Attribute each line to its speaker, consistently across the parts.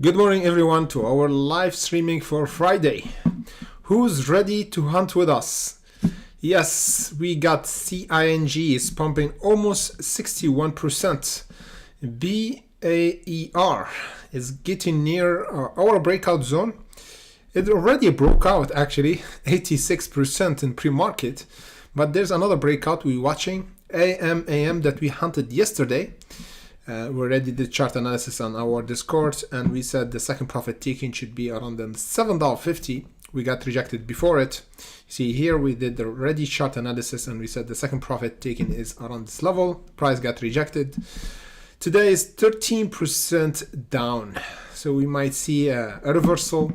Speaker 1: Good morning everyone to our live streaming for Friday. Who's ready to hunt with us? Yes, we got CING is pumping almost 61%. BAER is getting near our breakout zone. It already broke out actually, 86% in pre-market. But there's another breakout we're watching, AMAM, that we hunted yesterday. We already did chart analysis on our Discord, and we said the second profit taking should be around the $7.50. We got rejected before it. See here we did the ready chart analysis, and we said the second profit taking is around this level. Price got rejected. Today is 13% down, so we might see a reversal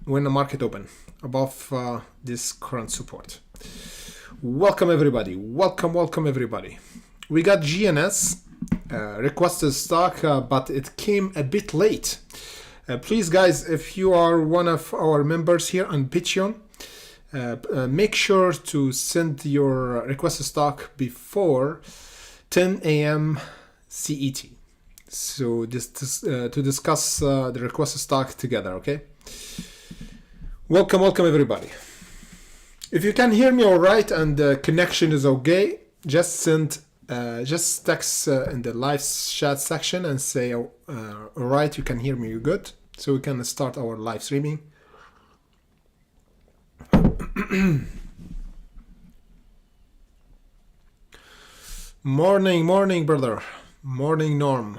Speaker 1: when the market open above this current support. Welcome everybody. Welcome everybody. We got GNS. Requested stock, but it came a bit late. Please guys, if you are one of our members here on Patreon, make sure to send your requested stock before 10 a.m. CET. So to discuss the requested stock together, okay? Welcome everybody. If you can hear me all right and the connection is okay, just text in the live chat section and say, all right, you can hear me, you're good. So we can start our live streaming. Morning, brother. Morning, Norm.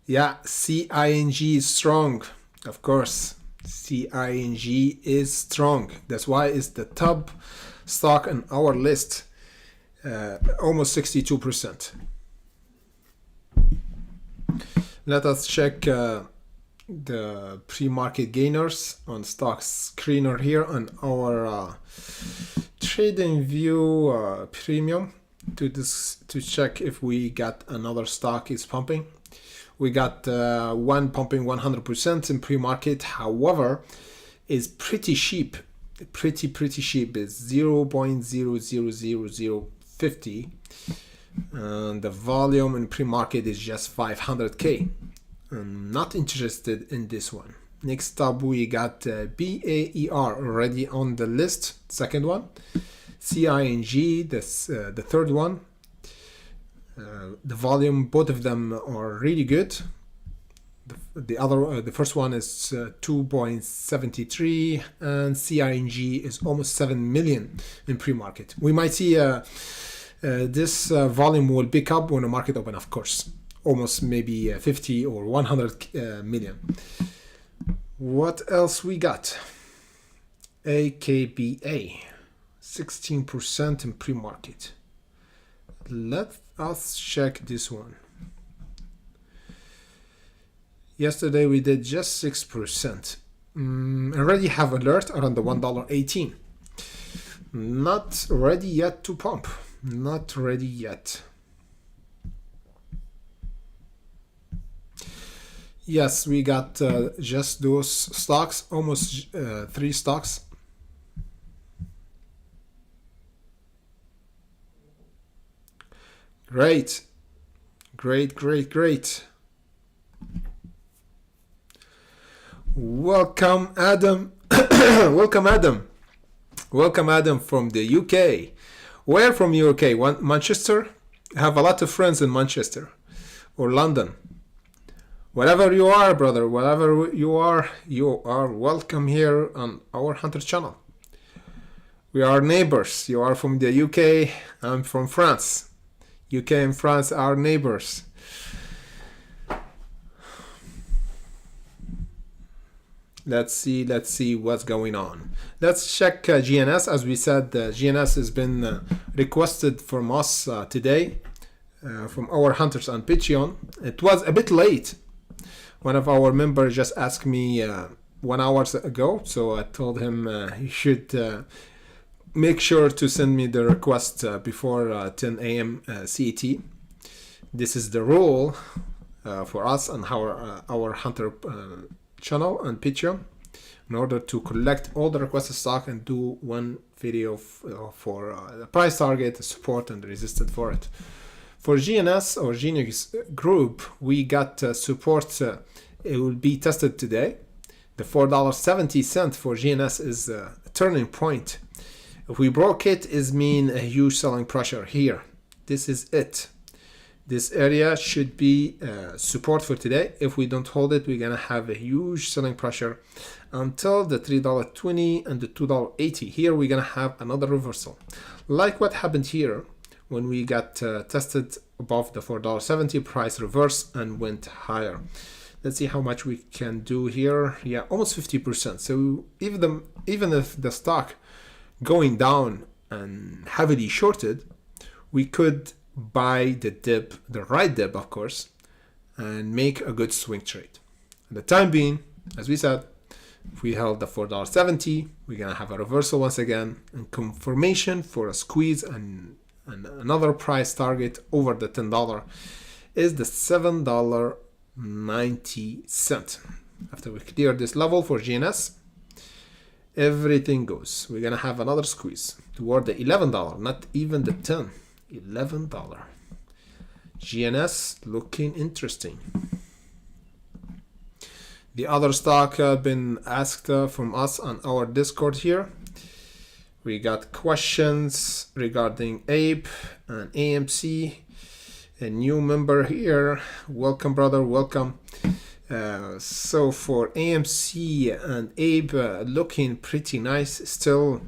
Speaker 1: Yeah, CING is strong. Of course, CING is strong. That's why it's the top stock on our list, almost 62%. Let us check the pre-market gainers on stock screener here on our trading view premium to check if we got another stock is pumping. We got one pumping 100% in pre-market, however is pretty cheap. Pretty cheap. Is 0.000050, and the volume in pre-market is just 500k. I'm not interested in this one. Next up we got BAER already on the list, second one. CING, this the third one. The volume, both of them are really good. The first one is 2.73, and CING is almost 7 million in pre-market. We might see this volume will pick up when the market open, of course, almost maybe 50 or 100 million. What else we got? AKBA, 16% in pre-market. Let us check this one. Yesterday we did just 6%. Already have alert around the $1.18. Not ready yet to pump. Not ready yet. Yes, we got just those stocks, almost 3 stocks. Great. Welcome Adam. Welcome Adam from the UK. Where from UK? Manchester? I have a lot of friends in Manchester or London. Wherever you are, brother, wherever you are welcome here on our Hunter channel. We are neighbors. You are from the UK, I'm from France. UK and France are neighbors. Let's see what's going on. Let's check GNS. As we said, GNS has been requested from us today, from our hunters on Patreon. It was a bit late. One of our members just asked me 1 hour ago, so I told him he should make sure to send me the request before 10 a.m. CET. This is the rule for us on our hunter channel and Patreon, in order to collect all the requested stock and do one video for the price target, the support, and the resistance for it. For GNS or Genius Group, we got support. It will be tested today. The $4.70 for GNS is a turning point. If we broke it, is mean a huge selling pressure here. This is it. This area should be support for today. If we don't hold it, we're gonna have a huge selling pressure until the $3.20 and the $2.80. Here we're gonna have another reversal, like what happened here when we got tested above the $4.70, price reverse and went higher. Let's see how much we can do here. Yeah, almost 50%. So even if the stock going down and heavily shorted, we could buy the dip, the right dip of course, and make a good swing trade. At the time being, as we said, if we held the $4.70, we're gonna have a reversal once again and confirmation for a squeeze, and another price target over the $10 is the $7.90. After we clear this level for GNS, everything goes. We're gonna have another squeeze toward the $11, not even the 10, $11. GNS looking interesting. The other stock been asked from us on our Discord here. We got questions regarding APE and AMC. A new member here. Welcome, brother. Welcome. So for AMC and APE, looking pretty nice. Still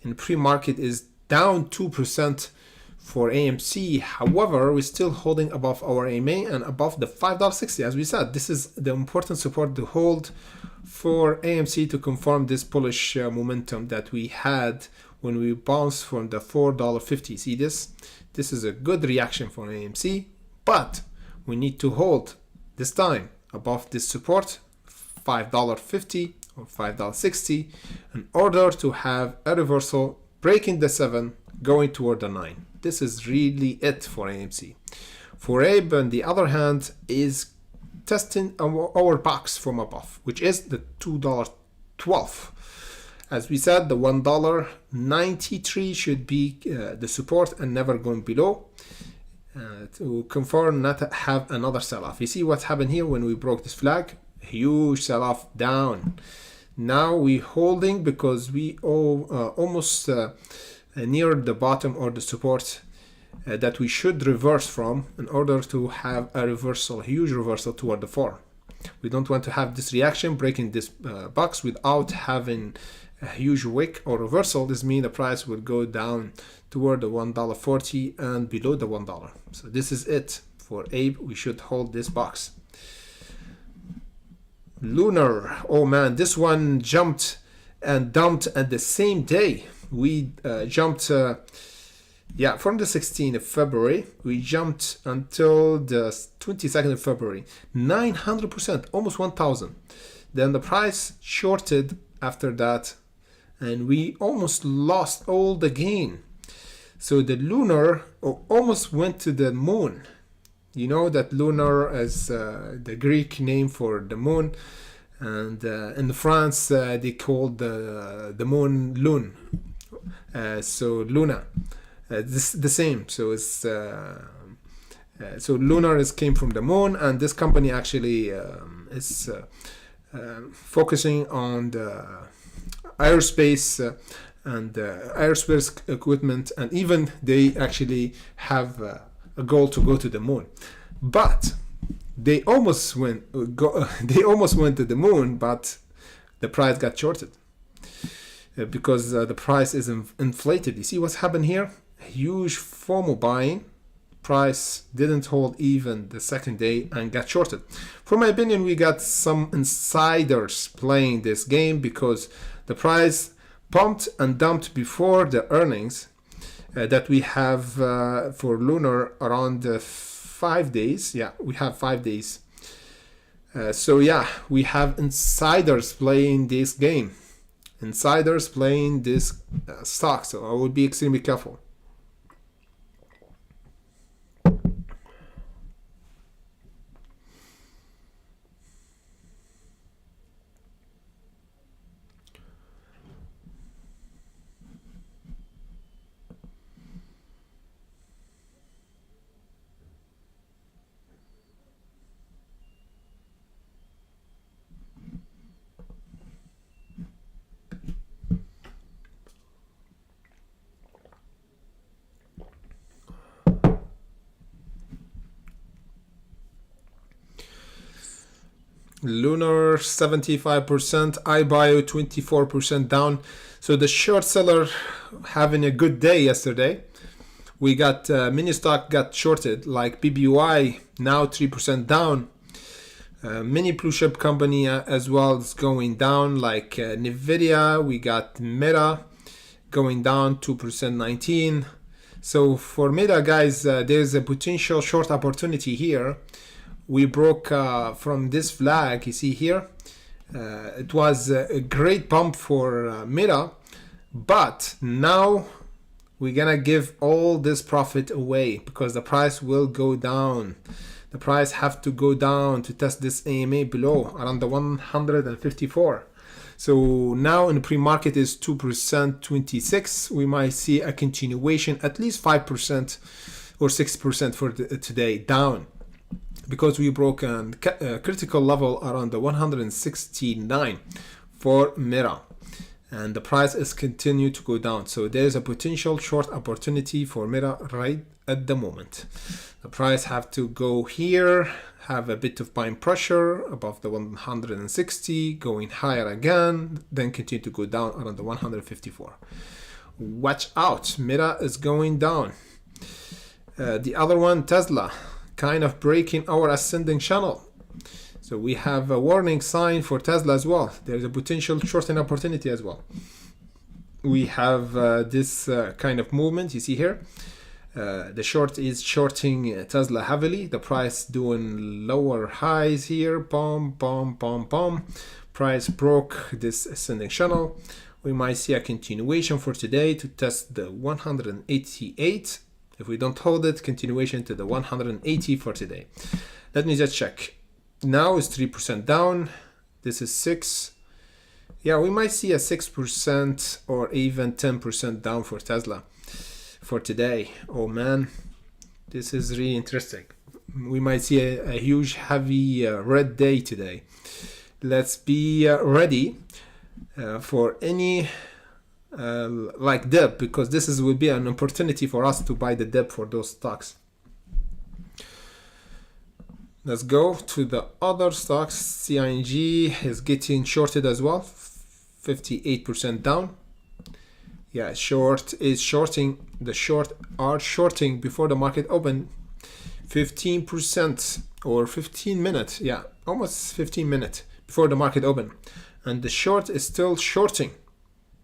Speaker 1: in pre-market is down 2% for AMC. However, we're still holding above our AMA and above the $5.60. As we said, this is the important support to hold for AMC to confirm this bullish momentum that we had when we bounced from the $4.50. See this? This is a good reaction for AMC, but we need to hold this time above this support, $5.50 or $5.60, in order to have a reversal, breaking the 7, going toward the 9. This is really it for AMC. For APE, on the other hand, is testing our box from above, which is the $2.12. As we said, the $1.93 should be the support and never going below to confirm not to have another sell-off. You see what's happened here when we broke this flag? Huge sell-off down. Now we holding because we almost near the bottom or the support that we should reverse from in order to have a reversal, huge reversal toward the 4. We don't want to have this reaction breaking this box without having a huge wick or reversal. This means the price will go down toward the $1.40 and below the $1. So this is it for APE. We should hold this box. Lunar, oh man, this one jumped and dumped at the same day. We jumped from the 16th of February, we jumped until the 22nd of February, 900%, almost 1,000. Then the price shorted after that, and we almost lost all the gain. So the lunar almost went to the moon. You know that lunar is the Greek name for the moon, and in France they called the moon Lune. So Luna. This the same. So it's so lunar came from the moon, and this company actually is focusing on the aerospace and aerospace equipment, and even they actually have a goal to go to the moon. But they almost went. They almost went to the moon, but the price got shorted because the price is inflated. You see what's happened here? Huge FOMO buying. Price didn't hold even the second day and got shorted. For my opinion, we got some insiders playing this game because the price pumped and dumped before the earnings that we have for lunar around 5 days. Yeah, we have 5 days. So yeah, we have insiders playing this game. Insiders playing this stock. So I would be extremely careful. Lunar 75%, iBio 24% down. So the short seller having a good day yesterday. We got mini stock got shorted like BBY, now 3% down. Many blue chip company as well is going down like Nvidia. We got Meta going down 2%, 19. So for Meta, guys, there's a potential short opportunity here. We broke from this flag you see here. It was a great pump for Meta, but now we're gonna give all this profit away because the price will go down. The price have to go down to test this AMA below around the 154. So now in the pre-market is 2%, 26. We might see a continuation, at least 5% or 6% for today down, because we broke a critical level around the 169 for Meta, and the price is continue to go down. So there's a potential short opportunity for Meta right at the moment. The price have to go here, have a bit of buying pressure above the 160, going higher again, then continue to go down around the 154. Watch out, Meta is going down. The other one, Tesla, kind of breaking our ascending channel. So we have a warning sign for Tesla as well. There's a potential shorting opportunity as well. We have this kind of movement you see here. The short is shorting Tesla heavily. The price doing lower highs here. Boom, boom, boom, boom. Price broke this ascending channel. We might see a continuation for today to test the 188. If we don't hold it, continuation to the 180 for today. Let me just check. Now it's 3% down. This is 6. Yeah, we might see a 6% or even 10% down for Tesla for today. Oh man, this is really interesting. We might see a huge heavy red day today. Let's be ready for any like dip, because this will be an opportunity for us to buy the dip for those stocks. Let's go to the other stocks. CING is getting shorted as well, 58% down. Yeah, short is shorting. The short are shorting before the market open, 15% or 15 minutes. Yeah, almost 15 minutes before the market open, and the short is still shorting.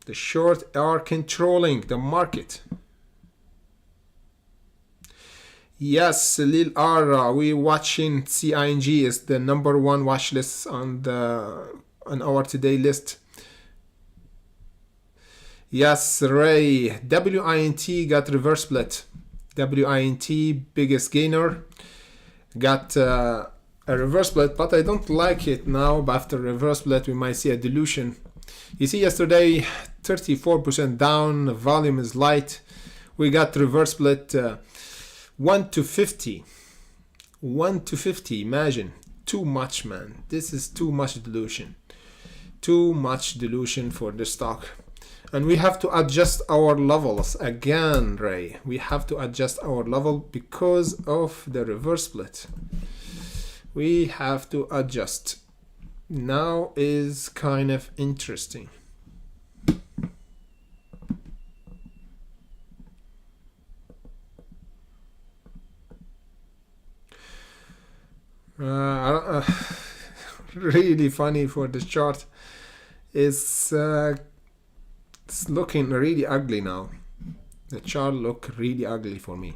Speaker 1: The short are controlling the market. Yes, Lil R, we watching CING is the number one watch list on our today list. Yes, Ray, WINT got reverse split. WINT, biggest gainer, got a reverse split, but I don't like it now. But after reverse split, we might see a dilution. You see yesterday, 34% down, volume is light. We got reverse split 1 to 50. 1 to 50, imagine. Too much, man. This is too much dilution. Too much dilution for the stock. And we have to adjust our levels again, Ray. We have to adjust our level because of the reverse split. We have to adjust. Now is kind of interesting. Really funny for this chart. It's looking really ugly now. The chart look really ugly for me.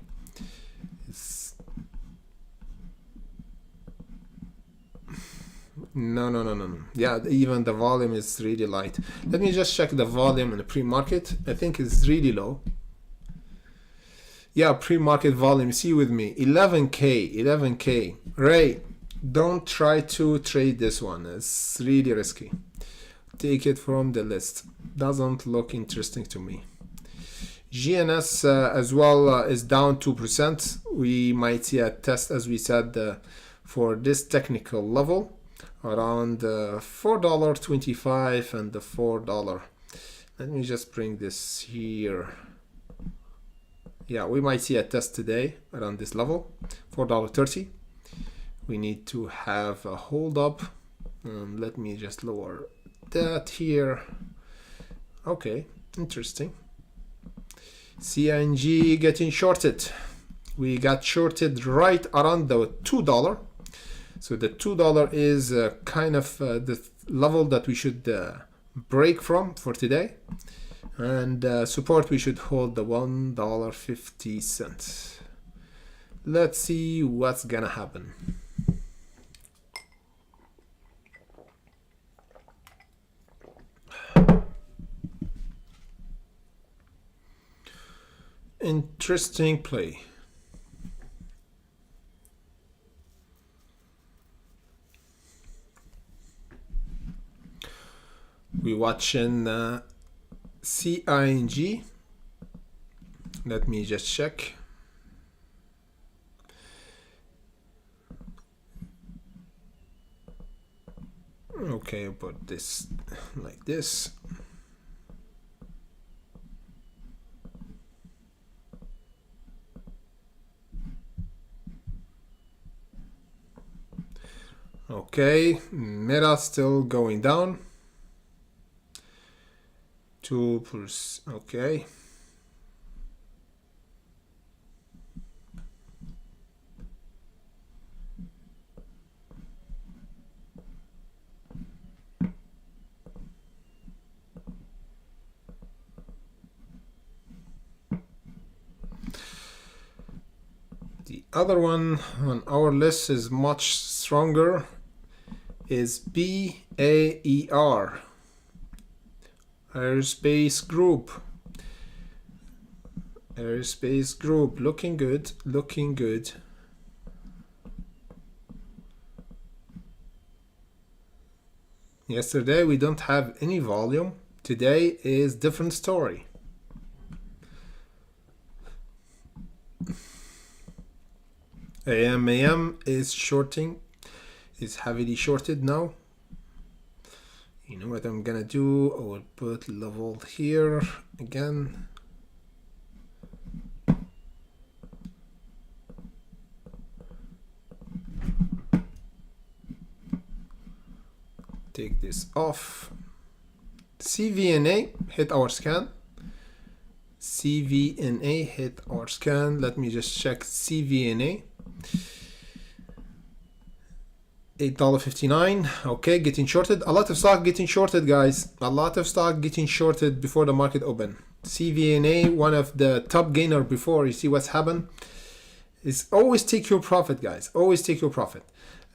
Speaker 1: No. Yeah, even the volume is really light. Let me just check the volume in the pre-market. I think it's really low. Yeah, pre-market volume, see with me, 11K. Ray, don't try to trade this one. It's really risky. Take it from the list. Doesn't look interesting to me. GNS as well is down 2%. We might see a test, as we said, for this technical level around $4.25 and the $4. Let me just bring this here. Yeah, we might see a test today around this level, $4.30. We need to have a hold up Let me just lower that here. Okay, interesting. CNG getting shorted. We got shorted right around the $2. So the $2 is kind of the level that we should break from for today. And support, we should hold the $1.50. Let's see what's gonna happen. Interesting play. We watching CING. Let me just check. Okay, I'll put this like this. Okay, Meta still going down. 2%. Okay. The other one on our list is much stronger, is BAER, Aerospace Group. Aerospace Group, looking good, looking good. Yesterday we don't have any volume. Today is different story. AMAM is shorting, is heavily shorted now. You know what I'm gonna do? I will put level here again. Take this off. CVNA hit our scan. CVNA hit our scan. Let me just check CVNA. $8.59. Okay, getting shorted. A lot of stock getting shorted, guys. A lot of stock getting shorted before the market open. CVNA, one of the top gainer before. You see what's happened? Is always take your profit, guys. Always take your profit.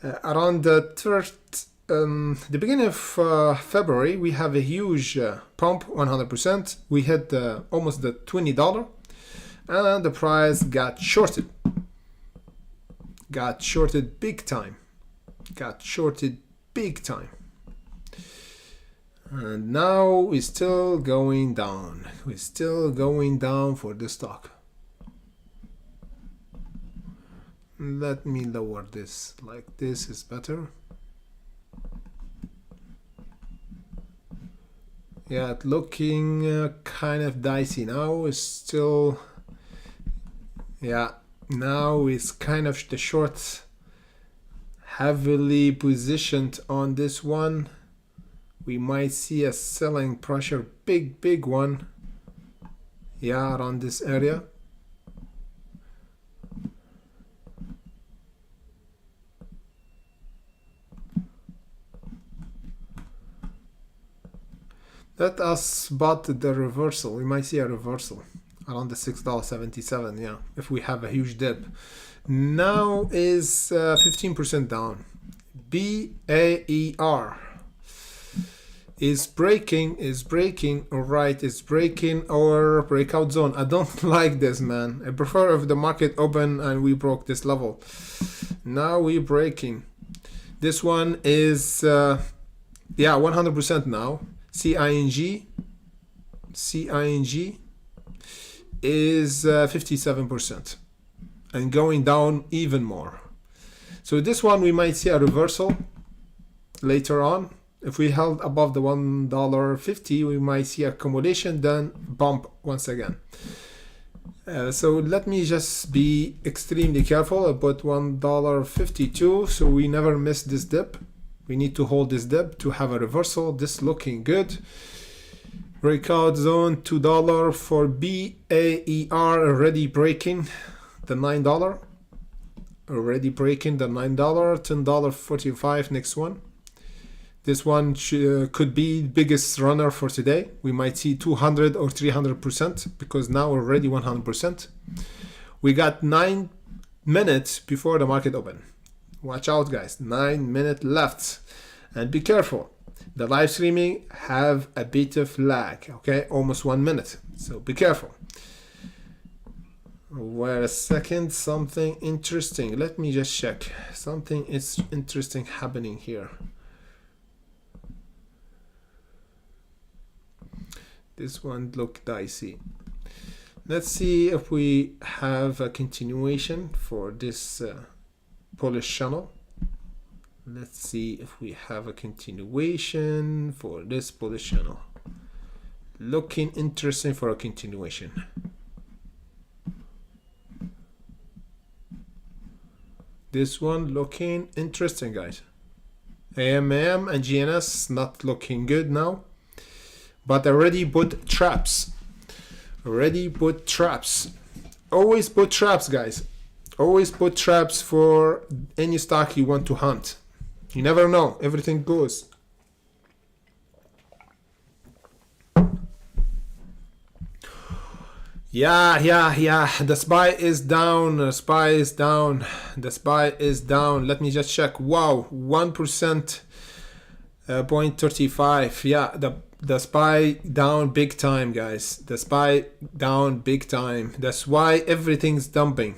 Speaker 1: Around the beginning of February, we have a huge pump, 100%. We hit almost the $20, and the price got shorted. Got shorted big time. Got shorted big time. And now we're still going down. We're still going down for the stock. Let me lower this. Like this is better. Yeah, it's looking kind of dicey now. It's still, yeah, now it's kind of the short heavily positioned on this one. We might see a selling pressure, big one. Yeah, around this area. Let us spot the reversal. We might see a reversal around the $6.77. Yeah, if we have a huge dip. Now is 15% down. BAER is breaking. All right, it's breaking our breakout zone. I don't like this, man. I prefer if the market open and we broke this level. Now we're breaking. This one is yeah, 100% now. CING is 57% and going down even more. So this one we might see a reversal later on. If we held above the $1.50, we might see accumulation, then bump once again. So let me just be extremely careful about $1.52 so we never miss this dip. We need to hold this dip to have a reversal. This looking good. Breakout zone $2 for BAER, already breaking the $9. Already breaking the $9, $10.45 next one. This one could be biggest runner for today. We might see 200 or 300% because now already 100%. We got 9 minutes before the market open. Watch out, guys. 9 minutes left, and be careful. The live streaming have a bit of lag. Okay, almost 1 minute. So be careful. Wait a second. Something interesting. Let me just check. Something is interesting happening here. This one looked dicey. Let's see if we have a continuation for this bullish channel. Let's see if we have a continuation for this bullish channel. Looking interesting for a continuation. This one looking interesting, guys. AMAM and GNS not looking good now. But already put traps. Already put traps. Always put traps, guys. Always put traps for any stock you want to hunt. You never know. Everything goes. Yeah. The SPY is down. The SPY is down. The SPY is down. Let me just check. Wow, 1%. 0.35. Yeah, the SPY down big time, guys. The SPY down big time. That's why everything's dumping.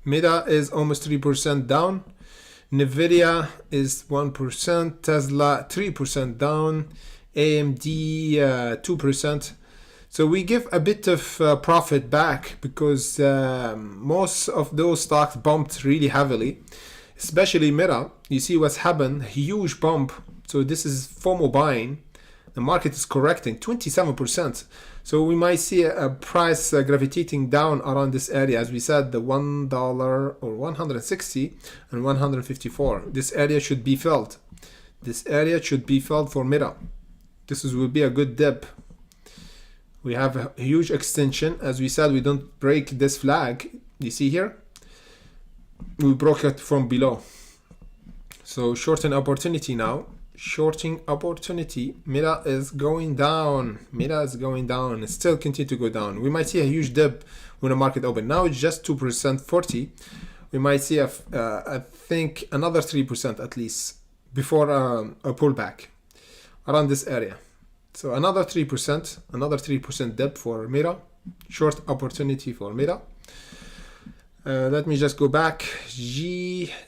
Speaker 1: Meta is almost 3% down. Nvidia is 1%. Tesla 3% down. AMD 2%. So we give a bit of profit back because most of those stocks bumped really heavily, especially Meta. You see what's happened, huge bump. So this is FOMO buying. The market is correcting 27%. So we might see a price gravitating down around this area. As we said, the $1 or 160 and 154. This area should be filled. This area should be filled for Meta. This will be a good dip. We have a huge extension. As we said, we don't break this flag. You see here? We broke it from below. So shorting opportunity now. Shorting opportunity. Meta is going down. Meta is going down. It still continue to go down. We might see a huge dip when the market open. Now it's just 2% 40. We might see I think another 3% at least before a pullback around this area. So another 3% dip for Meta. Short opportunity for Meta. Let me just go back.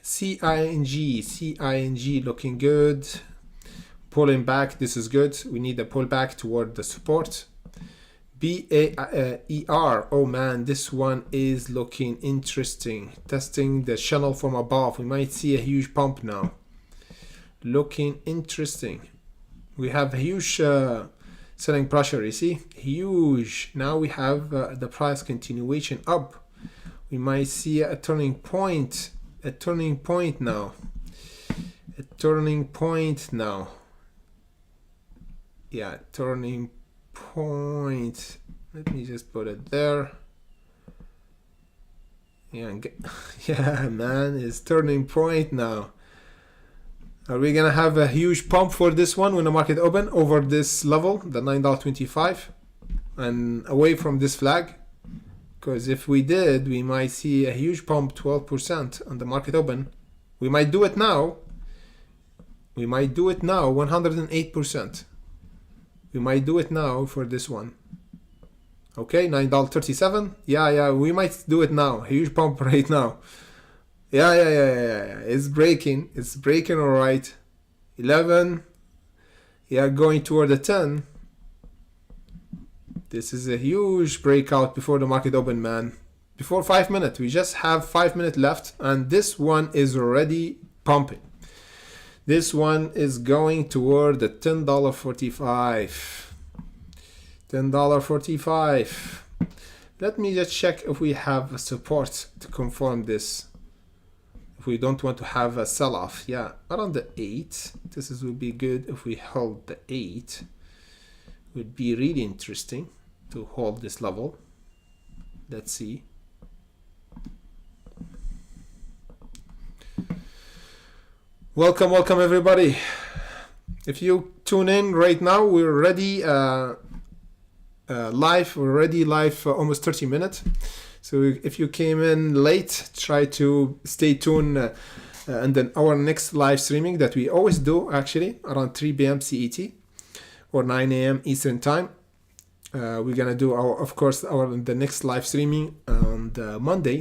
Speaker 1: CING looking good. Pulling back, this is good. We need a pullback toward the support. BAER, oh man, this one is looking interesting. Testing the channel from above. We might see a huge pump now. Looking interesting. We have a huge selling pressure, you see? Huge. Now we have the price continuation up. We might see a turning point. A turning point now. A turning point now. Yeah, turning point. Let me just put it there. Yeah, yeah, man, it's turning point now. Are we gonna have a huge pump for this one when the market open over this level, the $9.25, and away from this flag? Because if we did, we might see a huge pump, 12% on the market open. We might do it now. We might do it now, 108%. We might do it now for this one. Okay, $9.37. Yeah, we might do it now. Huge pump right now. Yeah. It's breaking. It's breaking all right. 11. Yeah, going toward the 10. This is a huge breakout before the market open, man. Before 5 minutes. We just have 5 minutes left, and this one is already pumping. This one is going toward the $10.45. $10.45. Let me just check if we have a support to confirm this. if we don't want to have a sell-off. Yeah, around the 8. Would be good if we hold the 8. Would be really interesting to hold this level. Let's see. Welcome everybody. If you tune in right now, we're already live. We're already live for almost 30 minutes. So if you came in late, try to stay tuned. And then our next live streaming that we always do actually around 3 p.m. CET or 9 a.m. Eastern time. We're gonna do the next live streaming on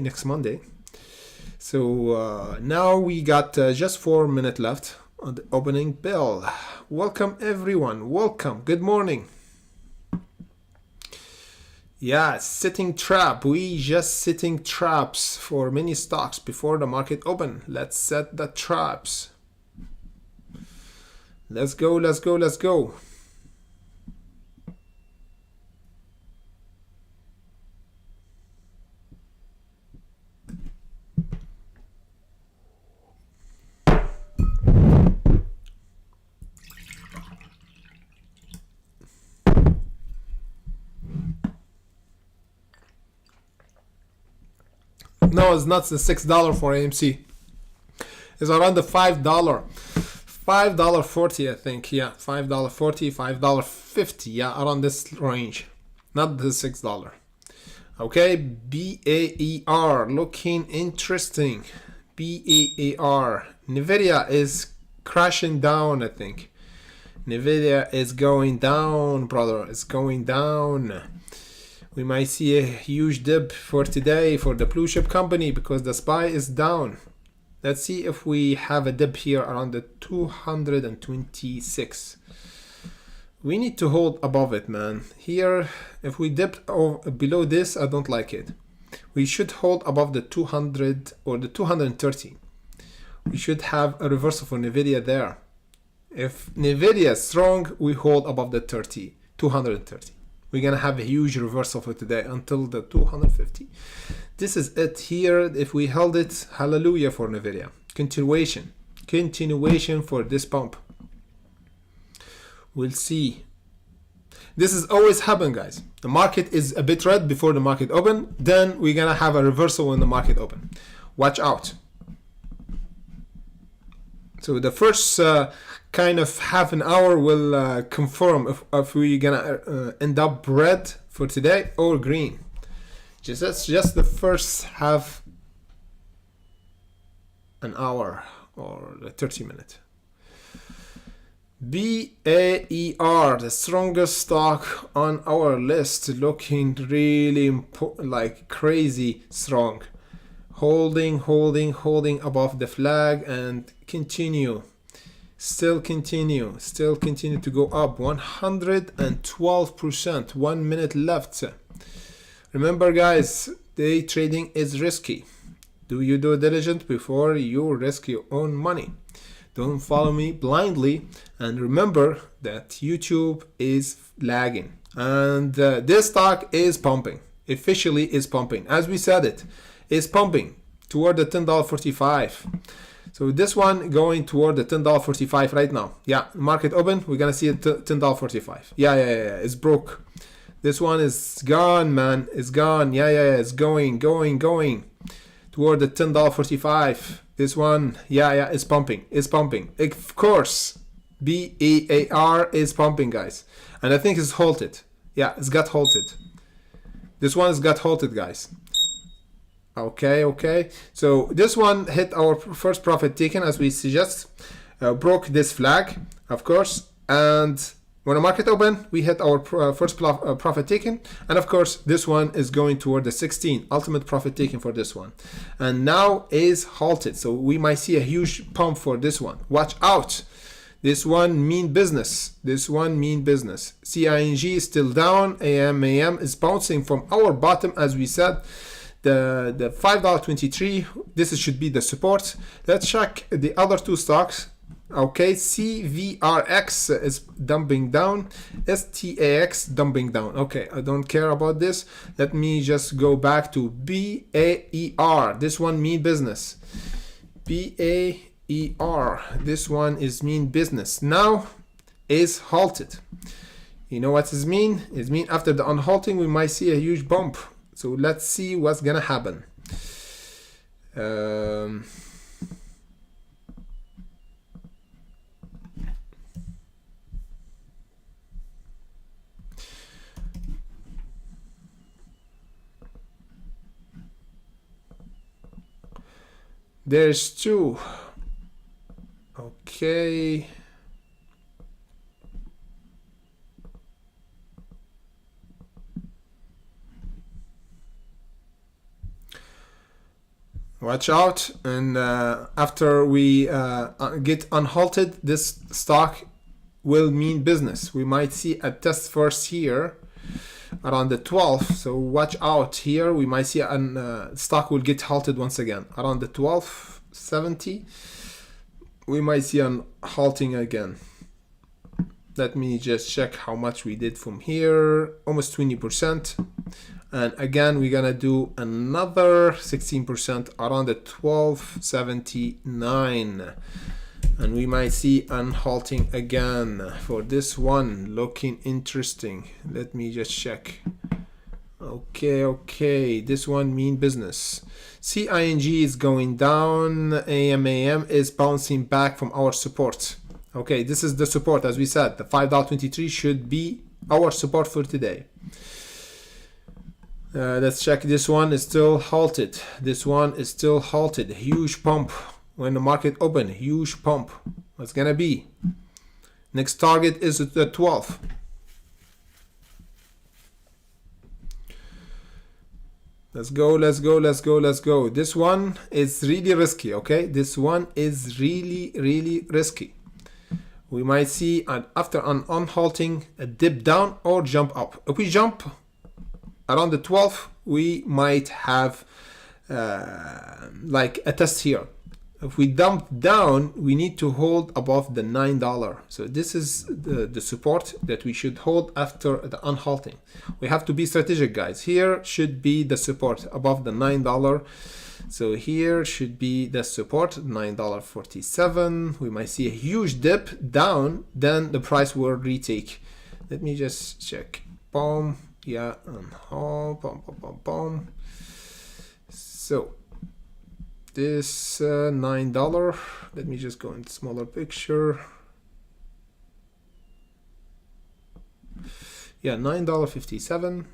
Speaker 1: next Monday. So now we got just 4 minutes left on the opening bell. Welcome everyone. Welcome. Good morning. Yeah, setting trap. We just setting traps for many stocks before the market open. Let's set the traps. Let's go. Let's go. Let's go. No, it's not the $6 for AMC. It's around the $5. $5.40, I think. Yeah, $5.40, $5.50. Yeah, around this range. Not the $6. Okay, BAER looking interesting. BAER. Nvidia is crashing down, I think. Nvidia is going down, brother. It's going down. We might see a huge dip for today for the blue chip company because the SPY is down. Let's see if we have a dip here around the 226. We need to hold above it, man. Here, if we dip below this, I don't like it. We should hold above the 200 or the 230. We should have a reversal for Nvidia there. If Nvidia is strong, we hold above the 230. We're gonna have a huge reversal for today until the 250. This is it here. If we held it, hallelujah for Nvidia. Continuation for this pump. We'll see. This is always happen, guys. The market is a bit red before the market open. Then we're gonna have a reversal when the market open. Watch out. So the first kind of half an hour will confirm if we're gonna end up red for today or green. That's just the first half an hour or 30 minutes. BAER, the strongest stock on our list, looking really like crazy strong. Holding above the flag and continue. Still continue to go up. 112%. 1 minute left. Remember, guys, day trading is risky. Do your due diligence before you risk your own money. Don't follow me blindly. And remember that YouTube is lagging. And this stock is pumping. Officially is pumping. As we said it, is pumping toward the $10.45. So this one going toward the $10.45 right now. Yeah, market open. We're gonna see it $10.45. Yeah. It's broke. This one is gone, man. It's gone. Yeah. It's going toward the $10.45. This one, yeah. It's pumping. Of course, BAER is pumping, guys. And I think it's halted. Yeah, it's got halted. This one has got halted, guys. Okay. So this one hit our first profit taken as we suggest. Broke this flag, of course. And when the market opened, we hit our first profit taken. And of course, this one is going toward the 16. Ultimate profit taken for this one. And now is halted. So we might see a huge pump for this one. Watch out. This one mean business. CING is still down. AMAM is bouncing from our bottom as we said. The $5.23, this should be the support. Let's check the other two stocks. Okay, CVRX is dumping down, STAX dumping down. Okay, I don't care about this. Let me just go back to BAER. This one mean business. BAER. This one is mean business. Now is halted. You know what it mean? It mean after the unhalting we might see a huge bump. So let's see what's gonna happen. There's two. Okay. Watch out, and after we get unhalted, this stock will mean business. We might see a test first here around the 12th, so watch out here. We might see a stock will get halted once again around the 1270. We might see an halting again. Let me just check how much we did from here. Almost 20%. And again, we're gonna do another 16% around the 1279. And we might see an halting again for this one. Looking interesting. Let me just check. Okay, this one mean business. CING is going down. AMAM is bouncing back from our support. Okay, this is the support, as we said. The $5.23 should be our support for today. Let's check. This one is still halted. This one is still halted. Huge pump when the market open. Huge pump. What's gonna be? Next target is the 12th. Let's go. This one is really risky. Okay, this one is really risky. We might see after an unhalting a dip down or jump up. If we jump around the 12th, we might have like a test here. If we dump down, we need to hold above the $9. So this is the support that we should hold after the unhalting. We have to be strategic, guys. Here should be the support above the $9. So here should be the support, $9.47. We might see a huge dip down, then the price will retake. Let me just check. Boom. Yeah, and boom. So this $9. Let me just go in smaller picture. Yeah, $9.57.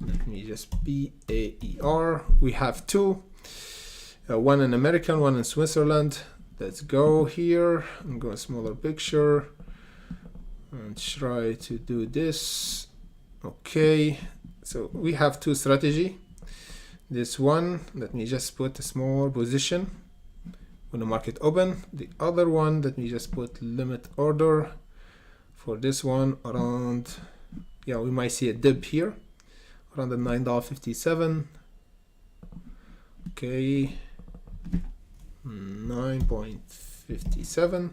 Speaker 1: Let me just BAER. We have two, one in American, one in Switzerland. Let's go here and go a smaller picture and try to do this. Okay, so we have two strategy. This one, let me just put a small position when the market open. The other one, let me just put limit order for this one around, yeah, we might see a dip here around the $9.57. Okay, 9.57.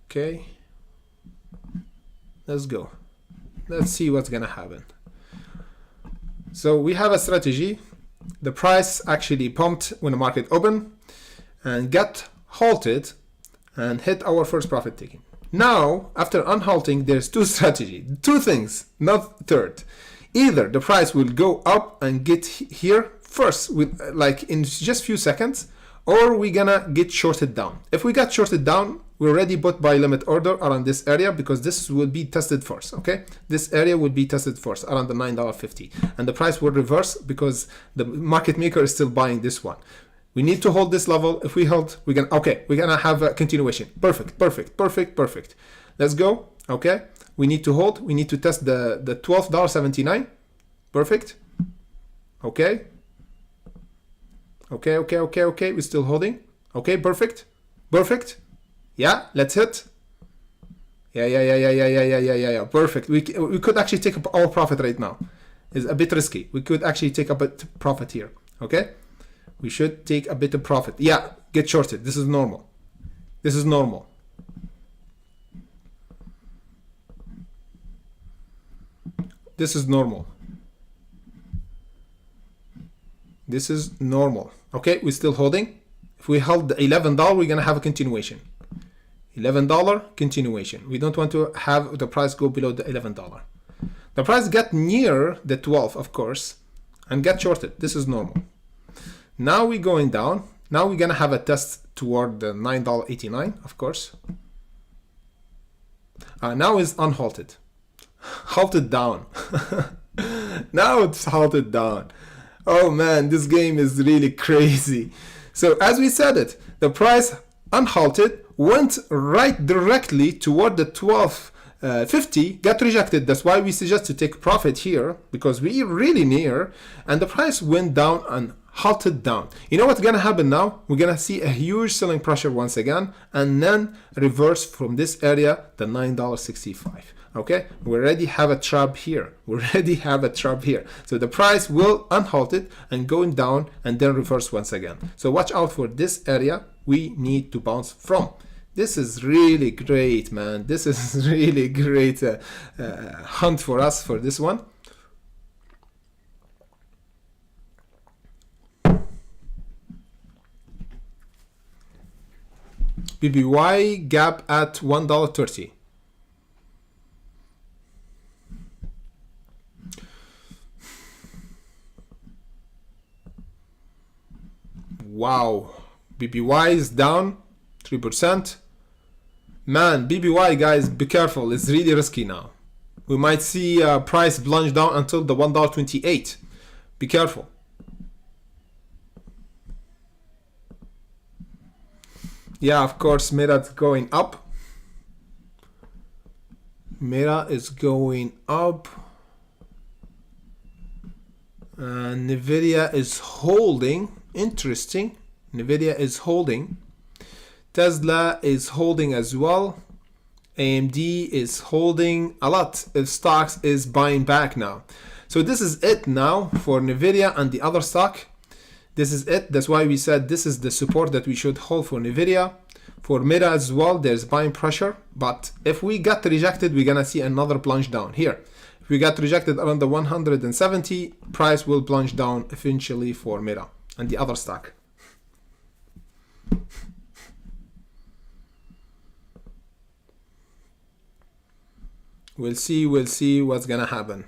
Speaker 1: Okay, let's go. Let's see what's gonna happen. So we have a strategy. The price actually pumped when the market opened and got halted and hit our first profit taking. Now, after unhalting, there's two strategy, two things, not third. Either the price will go up and get here first with like in just few seconds, or we're gonna get shorted down. If we got shorted down, we already bought by limit order around this area because this will be tested first. Okay, this area will be tested first around the $9.50, and the price will reverse because the market maker is still buying this one. We need to hold this level. If we hold, we're gonna have a continuation. Perfect. Let's go. Okay, we need to hold. We need to test the $12.79. Perfect. Okay. We're still holding. Okay, perfect. Yeah, let's hit. Yeah. Perfect. We could actually take up our profit right now. It's a bit risky. We could actually take a bit profit here. Okay, we should take a bit of profit. Yeah, get shorted. This is normal. This is normal. This is normal. Okay, we're still holding. If we held the $11, we're gonna have a continuation. $11 continuation. We don't want to have the price go below the $11. The price got near the 12, of course, and got shorted. This is normal. Now we're going down. Now we're gonna have a test toward the $9.89, of course. Now it's unhalted. Halted down. Now it's halted down. Oh man, this game is really crazy. So as we said it, the price unhalted, went right directly toward the 12.50, got rejected. That's why we suggest to take profit here, because we're really near, and the price went down and halted down. You know what's gonna happen now? We're gonna see a huge selling pressure once again, and then reverse from this area, the $9.65. Okay, we already have a trap here. We already have a trap here. So the price will unhalted and going down and then reverse once again. So watch out for this area we need to bounce from. This is really great, man. This is really great hunt for us for this one. BBY gap at $1.30. Wow, BBY is down 3%. Man, BBY guys, be careful. It's really risky now. We might see price plunge down until the $1.28. Be careful. Yeah, of course, Meta is going up. Meta is going up. Nvidia is holding. Interesting. Nvidia is holding. Tesla is holding as well. AMD is holding. A lot of stocks is buying back now. So this is it now for Nvidia and the other stock. This is it. That's why we said this is the support that we should hold for Nvidia. For Meta as well, there's buying pressure. But if we got rejected, we're gonna see another plunge down here. If we got rejected around the 170, price will plunge down eventually for Meta and the other stock. We'll see what's gonna happen.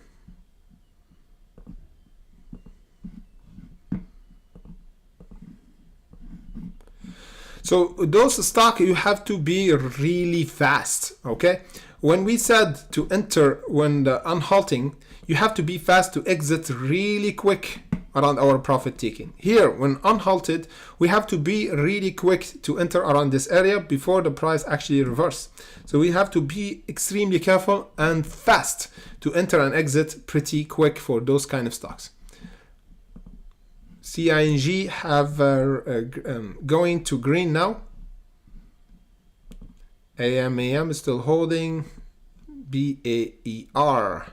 Speaker 1: So those stock, you have to be really fast, okay? When we said to enter when the unhalting, you have to be fast to exit really quick around our profit taking. Here, when unhalted, we have to be really quick to enter around this area before the price actually reverse. So we have to be extremely careful and fast to enter and exit pretty quick for those kind of stocks. CING have going to green now. AMAM is still holding. BAER.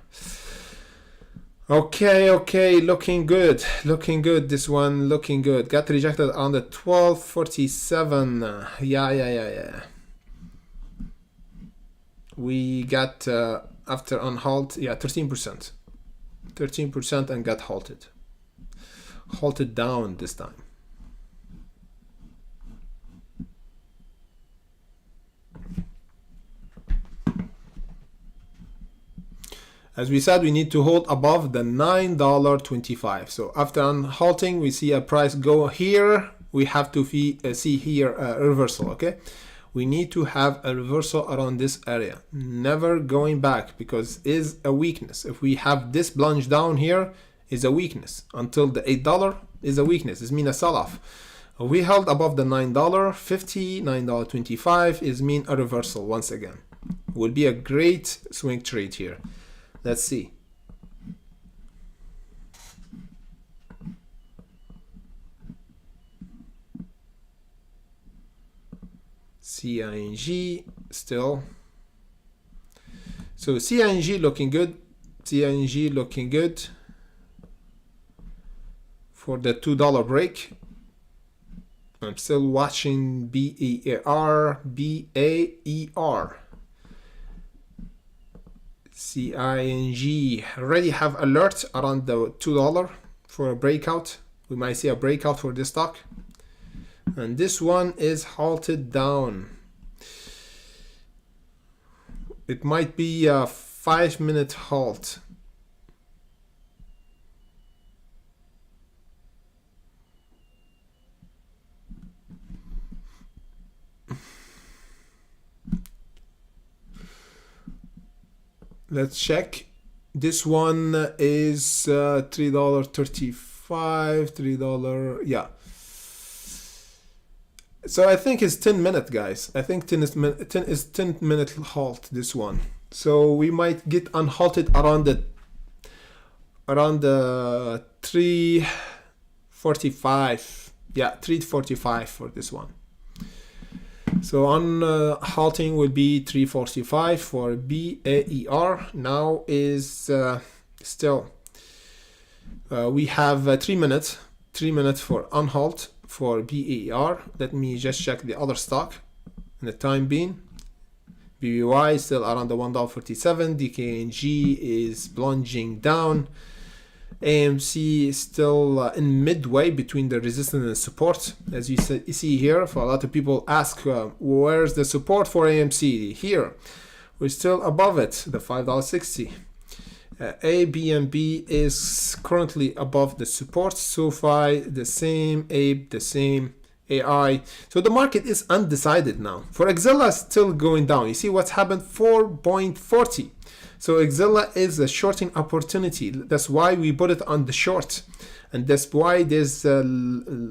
Speaker 1: Okay, looking good. This one looking good. Got rejected on the 1247. Yeah. We got after unhalt, 13%. 13% and got halted. Halted down this time. As we said, we need to hold above the $9.25. So after unhalting, we see a price go here. We have to see here a reversal, okay? We need to have a reversal around this area. Never going back, because is a weakness. If we have this plunge down here, is a weakness. Until the $8 is a weakness. It means a sell-off. We held above the $9.50, $9.25 is mean a reversal once again. Will be a great swing trade here. Let's see. CING still. So CING looking good. CING looking good for the $2 break. I'm still watching BAER. CING already have alert around the $2 for a breakout We might see a breakout for this stock. And this one is halted down. It might be a 5-minute halt. Let's check. This one is $3.35, $3, yeah. So I think it's 10-minute, guys. I think 10 is 10-minute halt, this one. So we might get unhalted around the 345. Yeah, 345 for this one. So on halting will be 345 for BAER. Now is still we have 3 minutes for unhalt for BAER. Let me just check the other stock in the time being. BBY is still around the $1.47. DKNG is plunging down. AMC is still in midway between the resistance and support. As you see here, for a lot of people ask, where's the support for AMC? Here, we're still above it, the $5.60. ABNB is currently above the support. SoFi, the same. ABE, the same. AI. So the market is undecided now. For Exilla, still going down. You see what's happened? 4.40. So Exilla is a shorting opportunity. That's why we put it on the short. And that's why there's a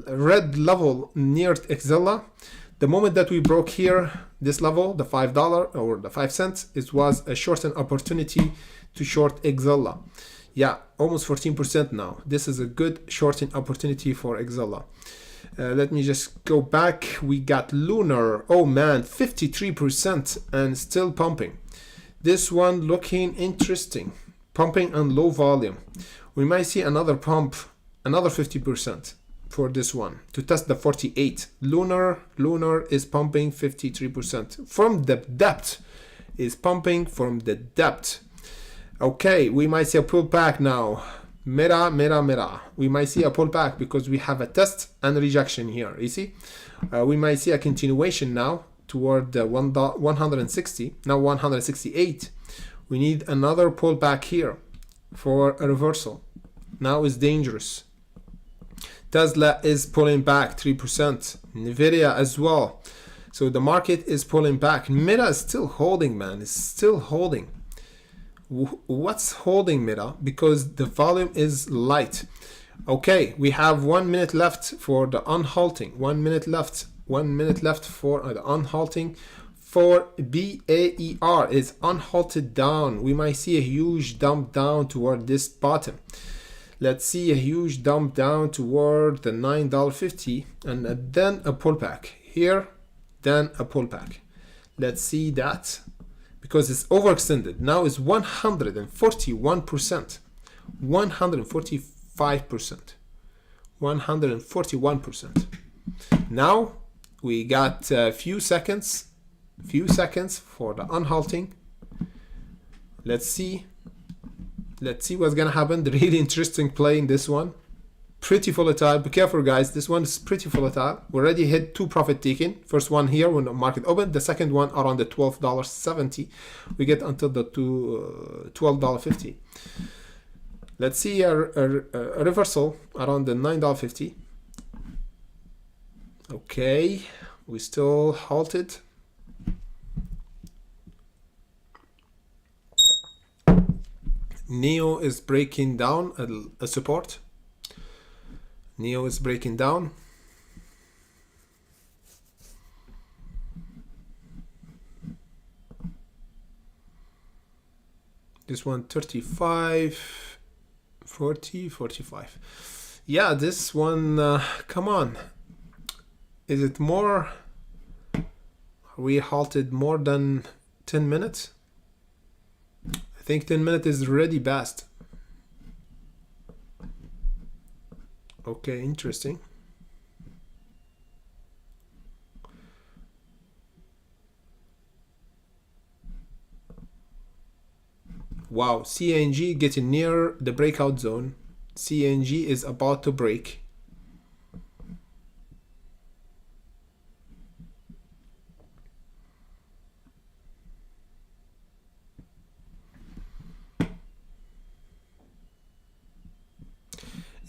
Speaker 1: red level near Exilla. The moment that we broke here, this level, the $5 or the 5 cents, it was a shorting opportunity to short Exilla. Yeah, almost 14% now. This is a good shorting opportunity for Exilla. Let me just go back. We got Lunar. Oh man, 53% and still pumping. This one looking interesting. Pumping and low volume. We might see another pump, another 50% for this one to test the 48. Lunar is pumping 53% from the depth. Is pumping from the depth. Okay, we might see a pullback now. Meta. We might see a pullback because we have a test and rejection here. You see, we might see a continuation now toward the 160, now 168. We need another pullback here for a reversal. Now is dangerous. Tesla is pulling back 3%. Nvidia as well. So the market is pulling back. Meta is still holding, man. It's still holding. What's holding Meta? Because the volume is light. Okay, we have 1 minute left for the unhalting. 1 minute left. 1 minute left for the unhalting. For BAER is unhalted down. We might see a huge dump down toward this bottom. Let's see a huge dump down toward the $9.50 and then a pullback here, then a pullback. Let's see that. Because it's overextended. Now it's 141%, 145%, 141%. Now we got a few seconds for the unhalting. Let's see what's gonna happen. The really interesting play in this one. Pretty volatile. Be careful, guys. This one is pretty volatile. We already hit 2 profit taking. First one here when the market opened. The second one around the $12.70. We get until the $12.50. Let's see a reversal around the $9.50. Okay, we still halted. Neo is breaking down a support. Neo is breaking down. This one 35, 40, 45. Yeah, this one, come on. Is it more? Are we halted more than 10 minutes? I think 10 minutes is already past. Okay, interesting. Wow, CNG getting near the breakout zone. CNG is about to break.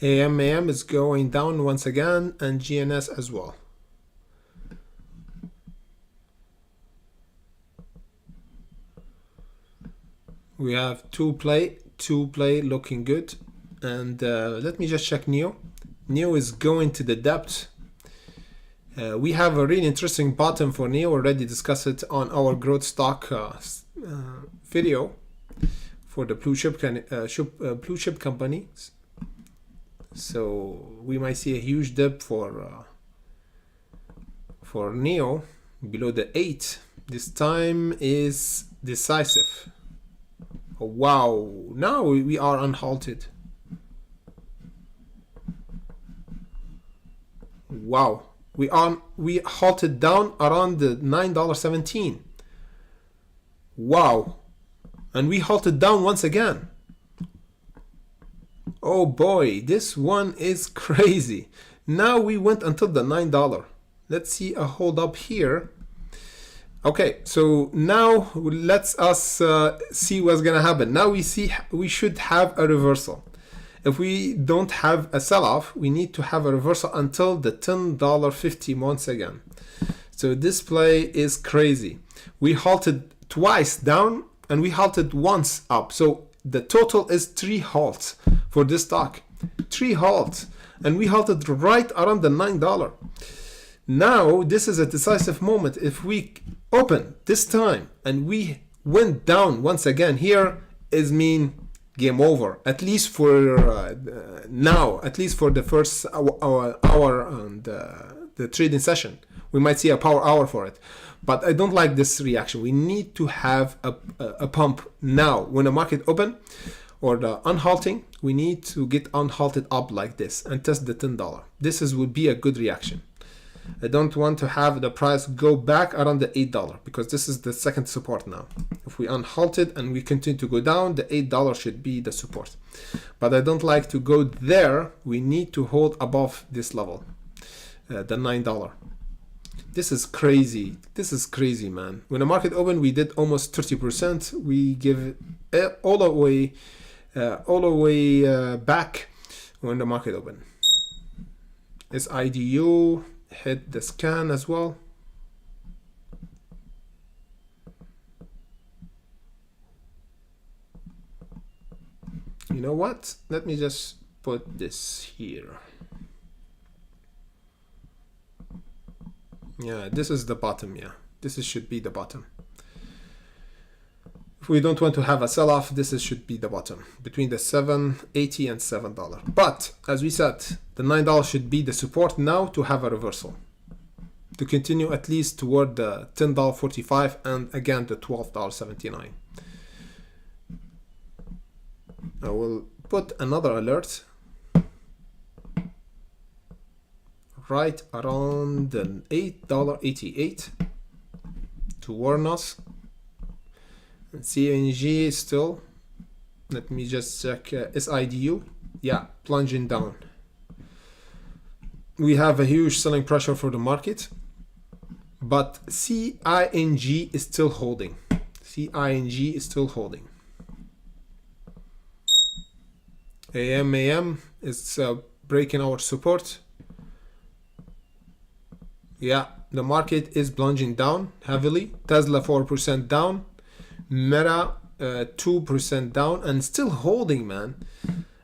Speaker 1: AMAM is going down once again, and GNS as well. We have two play looking good. And let me just check NEO. NEO is going to the depth. We have a really interesting bottom for NEO. Already discussed it on our growth stock video for the blue chip companies. So we might see a huge dip for NEO below the 8. This time is decisive. Oh, wow! Now we are unhalted. Wow, we halted down around the $9.17. Wow, and we halted down once again. Oh boy, this one is crazy. Now we went until the $9. Let's see a hold up here. Okay, so now let's us see what's gonna happen. Now we should have a reversal. If we don't have a sell-off, we need to have a reversal until the $10.50 once again. So this play is crazy. We halted twice down and we halted once up. So the total is 3 halts for this stock. 3 halts. And we halted right around the $9. Now this is a decisive moment. If we open this time and we went down once again, here is mean game over, at least for now, at least for the first hour and the trading session. We might see a power hour for it, but I don't like this reaction. We need to have a pump now. When the market open or the unhalting, we need to get unhalted up like this and test the $10. This would be a good reaction. I don't want to have the price go back around the $8 because this is the second support now. If we unhalted and we continue to go down, the $8 should be the support. But I don't like to go there. We need to hold above this level, the $9. This is crazy. This is crazy, man. When the market opened, we did almost 30%. We give it all the way back when the market opened. SIDU hit the scan as well. You know what? Let me just put this here. Yeah, this is the bottom. Yeah, this should be the bottom. If we don't want to have a sell-off, this should be the bottom between the $7.80 and $7. But as we said, the $9 should be the support now to have a reversal, to continue at least toward the $10.45 and again the $12.79. I will put another alert right around the $8.88 to warn us. And CNG still, let me just check SIDU. Yeah, plunging down. We have a huge selling pressure for the market, but CING is still holding. CING is still holding. AMAM is breaking our support. Yeah, the market is plunging down heavily. Tesla 4% down. Meta 2% down and still holding, man.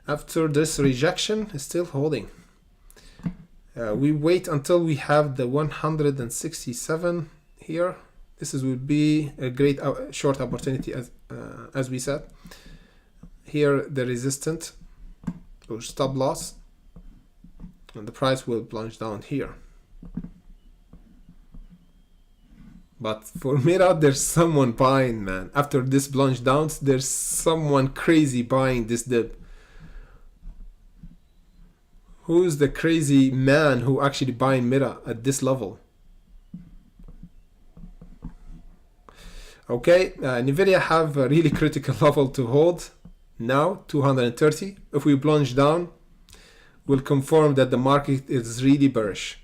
Speaker 1: After this rejection, it's still holding. We wait until we have the 167 here. This would be a great short opportunity, as we said. Here the resistance or stop loss, and the price will plunge down here. But for Meta, there's someone buying, man. After this plunge down, there's someone crazy buying this dip. Who's the crazy man who actually buying Meta at this level? Okay, Nvidia have a really critical level to hold now, 230. If we plunge down, we'll confirm that the market is really bearish.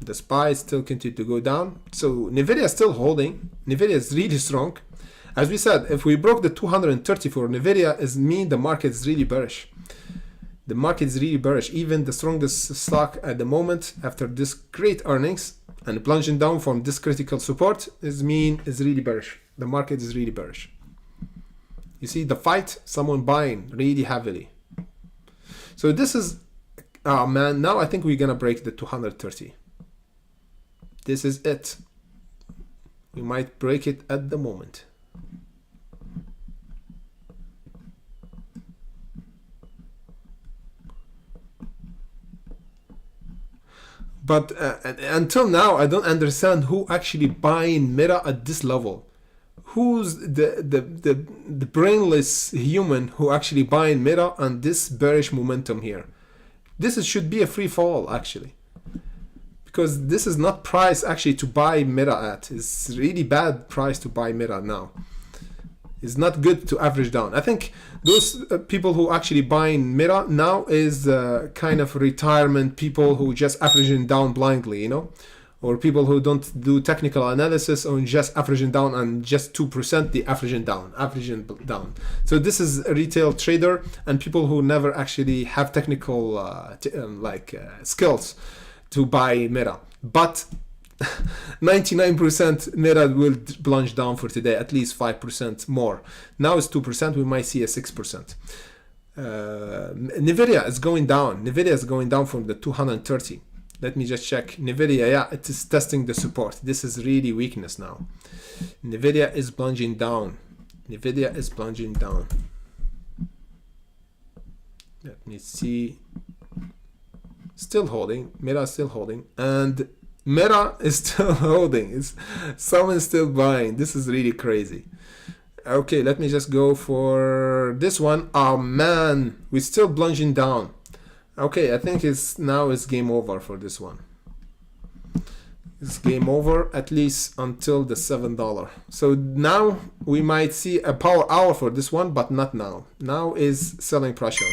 Speaker 1: The SPY still continue to go down. So Nvidia is still holding. Nvidia is really strong. As we said, if we broke the 230 for Nvidia, it means the market is really bearish. The market is really bearish. Even the strongest stock at the moment, after this great earnings and plunging down from this critical support, is really bearish. The market is really bearish. You see the fight, someone buying really heavily. So this is, oh man, now I think we're gonna break the 230. This is it. We might break it at the moment. But until now, I don't understand who actually buying Meta at this level. Who's the brainless human who actually buying Meta on this bearish momentum here? This should be a free fall actually, because this is not price actually to buy Meta at. It's really bad price to buy Meta now. It's not good to average down. I think those people who actually buying Meta now is kind of retirement people who just averaging down blindly, you know, or people who don't do technical analysis or just averaging down and just 2% the averaging down. So this is a retail trader and people who never actually have technical skills to buy Meta. But 99% Meta will plunge down for today, at least 5% more. Now it's 2%, we might see a 6%. Nvidia is going down. Nvidia is going down from the 230. Let me just check. Nvidia, yeah, it is testing the support. This is really weakness now. Nvidia is plunging down. Nvidia is plunging down. Let me see. Still holding. Meta is still holding. And Meta is still holding. Someone's still buying. This is really crazy. Okay, let me just go for this one. Oh man, we're still plunging down. Okay, I think it's game over for this one. It's game over at least until the $7. So now we might see a power hour for this one, but not now. Now is selling pressure.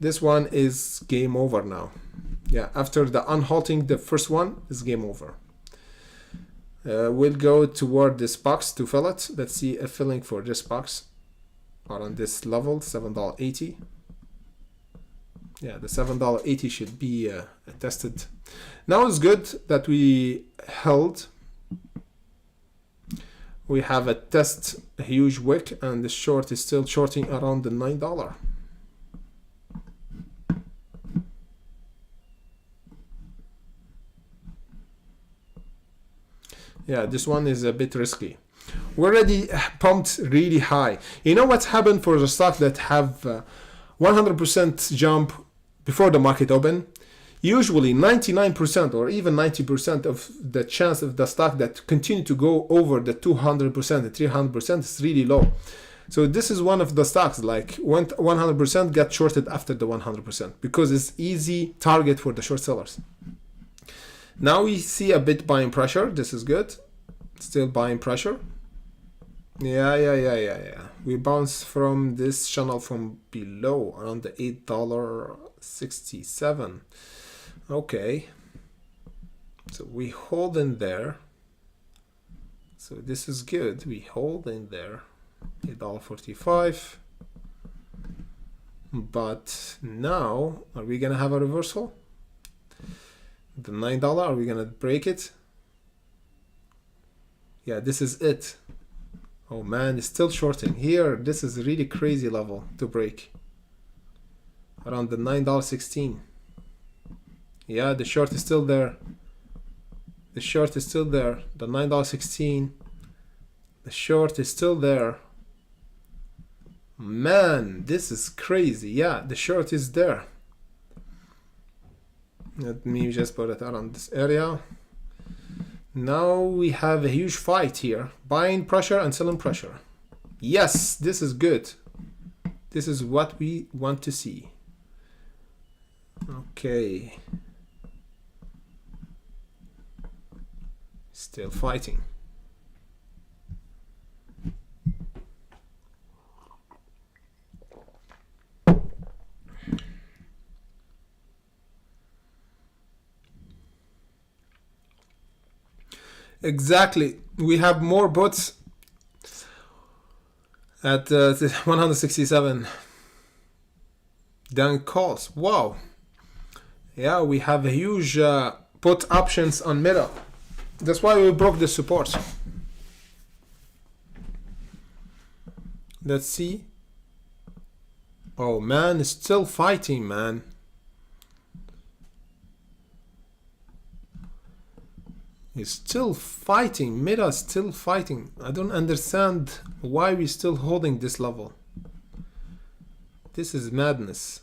Speaker 1: This one is game over now. Yeah, after the unhalting the first one is game over. We'll go toward this box to fill it. Let's see a filling for this box on this level, $7.80. Yeah, the $7.80 should be tested. Now it's good that we held. We have a huge wick, and the short is still shorting around the $9. Yeah, this one is a bit risky. We already pumped really high. You know what's happened for the stock that have 100% jump before the market open? Usually 99% or even 90% of the chance of the stock that continue to go over the 200%, the 300% is really low. So this is one of the stocks like 100% get shorted after the 100% because it's easy target for the short sellers. Now we see a bit buying pressure. This is good. Still buying pressure. Yeah. We bounce from this channel from below around the $8.67. Okay. So we hold in there. So this is good. We hold in there. $8.45. But now, are we gonna have a reversal? The $9, are we gonna break it? Yeah, this is it. Oh man, it's still shorting here. This is a really crazy level to break around the $9.16. Yeah, the short is still there. The short is still there. The $9.16. The short is still there. Man, this is crazy. Yeah, the short is there. Let me just put it around this area. Now we have a huge fight here. Buying pressure and selling pressure. Yes, this is good. This is what we want to see. Okay. Still fighting. Exactly. We have more bots at 167. Then calls. Wow. Yeah, we have a huge put options on Meta. That's why we broke the support. Let's see. Oh man, it's still fighting, man. It's still fighting. Meta is still fighting. I don't understand why we're still holding this level. This is madness.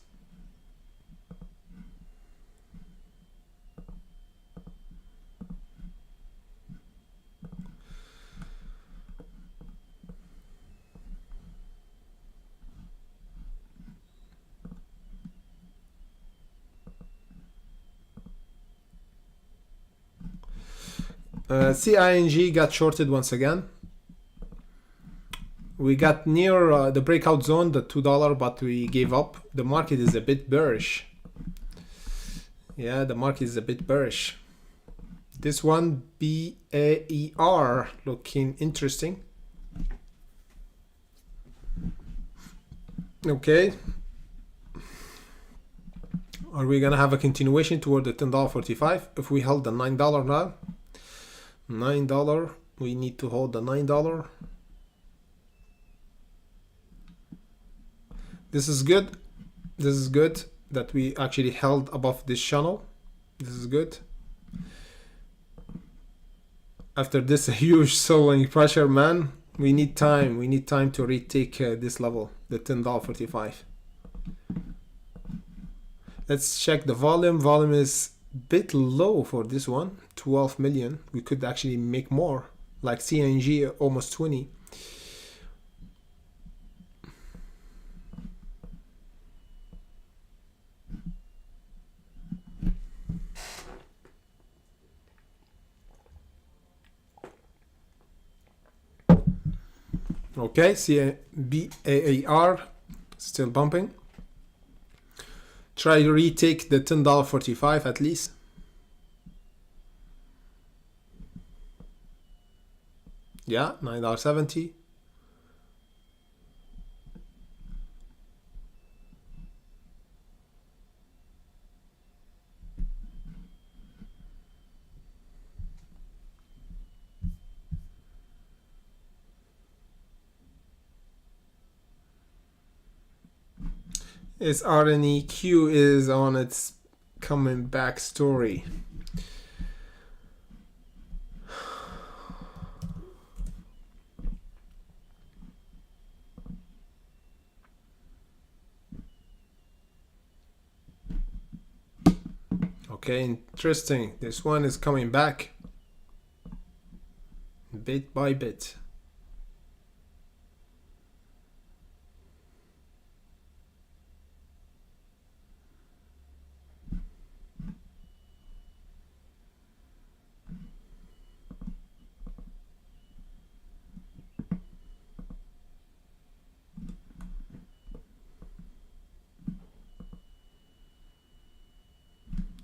Speaker 1: CING got shorted once again. We got near the breakout zone, the $2, but we gave up. The market is a bit bearish. Yeah, the market is a bit bearish. This one, BAER, looking interesting. Okay. Are we gonna have a continuation toward the $10.45? If we held the $9 now, $9, we need to hold the $9. This is good. This is good that we actually held above this channel. This is good. After this huge selling pressure, man, we need time. We need time to retake this level, the $10.45. Let's check the volume. Volume is a bit low for this one, 12 million. We could actually make more, like CNG, almost 20. Okay, BAAR still bumping. Try to retake the $10.45 at least. Yeah, $9.70. Its RNEQ is on its coming back story. Okay, interesting. This one is coming back bit by bit.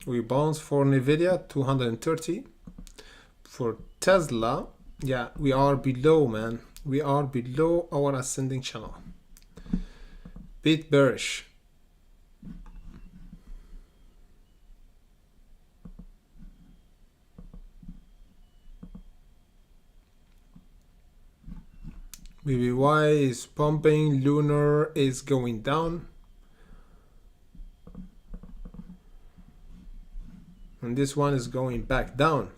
Speaker 1: We bounce for Nvidia 230. For Tesla, yeah, we are below, man. We are below our ascending channel. Bit bearish. BBY is pumping. Lunar is going down. And this one is going back down.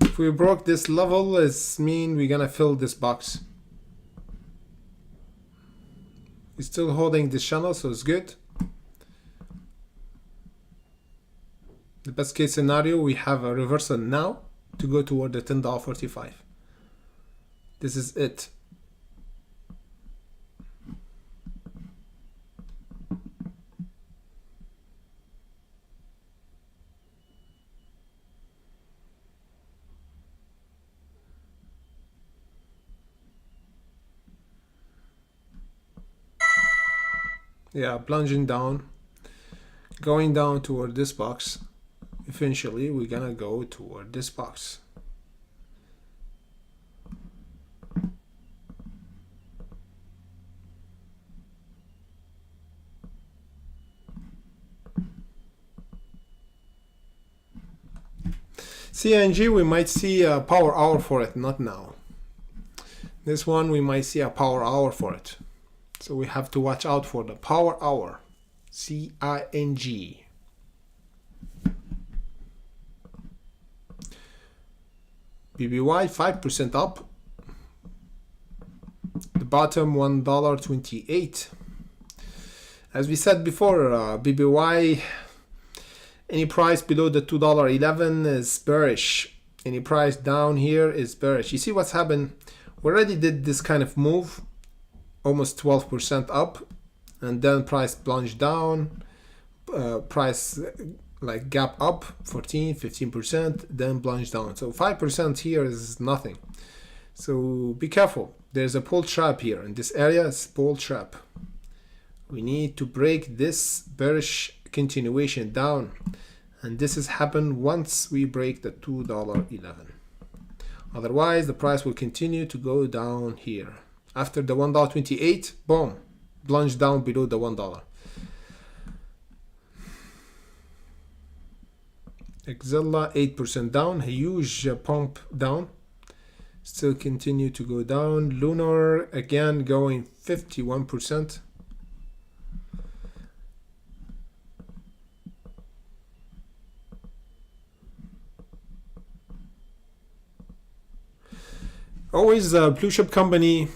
Speaker 1: If we broke this level, it's mean we're gonna fill this box. We're still holding this channel, so it's good. The best case scenario, we have a reversal now to go toward the $10.45. This is it. Yeah, plunging down, going down toward this box. Eventually we're gonna go toward this box. CNG, we might see a power hour for it, not now. This one we might see a power hour for it. So we have to watch out for the power hour. CING. BBY 5% up. The bottom $1.28. As we said before, BBY, any price below the $2.11 is bearish. Any price down here is bearish. You see what's happened? We already did this kind of move, almost 12% up, and then price plunged down, price like gap up 14-15%, then plunged down. So 5% here is nothing. So be careful. There's a pull trap here in this area. It's pull trap. We need to break this bearish continuation down, and this has happened once we break the $2.11. Otherwise the price will continue to go down here. After the $1.28, boom, plunge down below the $1. Exilla 8% down, a huge pump down, still continue to go down. Lunar again going 51%. Always blue chip company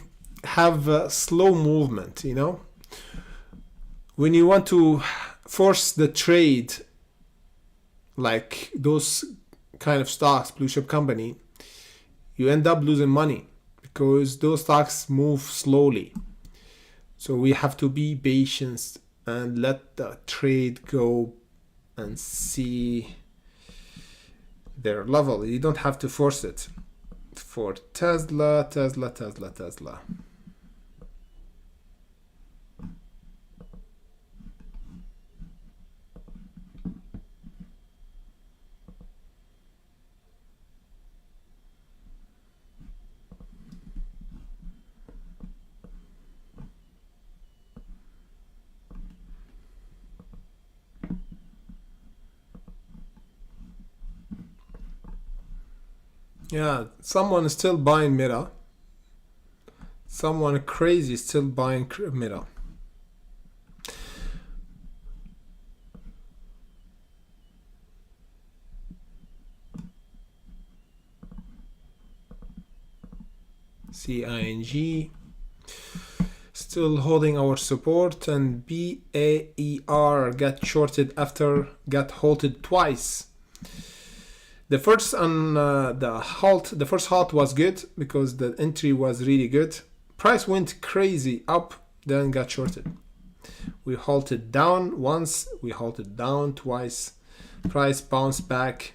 Speaker 1: have a slow movement, you know. When you want to force the trade, like those kind of stocks, blue chip company, you end up losing money because those stocks move slowly. So we have to be patient and let the trade go and see their level. You don't have to force it. For Tesla. Yeah, someone is still buying Meta. Someone crazy is still buying Meta. CING still holding our support, and BAER got shorted after got halted twice. The first the first halt was good because the entry was really good. Price went crazy up, then got shorted. We halted down once, we halted down twice. Price bounced back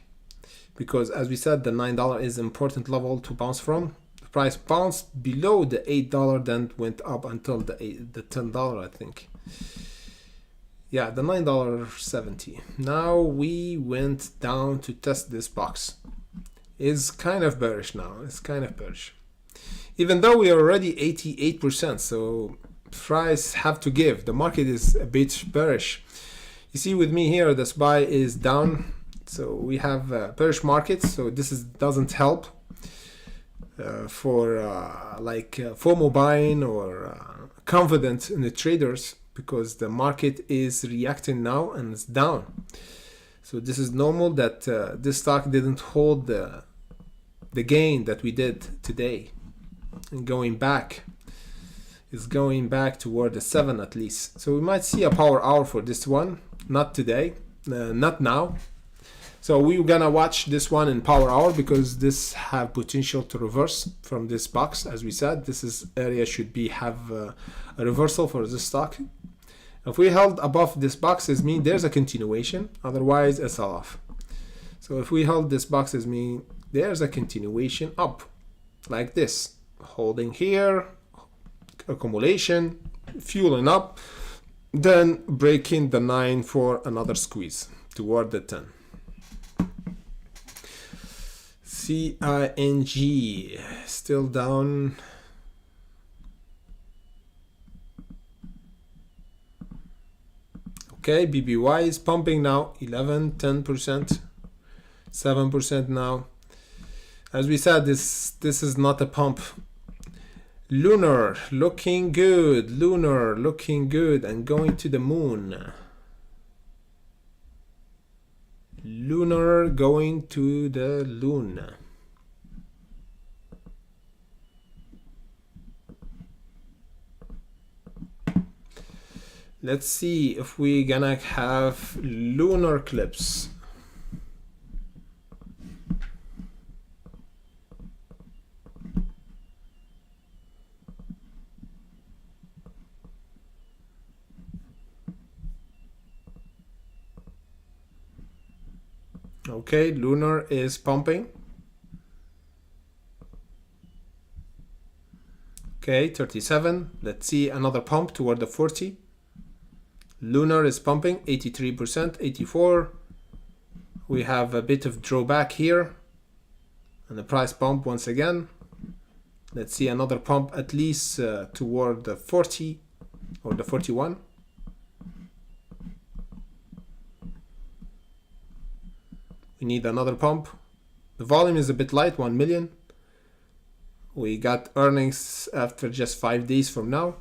Speaker 1: because, as we said, the $9 is an important level to bounce from. The price bounced below the $8, then went up until the $10, I think. Yeah, the $9.70. Now we went down to test this box. It's kind of bearish now. It's kind of bearish. Even though we are already 88%, so price have to give. The market is a bit bearish. You see with me here, the SPY is down. So we have a bearish market. So this doesn't help for FOMO buying or confidence in the traders, because the market is reacting now and it's down. So this is normal that this stock didn't hold the gain that we did today. And going back, it's going back toward the 7 at least. So we might see a power hour for this one, not today, not now. So we're gonna watch this one in power hour because this have potential to reverse from this box. As we said, this area should have a reversal for this stock. If we held above this box, it means there's a continuation, otherwise a sell-off. So if we hold this box, it means there's a continuation up, like this, holding here, accumulation, fueling up, then breaking the 9 for another squeeze toward the 10. CING still down. Okay, BBY is pumping now, 11, 10%, 7% now. As we said, this is not a pump. Lunar looking good, Lunar looking good and going to the moon. Lunar going to the moon. Let's see if we gonna have lunar eclipse. Okay, lunar is pumping. Okay, 37. Let's see another pump toward the 40. Lunar is pumping, 83%, 84. We have a bit of drawback here. And the price pump once again. Let's see another pump at least toward the 40 or the 41. We need another pump. The volume is a bit light, 1 million. We got earnings after just 5 days from now.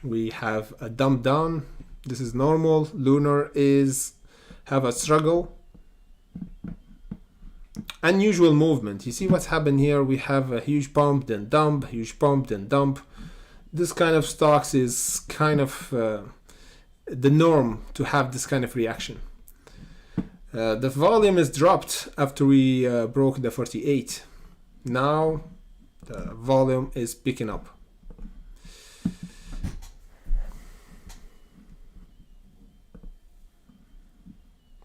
Speaker 1: We have a dump down. This is normal. Lunar is have a struggle. Unusual movement. You see what's happened here? We have a huge pump, then dump, huge pump, then dump. This kind of stocks is kind of the norm to have this kind of reaction. The volume is dropped after we broke the 48. Now the volume is picking up.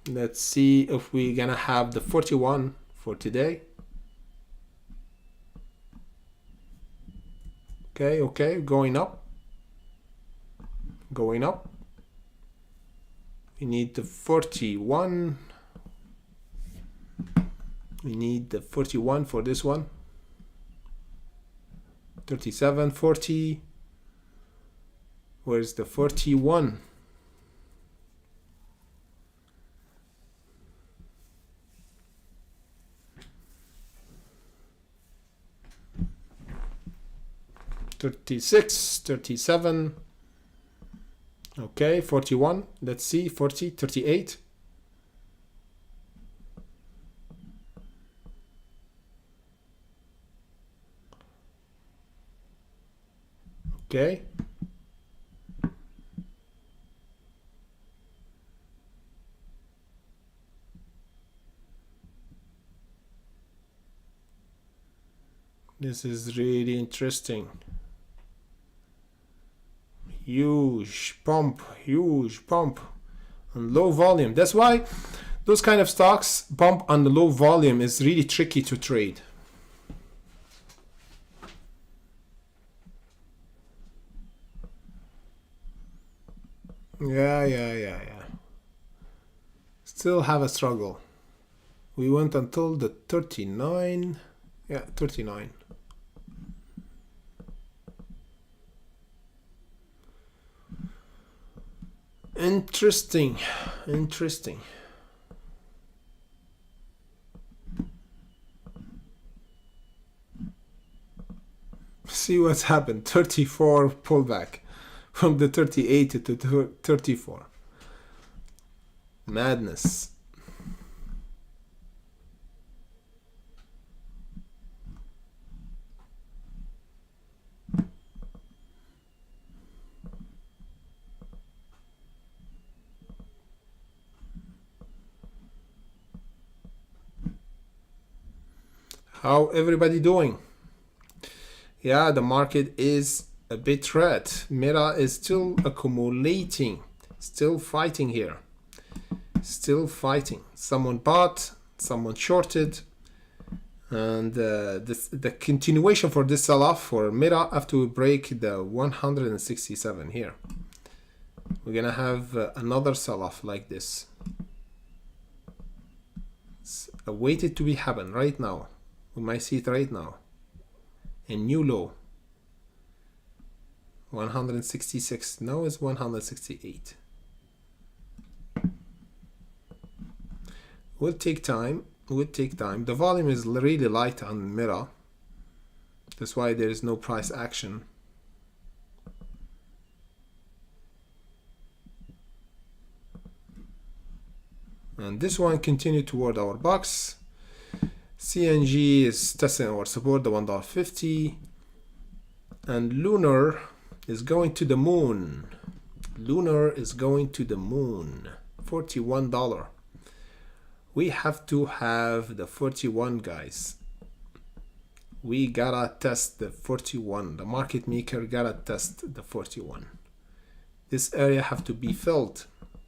Speaker 1: Let's see if we're gonna have the 41 for today. Okay, going up. Going up. We need the 41. We need the 41 for this one. 37, 40. Where's the 41? $36, 37. Okay, 41. Let's see, 40, 38. Okay. This is really interesting. Huge pump on low volume. That's why those kind of stocks pump on the low volume is really tricky to trade. Yeah. Still have a struggle. We went until the 39. Yeah, 39. Interesting. See what's happened. 34 pullback from the 38 to 34. Madness. How everybody doing? Yeah, the market is a bit red. Meta is still accumulating, still fighting here. Still fighting. Someone bought, someone shorted. And the continuation for this sell-off for Meta after we break the 167 here. We're gonna have another sell-off like this. It's awaited to be happen right now. We might see it right now. A new low. 166. Now it's 168. Will take time. Will take time. The volume is really light on Meta. That's why there is no price action. And this one continued toward our box. CNG is testing our support, the $1.50. And Lunar is going to the moon. Lunar is going to the moon. $41. We have to have the 41, guys. We gotta test the 41. The market maker gotta test the 41. This area have to be filled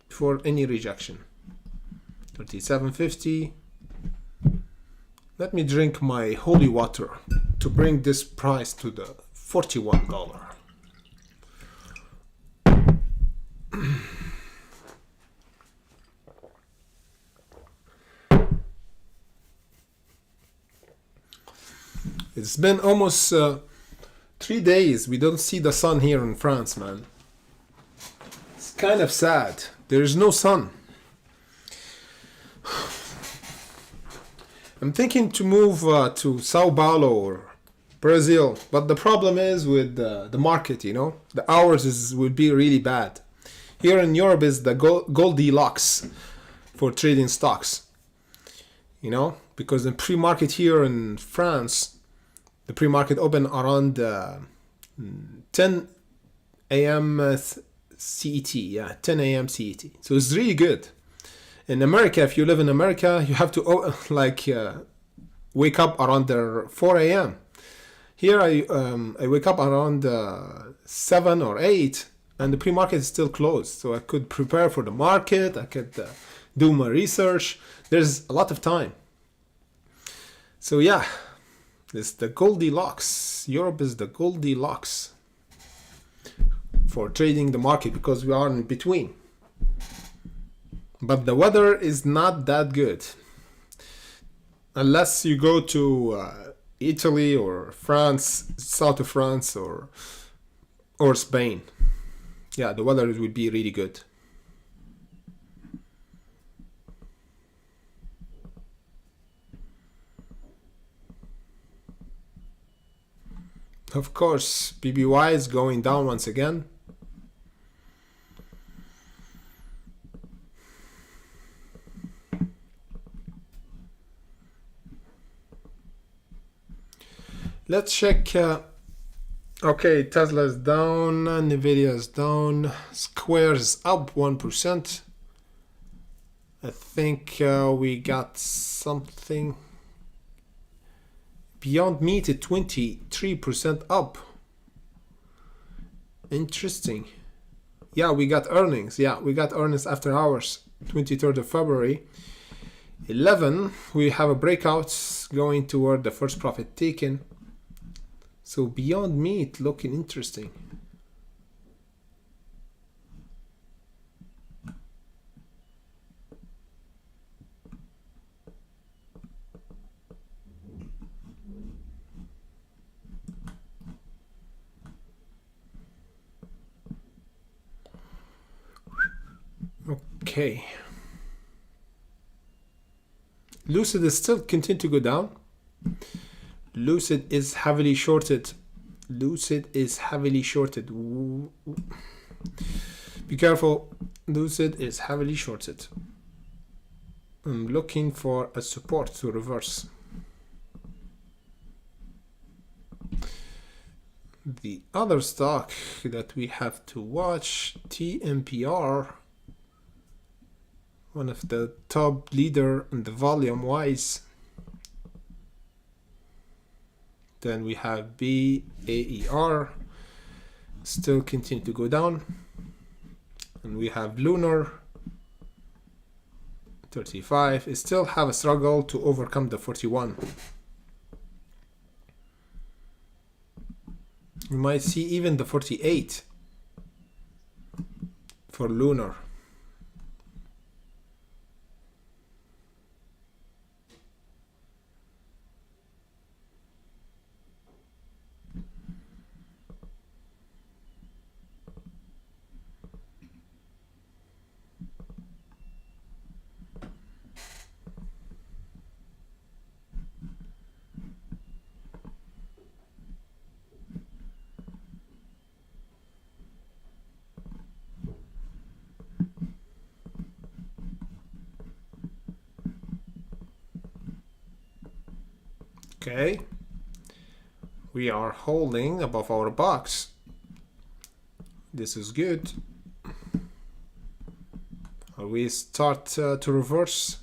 Speaker 1: before any rejection. 37.50. Let me drink my holy water to bring this price to the $41. It's been almost 3 days. We don't see the sun here in France, man. It's kind of sad. There is no sun. I'm thinking to move to Sao Paulo or Brazil, but the problem is with the market, you know, the hours will be really bad. Here in Europe is the Goldilocks for trading stocks, you know, because the pre-market here in France, the pre-market open around 10 a.m. CET, yeah, 10 a.m. CET. So it's really good. In America, if you live in America, you have to wake up around 4 a.m. Here I wake up around 7 or 8, and the pre-market is still closed. So I could prepare for the market. I could do my research. There's a lot of time. So yeah, it's the Goldilocks. Europe is the Goldilocks for trading the market because we are in between. But the weather is not that good. Unless you go to Italy or France, south of France or Spain. Yeah, the weather would be really good. Of course, BBY is going down once again. Let's check. Okay, Tesla is down, Nvidia is down, Square is up 1%. I think we got something. Beyond Meat at 23% up. Interesting. Yeah, we got earnings. Yeah, we got earnings after hours, 23rd of February. 11, we have a breakout going toward the first profit taken. So Beyond Meat looking interesting. Okay. Lucid is still continue to go down. Lucid is heavily shorted. Lucid is heavily shorted. Be careful. Lucid is heavily shorted. I'm looking for a support to reverse. The other stock that we have to watch, TMPR, one of the top leader in the volume wise. Then we have BAER, still continue to go down. And we have Lunar, 35. It still have a struggle to overcome the 41. You might see even the 48 for lunar. Okay, we are holding above our box. This is good. We start to reverse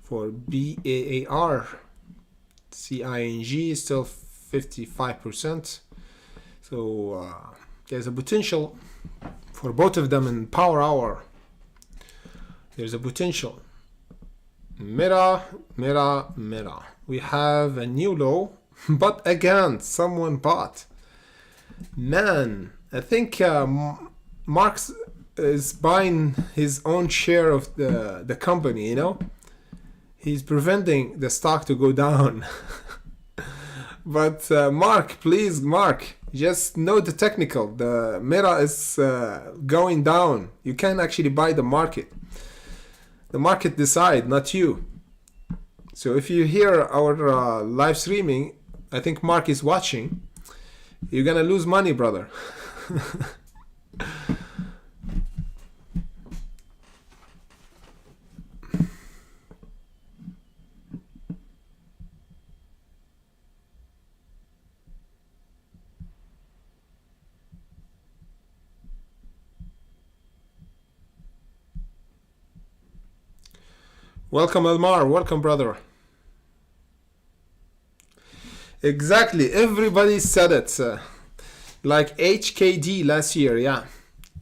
Speaker 1: for BAAR. CING is still 55%. So there's a potential for both of them in power hour. There's a potential. Meta. We have a new low, but again, someone bought. Man, I think Marx is buying his own share of the company, you know? He's preventing the stock to go down. But Mark, please, Mark, just know the technical. The Meta is going down. You can't actually buy the market. The market decide, not you. So if you hear our live streaming, I think Mark is watching, you're gonna lose money, brother. Welcome, Elmar. Welcome, brother. Exactly. Everybody said it. Like HKD last year. Yeah.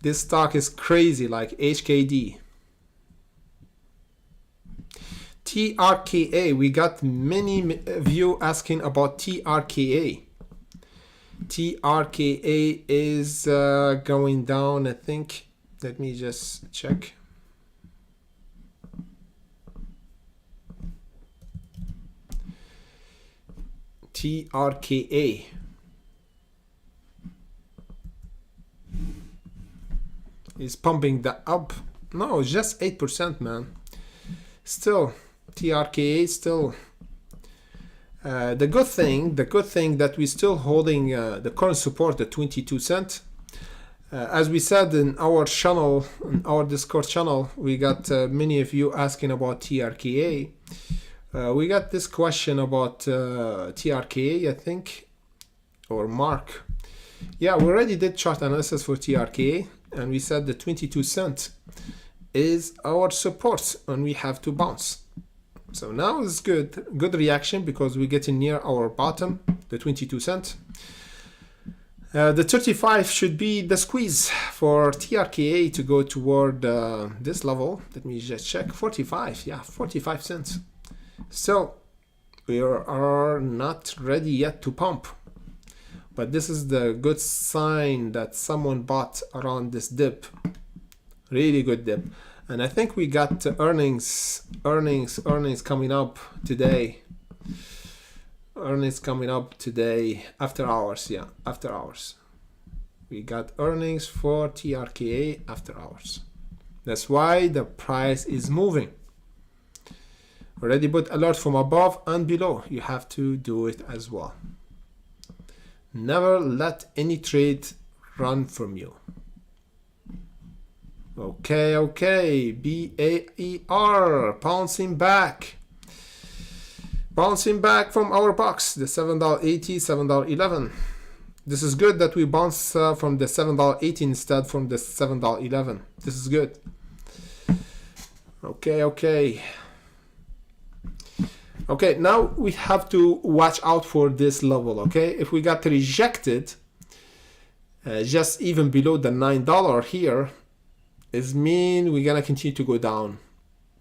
Speaker 1: This stock is crazy like HKD. TRKA. We got many of you asking about TRKA. TRKA is going down, I think. Let me just check. TRKA is pumping that up. No, it's just 8%, man. Still, TRKA still. The good thing that we're still holding the current support at 22 cents. As we said in our channel, in our Discord channel, we got many of you asking about TRKA. We got this question about TRKA, I think, or Mark. Yeah, we already did chart analysis for TRKA, and we said the 22 cents is our support, and we have to bounce. So now it's good reaction because we're getting near our bottom, the 22 cents. The 35 should be the squeeze for TRKA to go toward this level. Let me just check. 45, yeah, 45 cents. So we are not ready yet to pump, but this is the good sign that someone bought around this dip. Really good dip. And I think we got earnings coming up today. Earnings coming up today after hours. Yeah, after hours. We got earnings for TRKA after hours. That's why the price is moving. Already put alert from above and below. You have to do it as well. Never let any trade run from you. Okay. BAER bouncing back. Bouncing back from our box, the $7.80, $7.11. This is good that we bounce from the $7.80 instead from the $7.11. This is good. Okay. Okay, now we have to watch out for this level, okay? If we got rejected just even below the $9 here, it means we're gonna continue to go down.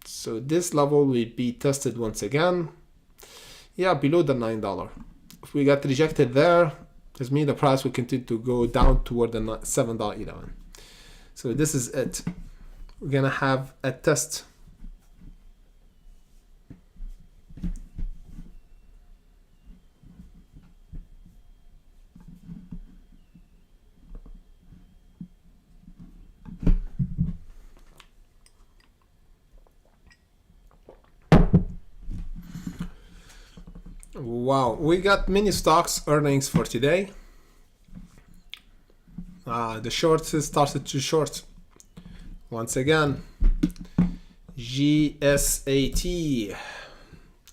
Speaker 1: So this level will be tested once again. Yeah, below the $9. If we got rejected there, This means the price will continue to go down toward the $7.11. So this is it. We're gonna have a test. Wow, we got many stocks earnings for today. The shorts started to short once again. GSAT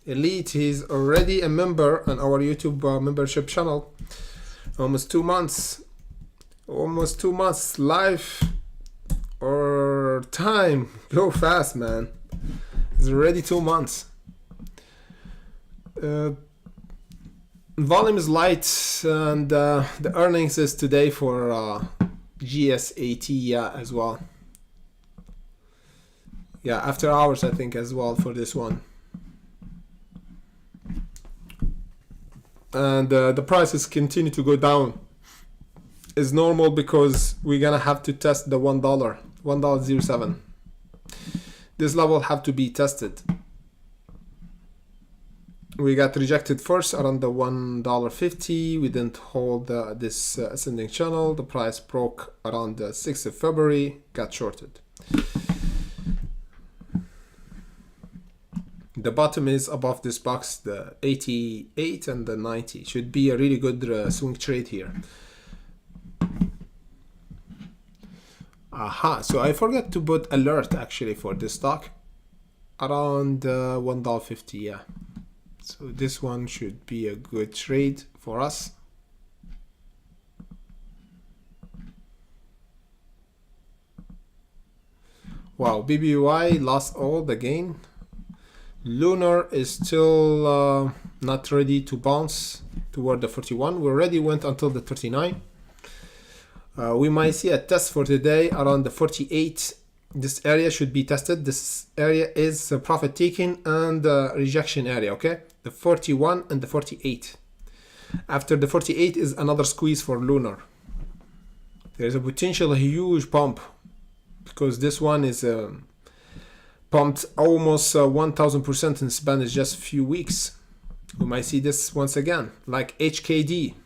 Speaker 1: Elite, he's already a member on our YouTube membership channel. Almost 2 months live or time go fast, man. It's already 2 months. Volume is light, and the earnings is today for GSAT as well. Yeah, after hours I think as well for this one. And the prices continue to go down. It's normal because we're gonna have to test the $1.07. This level have to be tested. We got rejected first around the $1.50. We didn't hold this ascending channel. The price broke around the 6th of February, got shorted. The bottom is above this box, the 88 and the 90. Should be a really good swing trade here. Aha, so I forgot to put alert actually for this stock. Around $1.50, yeah. So this one should be a good trade for us. Wow, BBY lost all the gain. Lunar is still not ready to bounce toward the 41. We already went until the 39. We might see a test for today around the 48. This area should be tested. This area is profit taking and rejection area, okay? The 41 and the 48. After the 48 is another squeeze for Lunar. There's a potential huge pump because this one is pumped almost 1000% in span is just a few weeks. We might see this once again, like HKD,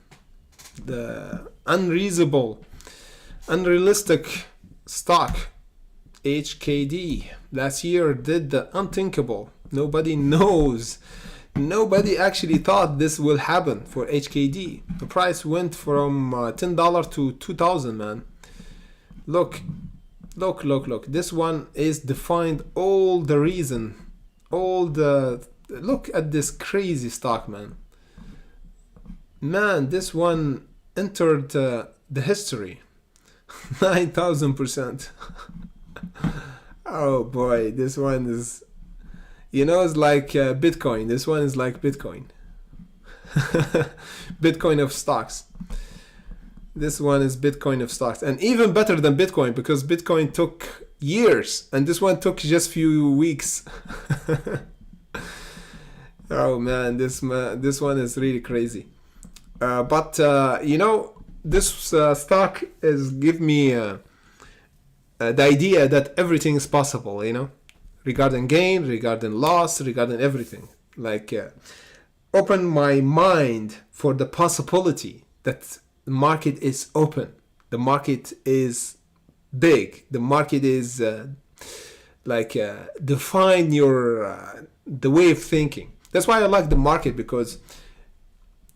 Speaker 1: the unrealistic stock. HKD last year did the unthinkable. Nobody knows. Nobody actually thought this will happen for HKD. The price went from $10 to $2,000, man. Look. This one is defined all the reason. Look at this crazy stock, man. Man, this one entered the history. 9,000%. Oh boy, this one is, it's like Bitcoin. This one is like Bitcoin. Bitcoin of stocks. This one is Bitcoin of stocks, and even better than Bitcoin because Bitcoin took years and this one took just few weeks. Oh man, this one is really crazy. But this stock is give me the idea that everything is possible, regarding gain, regarding loss, regarding everything. Like open my mind for the possibility that the market is open. The market is big. The market is define your the way of thinking. That's why I like the market, because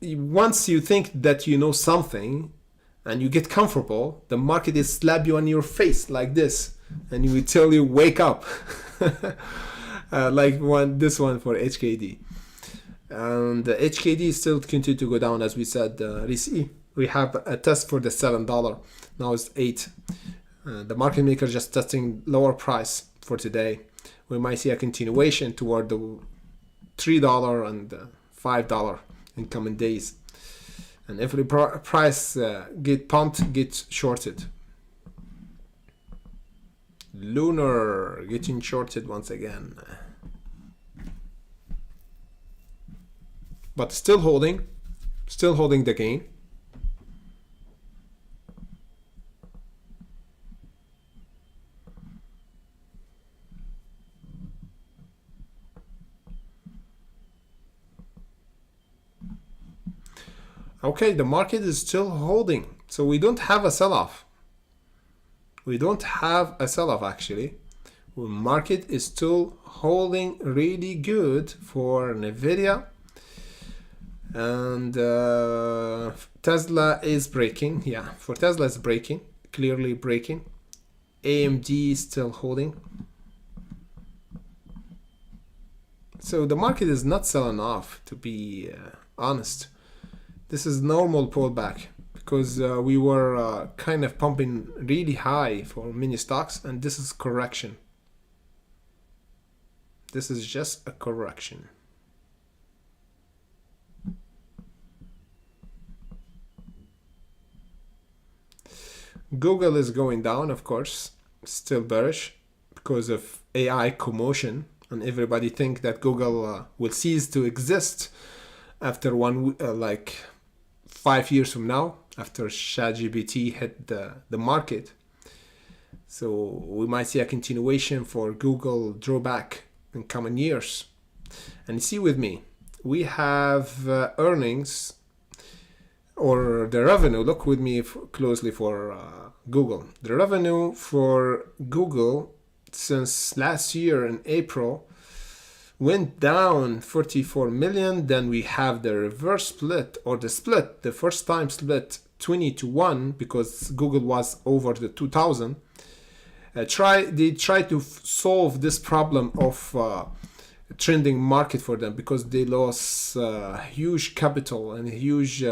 Speaker 1: once you think that you know something and you get comfortable, the market is slap you on your face like this, and you will tell you wake up. This one for HKD, and the HKD still continue to go down as we said. We have a test for the $7. Now it's $8. The market maker just testing lower price for today. We might see a continuation toward the $3 and $5 in coming days. And if the price get pumped, gets shorted. Lunar getting shorted once again. But still holding the gain. Okay, the market is still holding. So we don't have a sell-off. We don't have a sell-off actually. The market is still holding really good for Nvidia. And Tesla is breaking. Yeah, for Tesla it's breaking, clearly breaking. AMD is still holding. So the market is not selling off, to be honest. This is normal pullback because we were kind of pumping really high for many stocks, and this is correction. This is just a correction. Google is going down, of course, still bearish because of AI commotion, and everybody think that Google will cease to exist after like 5 years from now, after ChatGPT hit the market. So we might see a continuation for Google drawback in coming years. And see with me, we have earnings or the revenue. Look with me closely for Google. The revenue for Google since last year in April went down 44 million. Then we have the reverse split, or the split, the first time split 20-1 because Google was over the 2000. They try to solve this problem of trending market for them because they lost huge capital and huge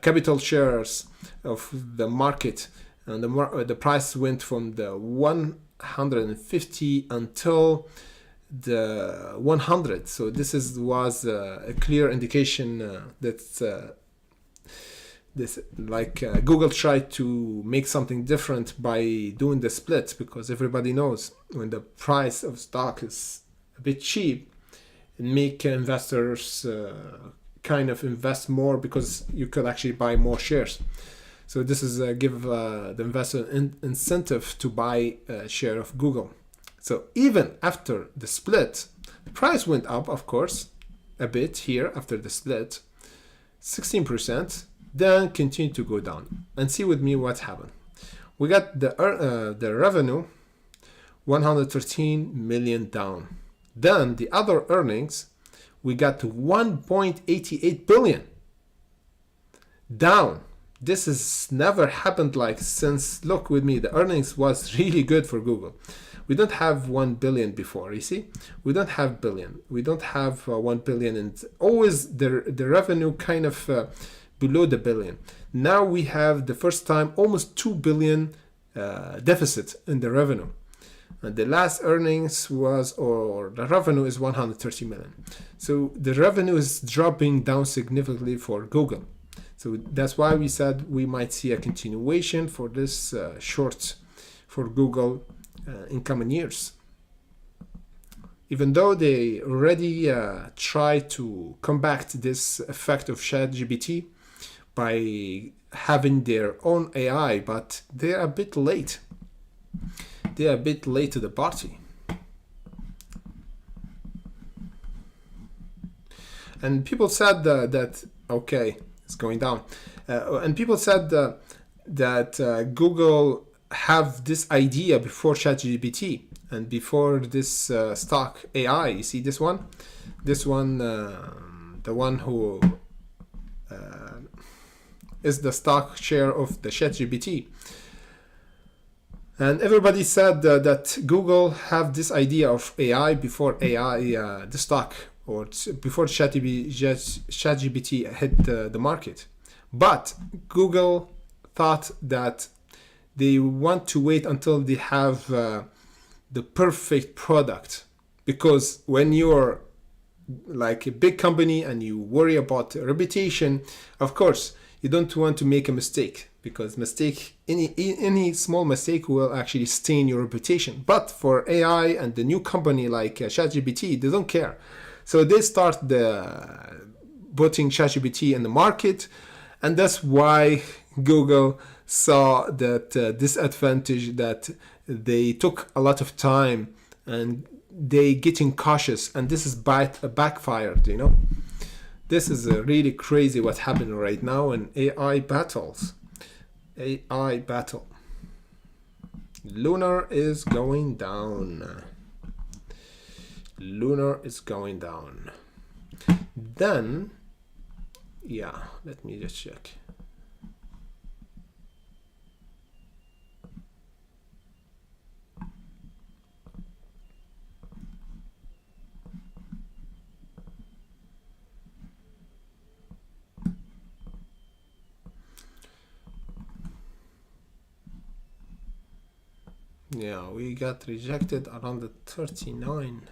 Speaker 1: capital shares of the market, and the price went from the 150 until the 100. So this was a clear indication that Google tried to make something different by doing the split, because everybody knows when the price of stock is a bit cheap, it make investors kind of invest more because you could actually buy more shares. So this is give the investor incentive to buy a share of Google. So even after the split, the price went up, of course, a bit here after the split, 16%, then continued to go down. And see with me what happened. We got the revenue, 113 million down. Then the other earnings, we got to 1.88 billion down. This has never happened like since, look with me, the earnings was really good for Google. We don't have 1 billion before, you see? We don't have billion. We don't have 1 billion, and always the revenue kind of below the billion. Now we have the first time almost 2 billion deficit in the revenue. And the last earnings the revenue is 130 million. So the revenue is dropping down significantly for Google. So that's why we said we might see a continuation for this short for Google in coming years. Even though they already try to combat this effect of ChatGPT by having their own AI, but they're a bit late. They're a bit late to the party. And people said that okay, it's going down. And people said that Google have this idea before ChatGPT and before this stock AI. You see this one? This one, the one who is the stock share of the ChatGPT. And everybody said that Google have this idea of AI before AI, the stock, or before ChatGPT hit the market. But Google thought that they want to wait until they have the perfect product. Because when you're like a big company and you worry about reputation, of course, you don't want to make a mistake, because any small mistake will actually stain your reputation. But for AI and the new company like ChatGPT, they don't care. So they start putting ChatGPT in the market, and that's why Google saw that disadvantage, that they took a lot of time and they getting cautious, and this is backfired, you know. This is really crazy what's happening right now in AI battles. AI battle. Lunar is going down. Lunar is going down. Then, yeah, let me just check. Yeah, we got rejected around the 39.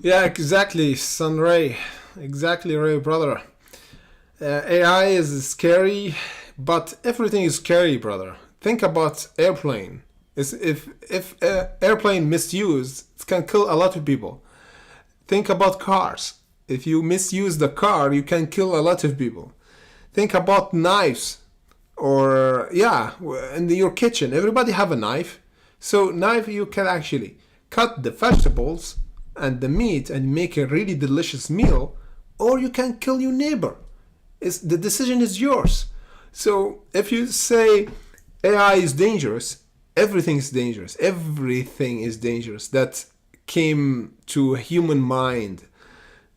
Speaker 1: Yeah, exactly, Sunray. Exactly, Ray, brother. AI is scary, but everything is scary, brother. Think about airplane. If airplane misused, it can kill a lot of people. Think about cars. If you misuse the car, you can kill a lot of people. Think about knives, or yeah, in your kitchen, everybody have a knife. So knife, you can actually cut the vegetables and the meat and make a really delicious meal, or you can kill your neighbor. The decision is yours. So if you say AI is dangerous, everything is dangerous. Everything is dangerous that came to a human mind.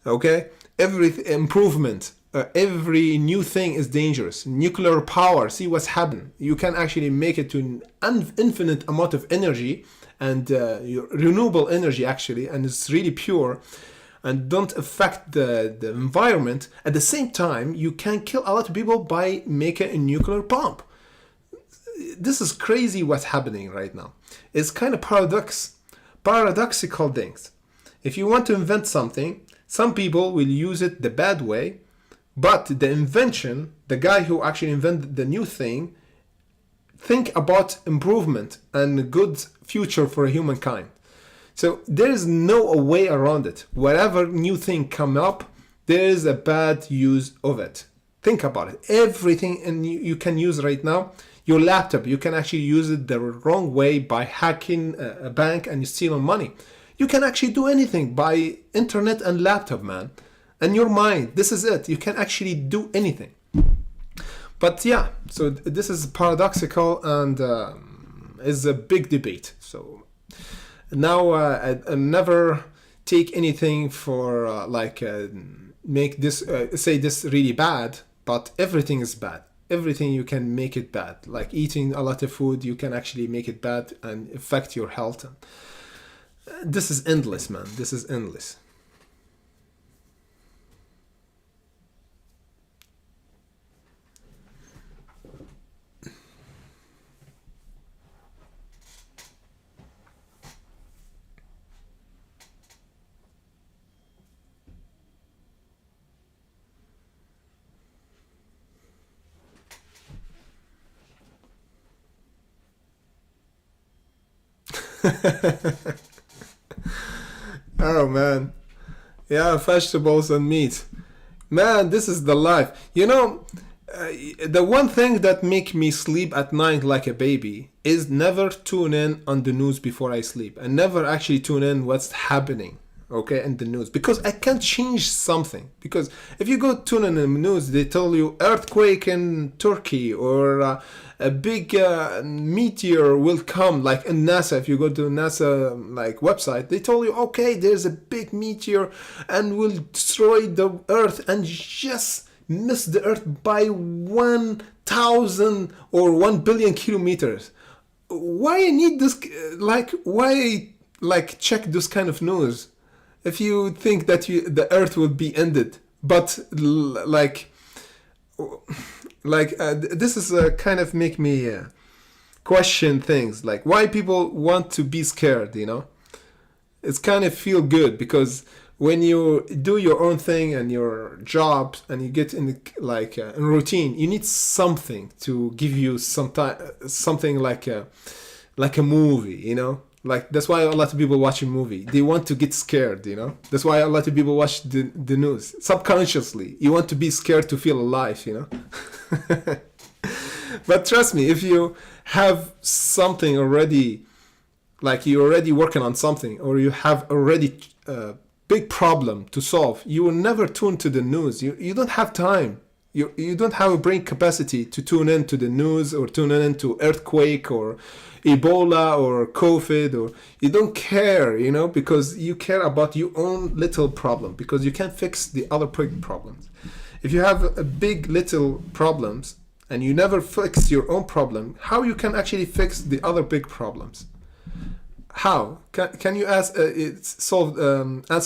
Speaker 1: Okay? Every improvement, every new thing is dangerous. Nuclear power, see what's happened. You can actually make it to an infinite amount of energy, and renewable energy actually, and it's really pure and don't affect the environment. At the same time, you can kill a lot of people by making a nuclear bomb. This is crazy what's happening right now. It's kind of paradoxical things. If you want to invent something, some people will use it the bad way, but the invention, the guy who actually invented the new thing, think about improvement and good future for humankind. So there is no way around it. Whatever new thing come up, there is a bad use of it. Think about it. Everything you can use right now, your laptop, you can actually use it the wrong way by hacking a bank and stealing money. You can actually do anything by internet and laptop, man. And your mind, this is it. You can actually do anything. But yeah, so this is paradoxical and is a big debate. So now I never take anything for make this say this really bad, but everything is bad. Everything you can make it bad. Like eating a lot of food, you can actually make it bad and affect your health. This is endless, man. This is endless. Oh man, yeah, vegetables and meat, man, this is the life. The one thing that make me sleep at night like a baby is never tune in on the news before I sleep, and never actually tune in what's happening, okay, in the news, because I can't change something. Because if you go tune in the news, they tell you earthquake in Turkey, or a big meteor will come, like in NASA. If you go to NASA like website, they told you, okay, there's a big meteor and will destroy the earth and just miss the earth by 1,000 or 1 billion kilometers. Why need this? Why check this kind of news if you think that the earth will be ended? But this is kind of make me question things like why people want to be scared, you know. It's kind of feel good because when you do your own thing and your job and you get in in routine, you need something to give you something like a movie, you know. Like that's why a lot of people watch a movie. They want to get scared, you know. That's why a lot of people watch the news. Subconsciously, you want to be scared to feel alive, you know. But trust me, if you have something already, like you're already working on something, or you have already a big problem to solve, you will never tune to the news. You don't have time. You don't have a brain capacity to tune into the news or tune into earthquake or Ebola or COVID, or you don't care, you know, because you care about your own little problem because you can't fix the other big problems. If you have a big little problems and you never fix your own problem, how you can actually fix the other big problems? How can you answer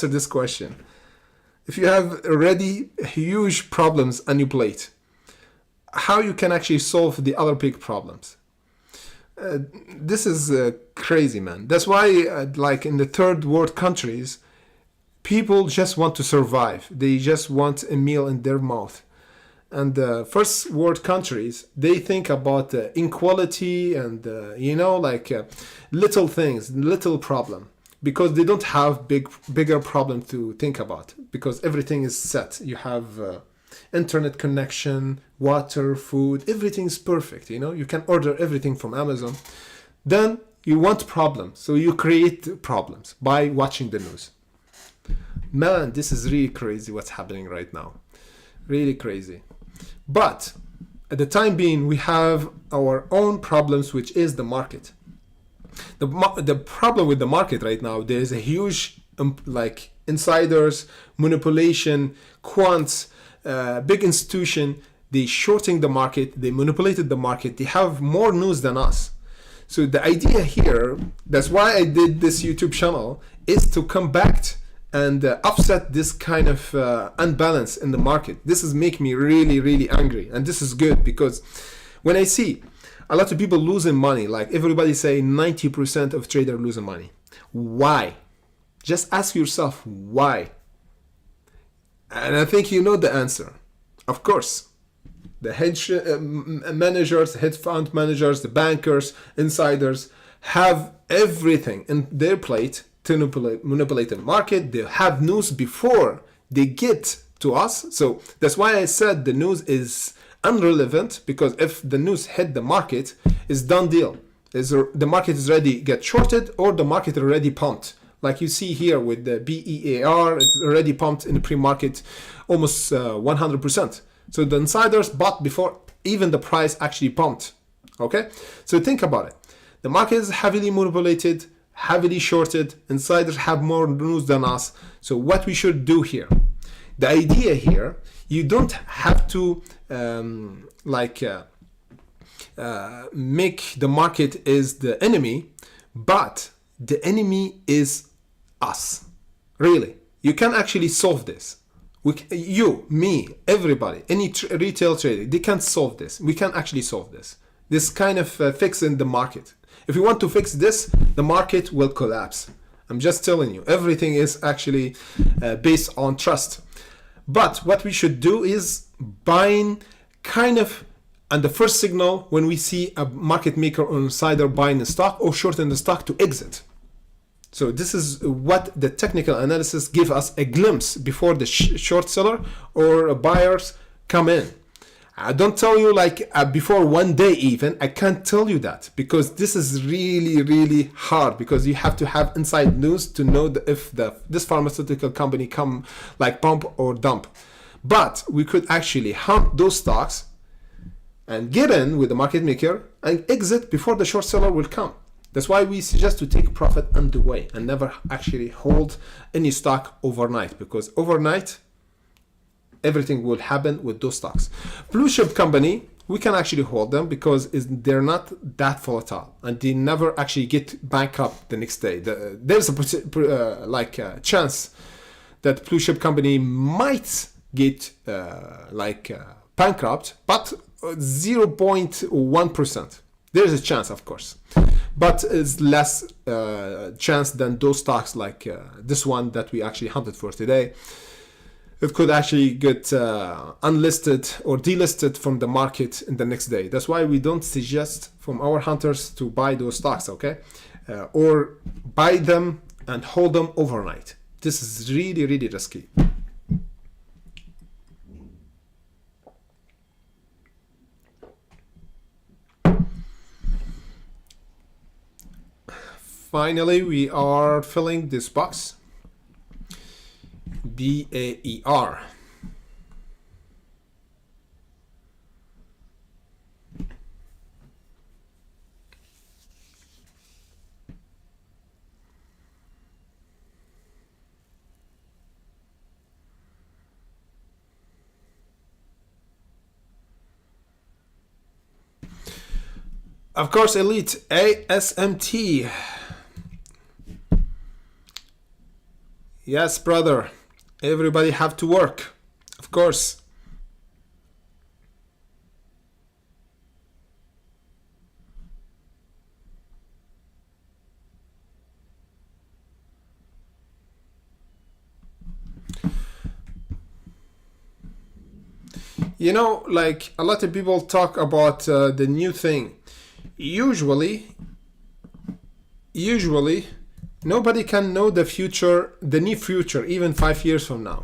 Speaker 1: this question? If you have already huge problems on your plate, how you can actually solve the other big problems? This is crazy, man. That's why, like in the third world countries, people just want to survive. They just want a meal in their mouth. And first world countries, they think about inequality and little things, little problem, because they don't have bigger problem to think about, because everything is set. You have internet connection, water, food, everything is perfect. You know, you can order everything from Amazon. Then you want problems, so you create problems by watching the news. Man, this is really crazy what's happening right now. Really crazy. But at the time being, we have our own problems, which is the market. The problem with the market right now, there is a huge insiders, manipulation, quants, big institution. They shorting the market, they manipulated the market, they have more news than us. So the idea here, that's why I did this YouTube channel, is to come back and offset this kind of unbalance in the market. This is make me really, really angry. And this is good because when I see a lot of people losing money, like everybody say 90% of traders losing money. Why? Just ask yourself why. And I think you know the answer. Of course, the hedge managers, hedge fund managers, the bankers, insiders have everything in their plate to manipulate the market. They have news before they get to us. So that's why I said the news is irrelevant, because if the news hit the market, it's done deal. The market is ready get shorted, or the market already pumped. Like you see here with the BEAR, it's already pumped in the pre-market almost 100%. So the insiders bought before even the price actually pumped. Okay, so think about it. The market is heavily manipulated, heavily shorted. Insiders have more news than us. So what we should do here? The idea here, you don't have to make the market is the enemy, but the enemy is us. Really, you can actually solve this. You, me, everybody, any retail trader, they can solve this. We can actually solve this. This kind of fixing the market. If we want to fix this, the market will collapse. I'm just telling you, everything is actually based on trust. But what we should do is buying kind of on the first signal when we see a market maker or insider buying the stock or shorting the stock to exit. So this is what the technical analysis give us a glimpse before the short seller or buyers come in. I don't tell you before one day even. I can't tell you that because this is really, really hard, because you have to have inside news to know if this pharmaceutical company come pump or dump. But we could actually hunt those stocks and get in with the market maker and exit before the short seller will come. That's why we suggest to take profit on the way and never actually hold any stock overnight, because overnight everything will happen with those stocks. Blue chip company, we can actually hold them because they're not that volatile and they never actually get bankrupt the next day. There's a chance that blue chip company might get bankrupt, but 0.1%. There's a chance, of course, but it's less chance than those stocks like this one that we actually hunted for today. It could actually get unlisted or delisted from the market in the next day. That's why we don't suggest from our hunters to buy those stocks, okay? Or buy them and hold them overnight. This is really, really risky. Finally, we are filling this box. BAER. Of course, elite ASMT. Yes, brother. Everybody have to work, of course. You know, like a lot of people talk about the new thing. Usually, nobody can know the future, the near future, even 5 years from now.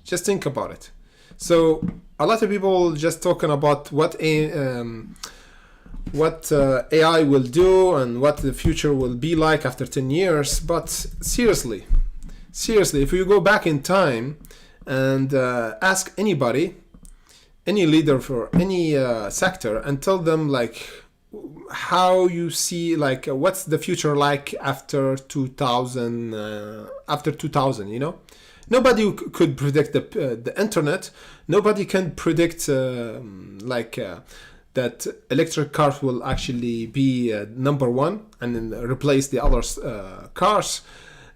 Speaker 1: Just think about it. So a lot of people just talking about what AI will do and what the future will be like after 10 years. But seriously, if you go back in time and ask anybody, any leader for any sector, and tell them like how you see like what's the future like after 2000, you know, nobody could predict the internet. Nobody can predict that electric cars will actually be number one and then replace the other cars.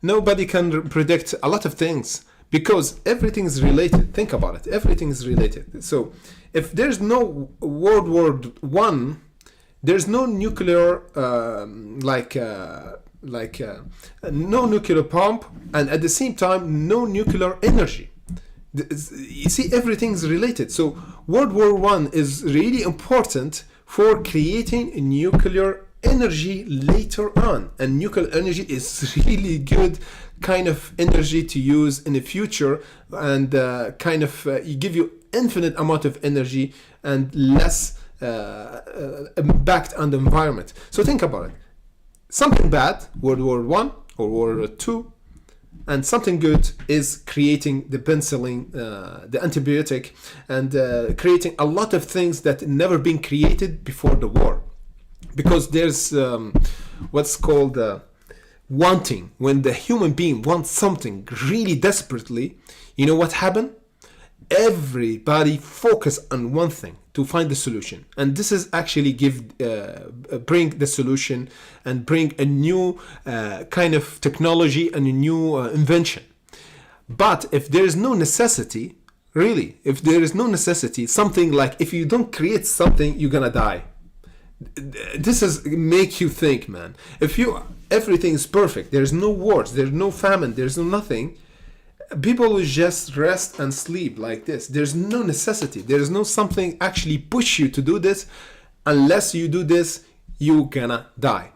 Speaker 1: Nobody can predict a lot of things because everything is related. Think about it, everything is related. So if there's no World War I, there's no nuclear no nuclear pump, and at the same time no nuclear energy. You see, everything's related. So World War I is really important for creating nuclear energy later on, and nuclear energy is really good kind of energy to use in the future, and give you infinite amount of energy and less impact on the environment. So think about it. Something bad, World War I or World War II, and something good is creating the penicillin, the antibiotic, and creating a lot of things that never been created before the war. Because there's what's called wanting. When the human being wants something really desperately, you know what happened? Everybody focus on one thing to find the solution, and this is actually bring the solution and bring a new kind of technology and a new invention. But if there is no necessity, really, if there is no necessity, something like if you don't create something, you're gonna die. This is make you think, man. If everything is perfect, there's no wars, there's no famine, there's no nothing, people will just rest and sleep like this. There's no necessity. There's no something actually push you to do this. Unless you do this, you gonna die.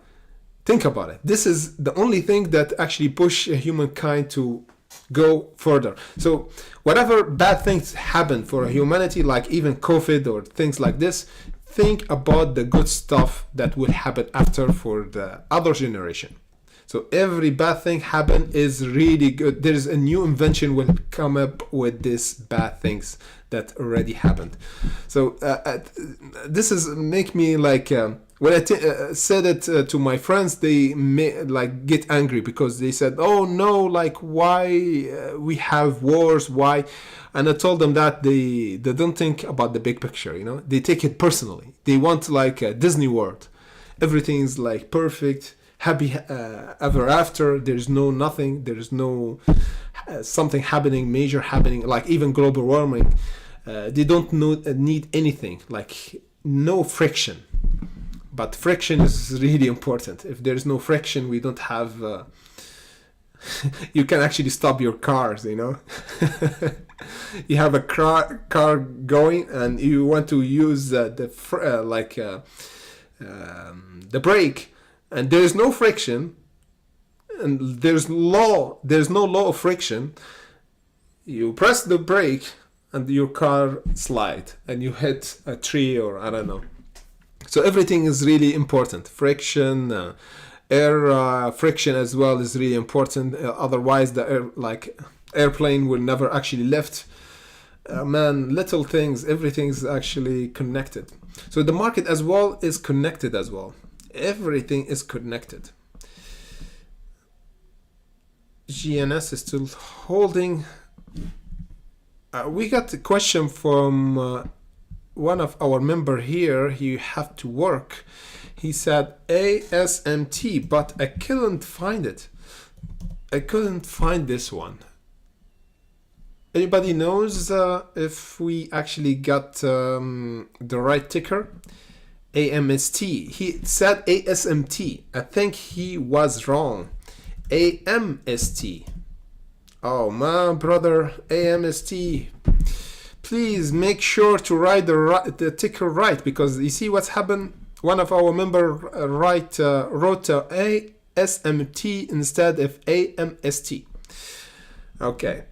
Speaker 1: Think about it. This is the only thing that actually push humankind to go further. So whatever bad things happen for humanity, like even COVID or things like this, think about the good stuff that will happen after for the other generation. So every bad thing happen is really good. There's a new invention will come up with these bad things that already happened. So this is make me like when I said it to my friends, they get angry because they said, "Oh no, like why we have wars? Why?" And I told them that they don't think about the big picture. You know, they take it personally. They want like a Disney World. Everything's like perfect. Happy ever after. There's no nothing. There's no something happening, major happening, like even global warming. They don't need anything, like no friction. But friction is really important. If there's no friction, we don't have you can actually stop your cars, you know. You have a car going and you want to use the brake, and there's no friction, and there's no law of friction. You press the brake and your car slide and you hit a tree, or I don't know. So everything is really important. Friction, air friction as well is really important. Otherwise, the airplane will never actually lift. Man, little things, everything's actually connected. So the market as well is connected as well. Everything is connected. GNS is still holding. We got a question from one of our member here. He have to work. He said ASMT, but I couldn't find it. I couldn't find this one. Anybody knows if we actually got the right ticker? AMST. He said ASMT. I think he was wrong. AMST. Oh, my brother, AMST. Please make sure to write the ticker right, because you see what's happened. One of our member wrote ASMT instead of AMST. Okay,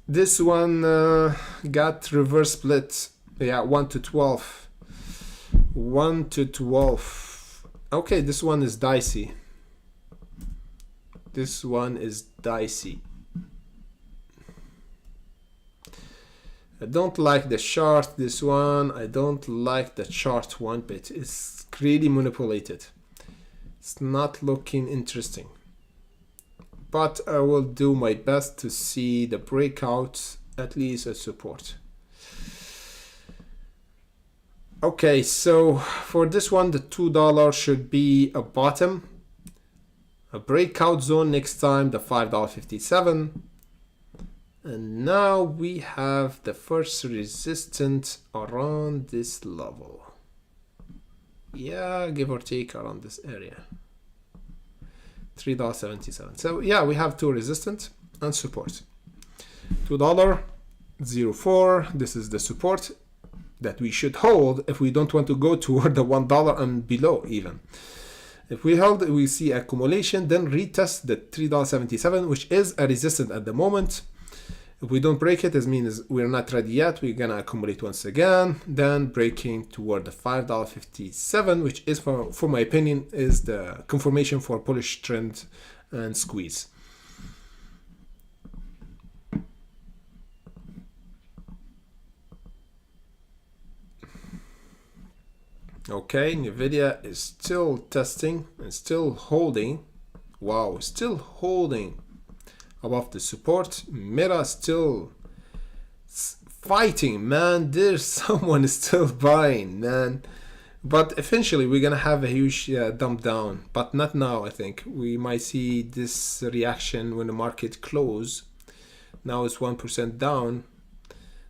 Speaker 1: this one got reverse split. Yeah, 1 to 12. 1 to 12. Okay, this one is dicey. This one is dicey. I don't like the chart, this one. I don't like the chart one bit. It's really manipulated. It's not looking interesting. But I will do my best to see the breakout, at least as support. Okay, so for this one, the $2 should be a bottom. A breakout zone next time, the $5.57. And now we have the first resistance around this level. Yeah, give or take around this area. $3.77. So yeah, we have two resistance and support. $2.04. This is the support that we should hold if we don't want to go toward the $1 and below even. If we hold, we see accumulation, then retest the $3.77, which is a resistance at the moment. If we don't break it, it means we're not ready yet. We're gonna accumulate once again, then breaking toward the $5.57, which is, for my opinion, is the confirmation for bullish trend and squeeze. Okay, Nvidia is still testing and still holding. Wow, still holding above the support. Meta still fighting, man. There's someone still buying, man. But eventually we're gonna have a huge dump down, but not now. I think we might see this reaction when the market close. Now it's 1% down.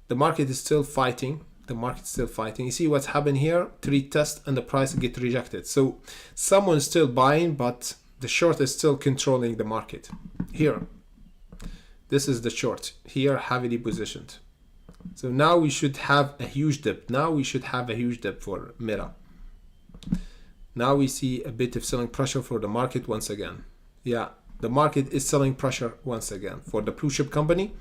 Speaker 1: The market is still fighting. The market's still fighting. You see what's happened here? 3 tests and the price get rejected. So someone's still buying, but the short is still controlling the market. Here, this is the short. Here, heavily positioned. So now we should have a huge dip. Now we should have a huge dip for Meta. Now we see a bit of selling pressure for the market once again. Yeah, the market is selling pressure once again. For the blue chip company,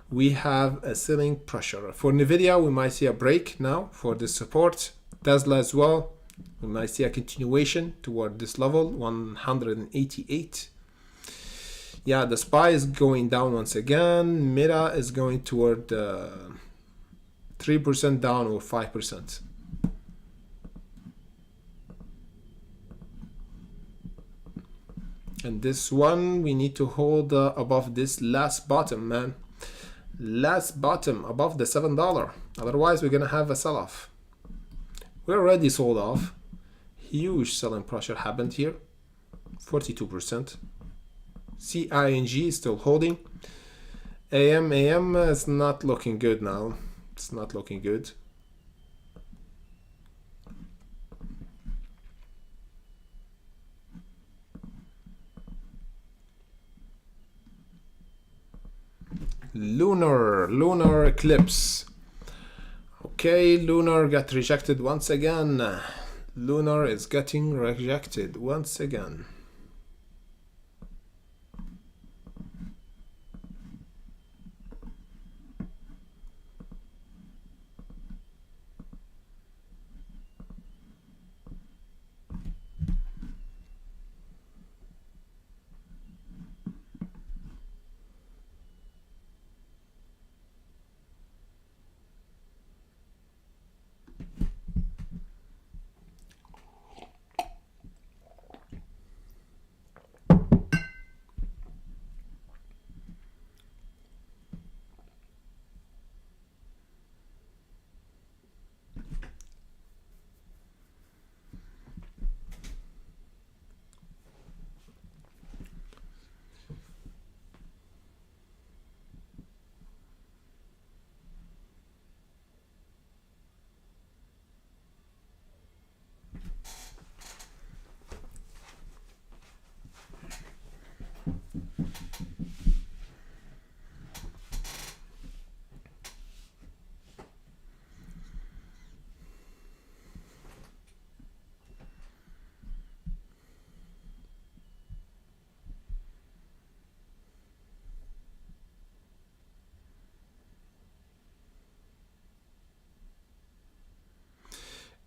Speaker 1: we have a selling pressure. For Nvidia, we might see a break now for the support. Tesla as well. We might see a continuation toward this level, 188. Yeah, the SPY is going down once again. Meta is going toward 3% down or 5%. And this one, we need to hold above this last bottom, man. Last bottom above the $7. Otherwise, we're gonna have a sell-off. We're already sold off. Huge selling pressure happened here. 42%. CING is still holding. AM is not looking good now. It's not looking good. Lunar eclipse. Okay, lunar got rejected once again. Lunar is getting rejected once again.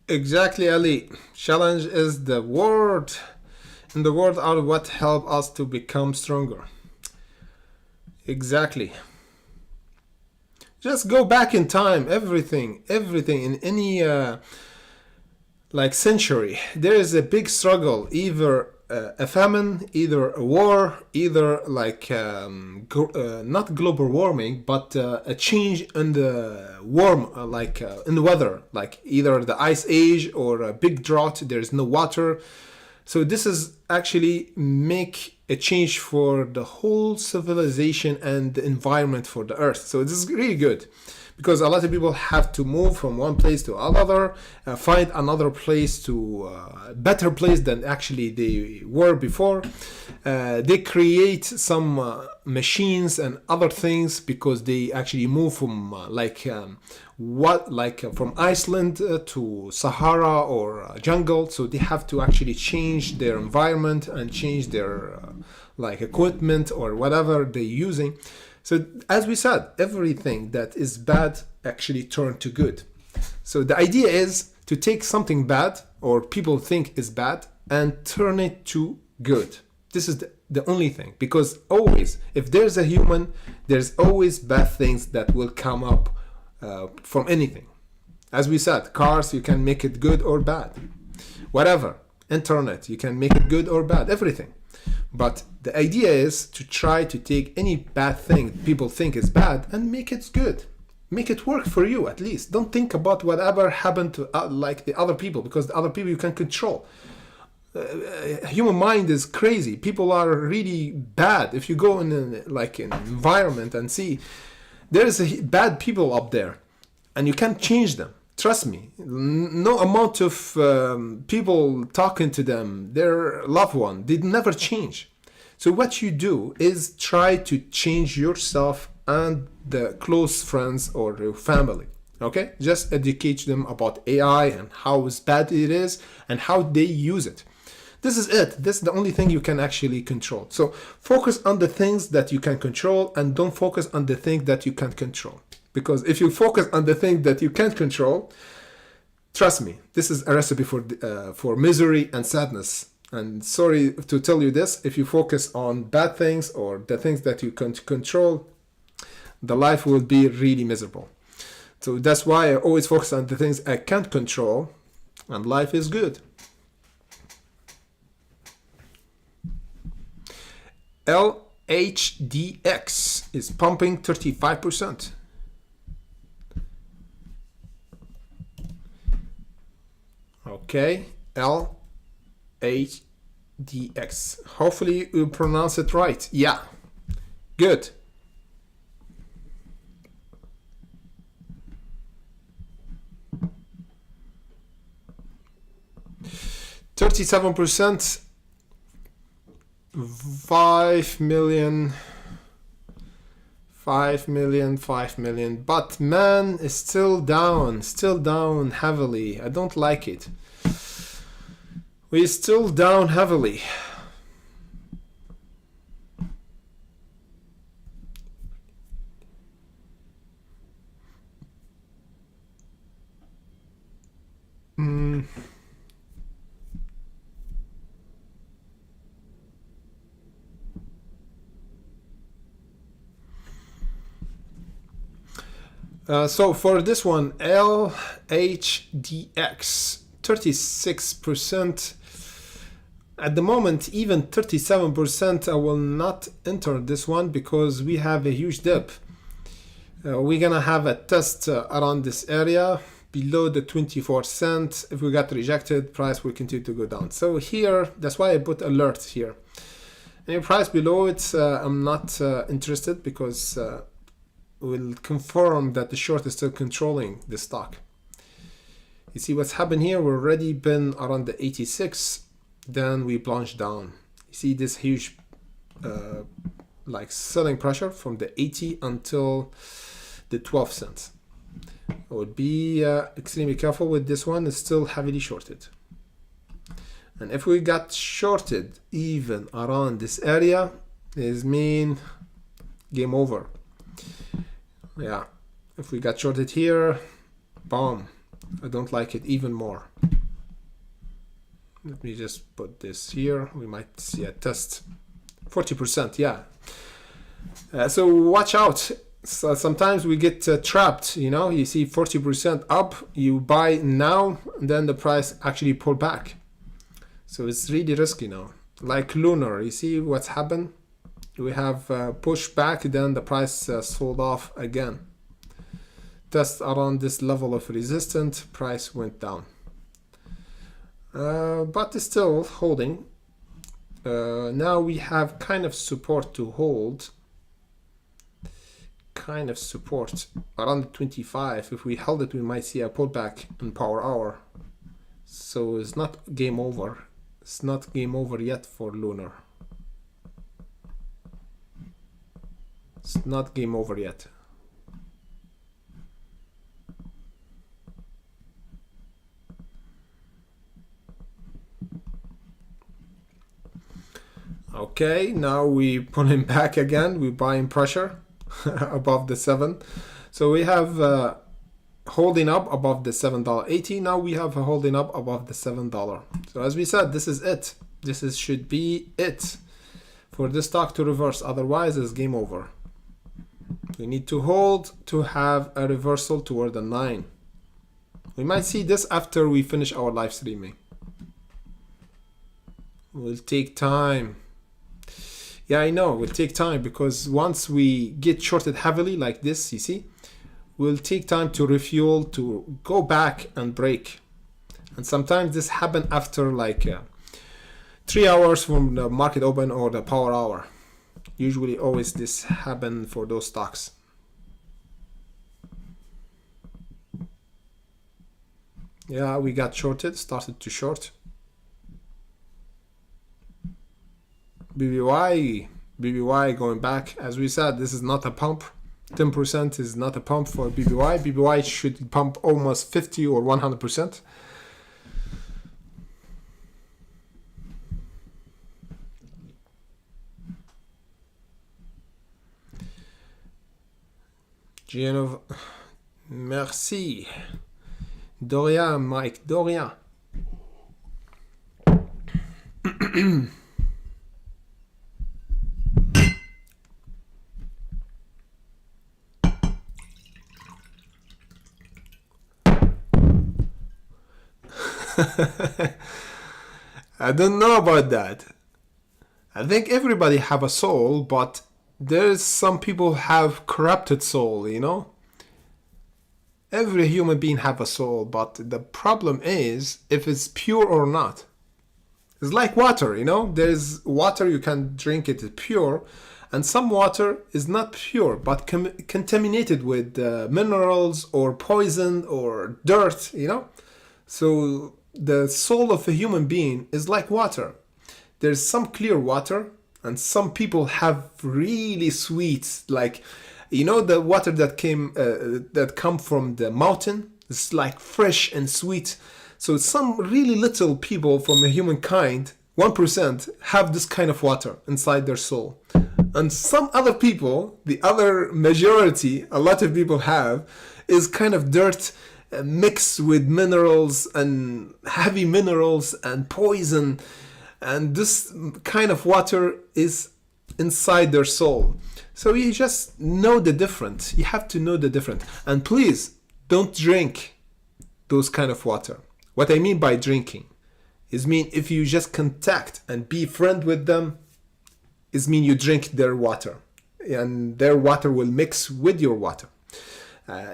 Speaker 1: Exactly, Ali. Challenge is the word. And the word are what help us to become stronger. Exactly. Just go back in time. Everything in any like century, there is a big struggle. Either a famine, either a war, either like not global warming, but a change in the in the weather, like either the ice age or a big drought. There is no water. So this is actually make a change for the whole civilization and the environment for the earth. So this is really good because a lot of people have to move from one place to another, find another place to better place than actually they were before. They create some machines and other things because they actually move from from Iceland to Sahara or jungle. So they have to actually change their environment and change their equipment or whatever they're using. So as we said, everything that is bad actually turn to good. So the idea is to take something bad or people think is bad and turn it to good. This is the only thing, because always, if there's a human, there's always bad things that will come up from anything. As we said, cars, you can make it good or bad. Whatever. Internet, you can make it good or bad. Everything. But the idea is to try to take any bad thing people think is bad and make it good. Make it work for you at least. Don't think about whatever happened to the other people, because the other people you can control. Human mind is crazy. People are really bad. If you go in an environment and see there's bad people up there and you can't change them. Trust me, no amount of people talking to them, their loved one, they never change. So what you do is try to change yourself and the close friends or your family. Okay? Just educate them about AI and how bad it is and how they use it. This is it. This is the only thing you can actually control. So focus on the things that you can control and don't focus on the things that you can't control. Because if you focus on the thing that you can't control, trust me, this is a recipe for misery and sadness. And sorry to tell you this, if you focus on bad things or the things that you can't control, the life will be really miserable. So that's why I always focus on the things I can't control, and life is good. LHDX is pumping 35%. Okay, LHDX. Hopefully you pronounce it right. Yeah, good. 37%, 5 million, 5 million, 5 million, but man is still down heavily. I don't like it. We're still down heavily. So for this one, LHDX, 36%. At the moment, even 37%, I will not enter this one because we have a huge dip. We're gonna have a test around this area below the 24 cents. If we got rejected, price will continue to go down. So here, that's why I put alert here. Any price below it, I'm not interested because will confirm that the short is still controlling the stock. You see what's happened here? We've already been around the 86, then we plunged down. You see this huge like selling pressure from the 80 until the 12 cents. I would be extremely careful with this one. It's still heavily shorted. And if we got shorted even around this area, it mean game over. Yeah, if we got shorted here, boom, I don't like it even more. Let me just put this here. We might see a test. 40%, yeah. So watch out. So sometimes we get trapped, you know, you see 40% up, you buy now, and then the price actually pull back. So it's really risky now. Like Lunar, you see what's happened? We have pushed back, then the price sold off again. Just around this level of resistance, price went down. But it's still holding. Now we have kind of support to hold. Kind of support around 25. If we held it, we might see a pullback in power hour. So it's not game over. It's not game over yet for Lunar. It's not game over yet. Okay, now we pull him back again. We buying pressure above the 7. So we have holding up above the $7.80. Now we have a holding up above the $7. So as we said, this is it. This should be it for this stock to reverse. Otherwise, it's game over. We need to hold to have a reversal toward the 9. We might see this after we finish our live streaming. Will take time. Yeah, I know, it will take time because once we get shorted heavily like this, you see, will take time to refuel, to go back and break. And sometimes this happen after like 3 hours from the market open or the power hour. Usually always this happen for those stocks. Yeah, we got shorted, started to short. BBY going back. As we said, this is not a pump. 10% is not a pump for BBY. BBY should pump almost 50 or 100%. Genov, merci. Dorian, Mike, Dorian. I don't know about that. I think everybody have a soul, but there's some people have corrupted soul, you know? Every human being have a soul, but the problem is if it's pure or not. It's like water, you know? There's water, you can drink it, it's pure, and some water is not pure, but contaminated with minerals or poison or dirt, you know? So the soul of a human being is like water. There's some clear water, and some people have really sweet, like, you know, the water that come from the mountain. It's like fresh and sweet. So some really little people from a humankind, 1%, have this kind of water inside their soul. And some other people, the other majority, a lot of people have, is kind of dirt mixed with minerals and heavy minerals and poison. And this kind of water is inside their soul. So you just know the difference. You have to know the difference. And please don't drink those kind of water. What I mean by drinking is mean if you just contact and be friend with them, is mean you drink their water, and their water will mix with your water.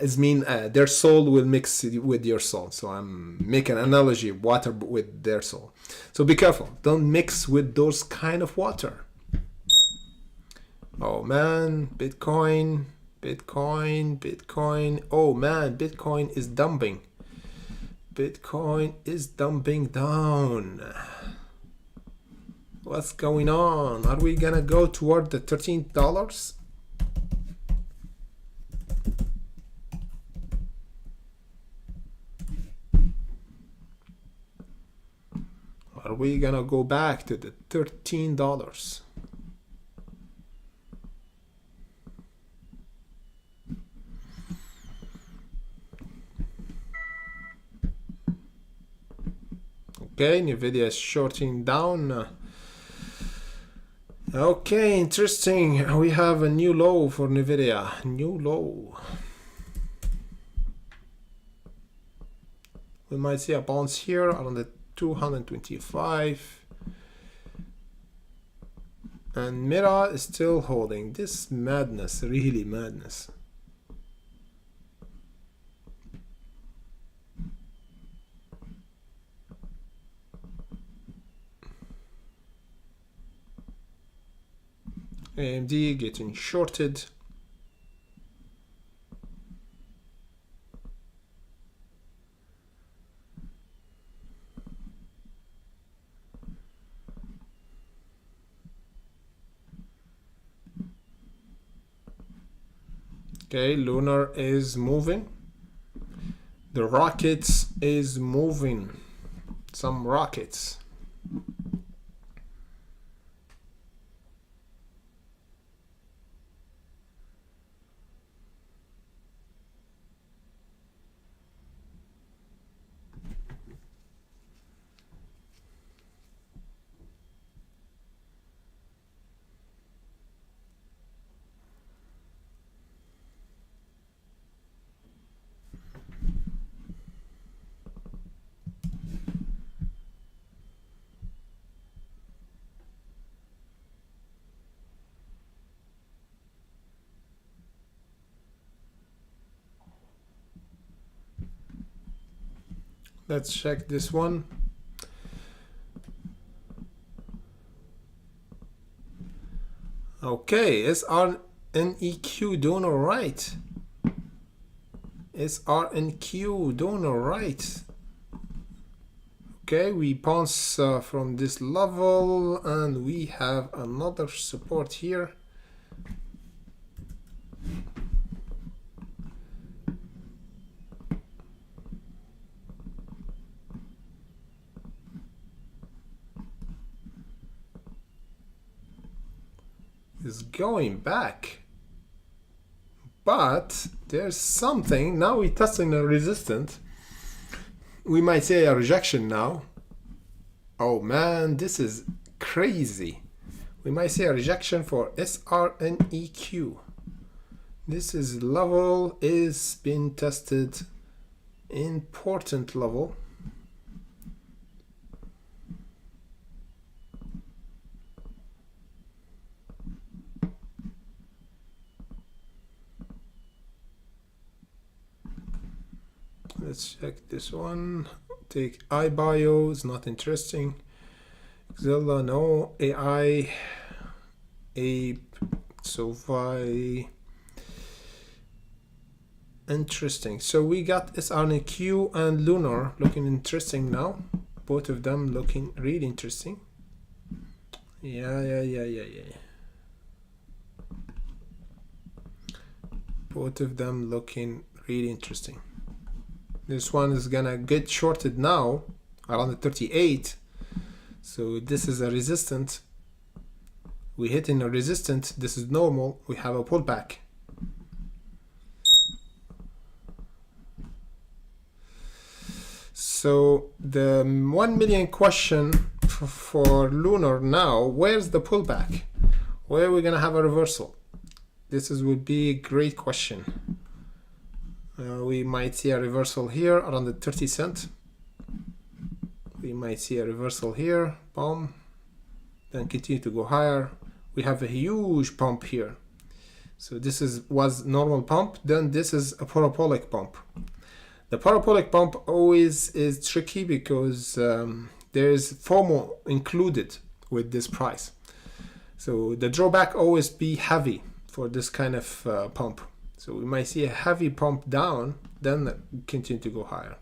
Speaker 1: Is mean their soul will mix with your soul. So I'm making an analogy, water with their soul. So be careful. Don't mix with those kind of water. Oh man, Bitcoin. Oh man, Bitcoin is dumping. Bitcoin is dumping down. What's going on? Are we gonna go toward the $13? Are we gonna go back to the $13? Okay, Nvidia is shorting down. Okay, interesting. We have a new low for Nvidia. New low. We might see a bounce here around the 225. And Mira is still holding. This madness, really madness. AMD getting shorted. Okay, Lunar is moving. The rockets is moving. Some rockets. Let's check this one. Okay, SRNEQ doing all right. SRNQ doing all right. Okay, we bounce from this level, and we have another support here. Is going back, but there's something. Now we're testing a resistance. We might say a rejection now. Oh man, this is crazy. We might say a rejection for SRNEQ. This is level is being tested. Important level. Let's check this one. Take iBio, it's not interesting. Xilla, no. AI, Ape, SoFi. Interesting. So we got SRNQ and Lunar looking interesting now. Both of them looking really interesting. Yeah. Both of them looking really interesting. This one is gonna get shorted now around the 38. So this is a resistance. We hitting a resistance. This is normal. We have a pullback. So the 1 million question for Lunar now, where's the pullback? Where are we gonna have a reversal? This would be a great question. We might see a reversal here around the 30 cent. We might see a reversal here, boom, then continue to go higher. We have a huge pump here. So this was normal pump, then this is a parabolic pump. The parabolic pump always is tricky because there is FOMO included with this price. So the drawback always be heavy for this kind of pump. So we might see a heavy pump down, then continue to go higher.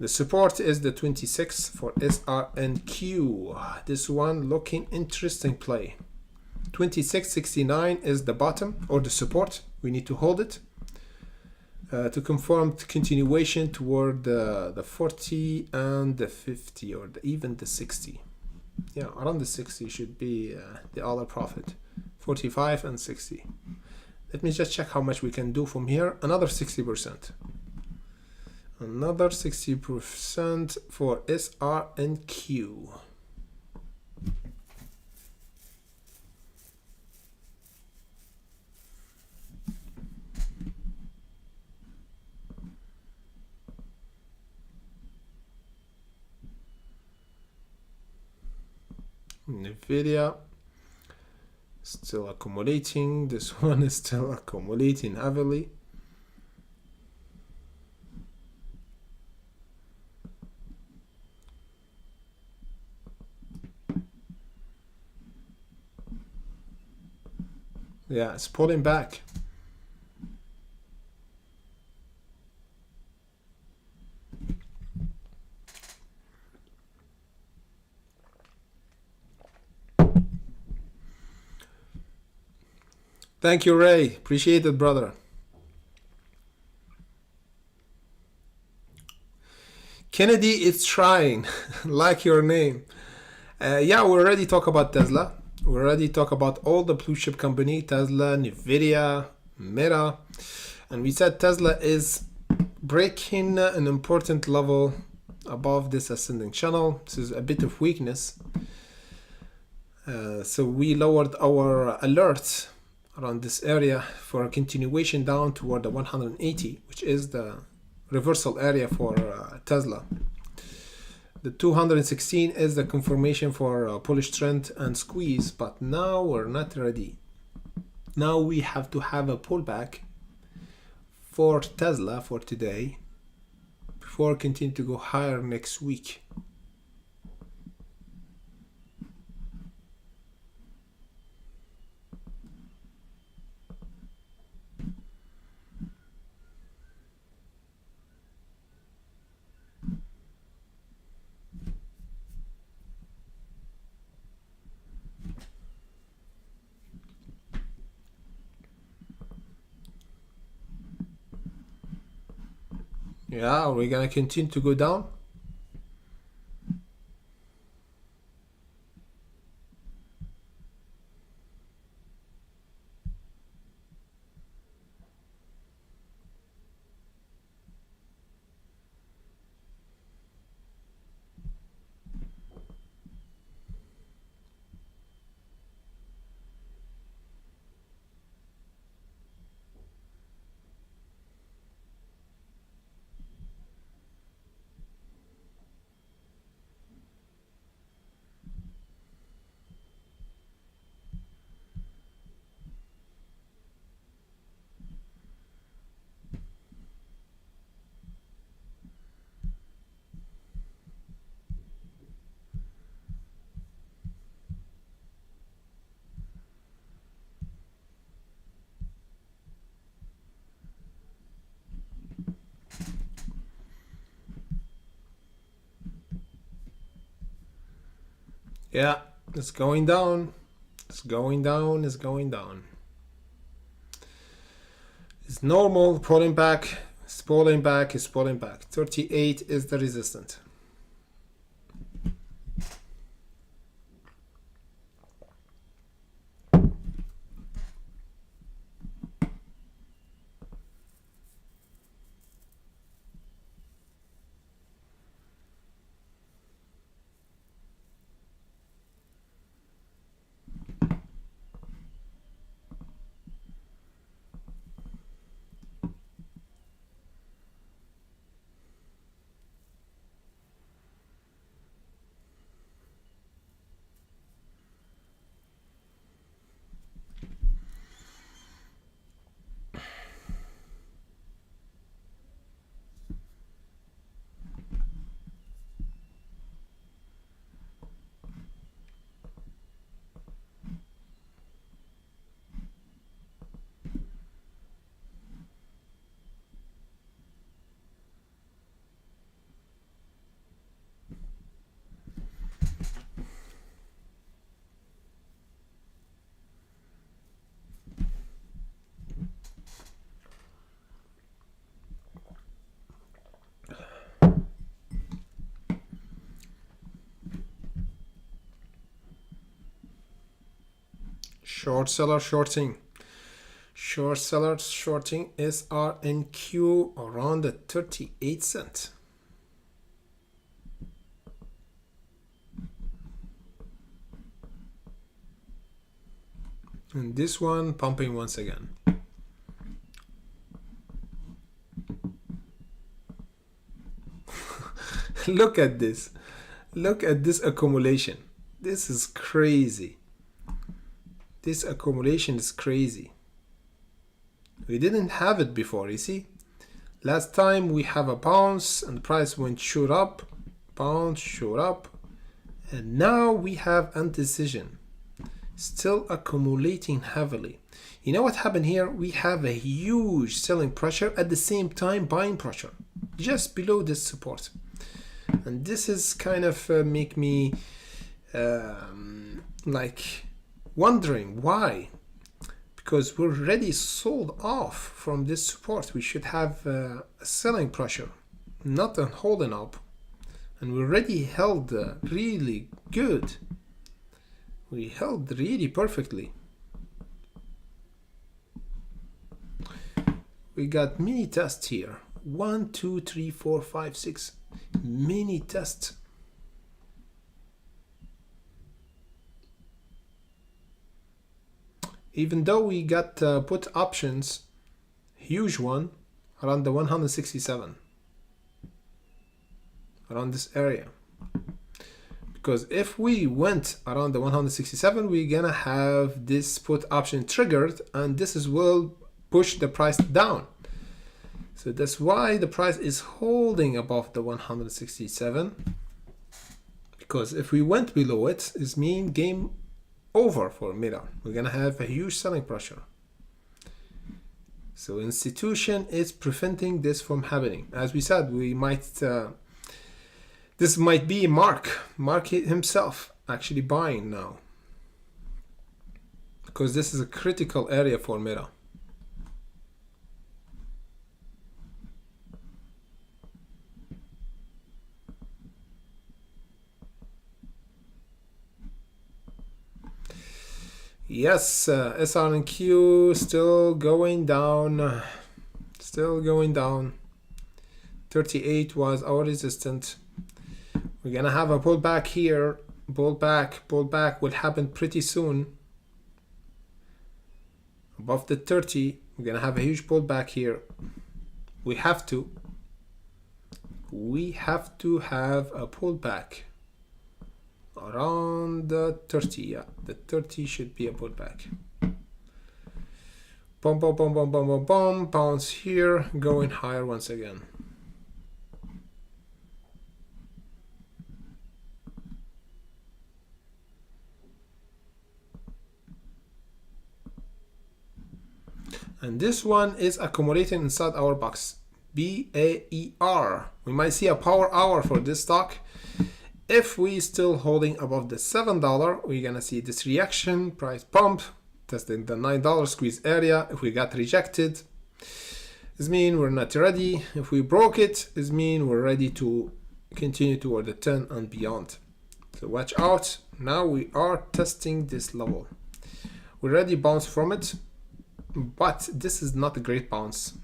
Speaker 1: The support is the 26 for SRNQ. This one looking interesting play. 26.69 is the bottom or the support. We need to hold it to confirm continuation toward the 40 and the 50 or even the 60. Yeah, around the 60 should be the other profit. 45 and 60. Let me just check how much we can do from here. Another 60%. Another 60% for SRNQ. NVIDIA still accumulating. This one is still accumulating heavily. Yeah, it's pulling back. Thank you, Ray. Appreciate it, brother. Kennedy is trying. Like your name. Yeah, we already talk about Tesla. We already talk about all the blue chip company, Tesla, NVIDIA, Meta. And we said Tesla is breaking an important level above this ascending channel. This is a bit of weakness. So we lowered our alerts around this area for a continuation down toward the 180, which is the reversal area for Tesla. The 216 is the confirmation for bullish trend and squeeze, but now we're not ready. Now we have to have a pullback for Tesla for today before continue to go higher next week. Yeah, are we gonna continue to go down? Yeah, it's going down. It's going down. It's going down. It's normal. Pulling back. It's pulling back. It's pulling back. 38 is the resistance. Short seller shorting. Short seller shorting SRNQ around the 38 cent. And this one pumping once again. Look at this. Look at this accumulation. This is crazy. This accumulation is crazy. We didn't have it before, you see? Last time we have a bounce and the price went shoot up, bounce, shoot up, and now we have indecision. Still accumulating heavily. You know what happened here? We have a huge selling pressure at the same time buying pressure just below this support. And this is kind of make me like wondering why. Because we're already sold off from this support. We should have a selling pressure, not a holding up. And we already held really good. We held really perfectly. We got mini tests here. 1, 2, 3, 4, 5, 6. Mini tests. Even though we got put options, huge one, around the 167. Around this area. Because if we went around the 167, we're gonna have this put option triggered, and this is will push the price down. So that's why the price is holding above the 167. Because if we went below it, it means game over for Meta. We're gonna have a huge selling pressure. So institution is preventing this from happening. As we said, we might this might be Mark himself actually buying now, because this is a critical area for Meta. Yes, SRNQ still going down. Still going down. 38 was our resistance. We're gonna have a pullback here. Pullback will happen pretty soon. Above the 30, we're gonna have a huge pullback here. We have to have a pullback around the 30. Yeah, the 30 should be a pullback. Bounce here, going higher once again. And this one is accumulating inside our box. BAER. We might see a power hour for this stock. if we still holding above the $7, we're gonna see this reaction, price pump, testing the $9 squeeze area. If we got rejected, it means we're not ready. If we broke it, it means we're ready to continue toward the 10 and beyond. So watch out. Now we are testing this level. We already bounced from it, but this is not a great bounce.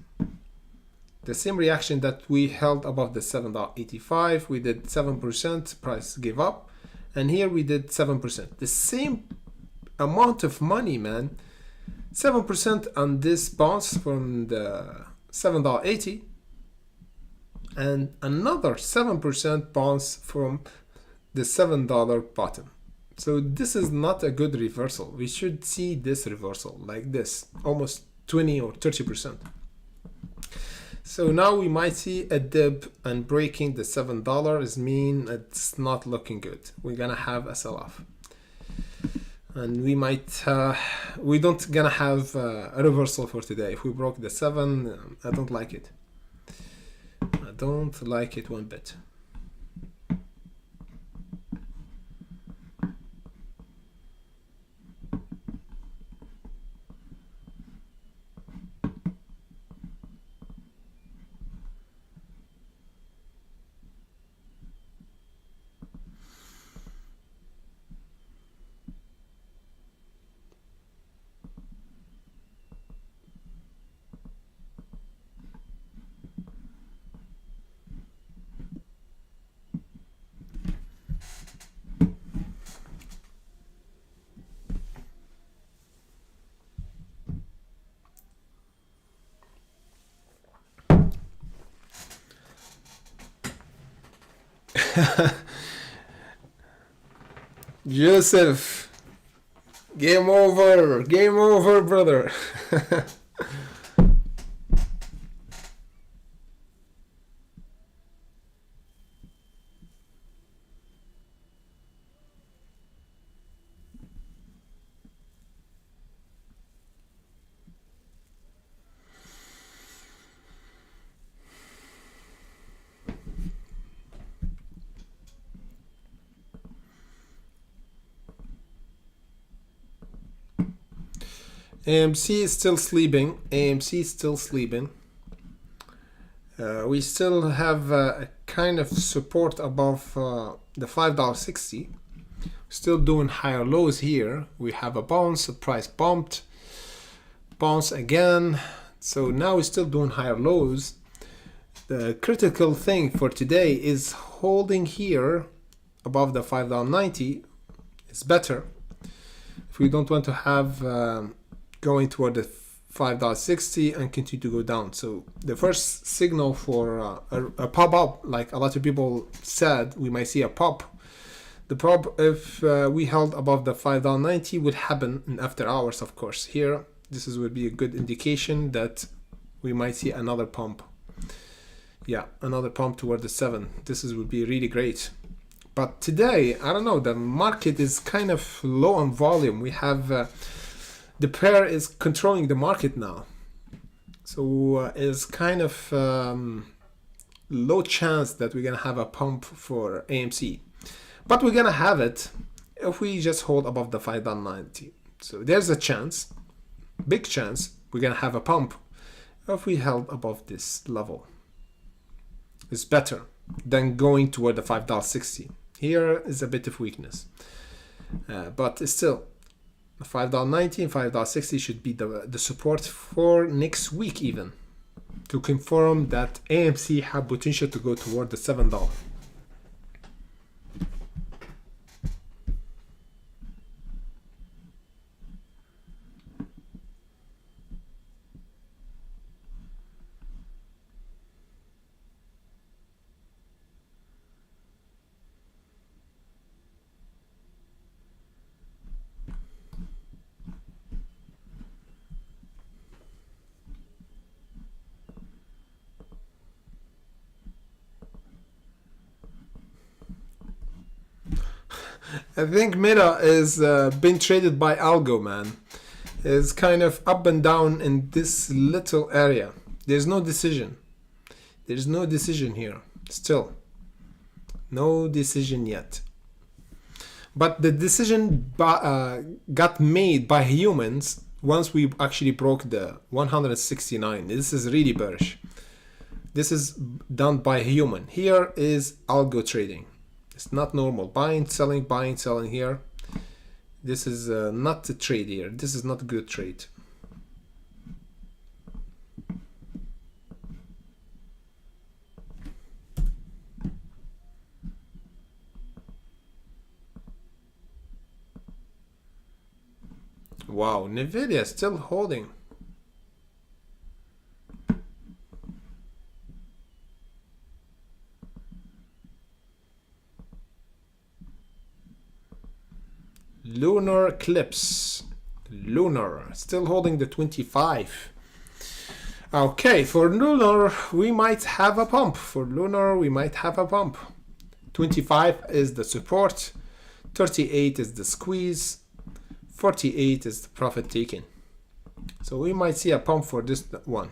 Speaker 1: The same reaction that we held above the $7.85, we did 7%, price gave up, and here we did 7%. The same amount of money, man. 7% on this bounce from the $7.80, and another 7% bounce from the $7 bottom. So this is not a good reversal. We should see this reversal like this, almost 20 or 30%. So now we might see a dip, and breaking the $7 mean it's not looking good. We're gonna have a sell-off, and we might we don't gonna have a reversal for today. If we broke the 7, I don't like it. I don't like it one bit. Joseph, game over, brother. AMC is still sleeping. AMC is still sleeping. We still have a kind of support above the $5.60. Still doing higher lows here. We have a bounce, the price bumped, bounce again. So now we're still doing higher lows. The critical thing for today is holding here above the $5.90. It's better. If we don't want to have going toward the $5.60 and continue to go down. So the first signal for a pop up, like a lot of people said, we might see a pop. The pop, if we held above the $5.90, would happen in after hours, of course. Here, this would be a good indication that we might see another pump. Yeah, another pump toward the 7. This would be really great. But today, I don't know, the market is kind of low on volume. We have the pair is controlling the market now, so it's kind of low chance that we're gonna have a pump for AMC, but we're gonna have it if we just hold above the $5.90. So there's a chance, big chance, we're gonna have a pump if we held above this level. It's better than going toward the $5.60. Here is a bit of weakness, but it's still the $5.90 and $5.60 should be the support for next week, even to confirm that AMC have potential to go toward the $7. I think Meta is being traded by Algo, man. It's kind of up and down in this little area. There's no decision. There's no decision here. Still, No decision yet. But the decision got made by humans once we actually broke the 169. This is really bearish. This is done by human. Here is algo trading. It's not normal. Buying, selling here. This is not a trade here. This is not a good trade. Wow, Nvidia still holding. Lunar eclipse. Lunar still holding the 25. Okay, for lunar we might have a pump. 25 is the support. 38 is the squeeze. 48 is the profit taken. So we might see a pump for this one.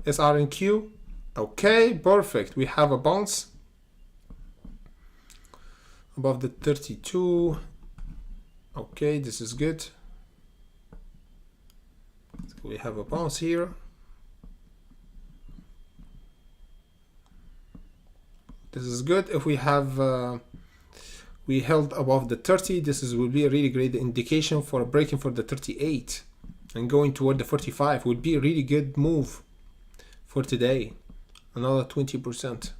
Speaker 1: SRNQ. Okay, perfect. We have a bounce above the 32. Okay, this is good. So we have a bounce here. This is good. If we have we held above the 30, will be a really great indication for breaking for the 38 and going toward the 45 would be a really good move for today. Another 20%.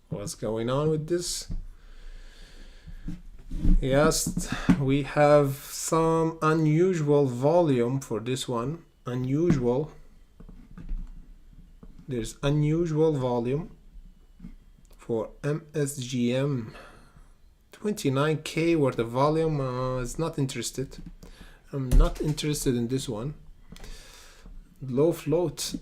Speaker 1: What's going on with this? Yes, we have some unusual volume for this one. Unusual. There's unusual volume for MSGM. 29k worth of volume. Is not interested. I'm not interested in this one. Low float.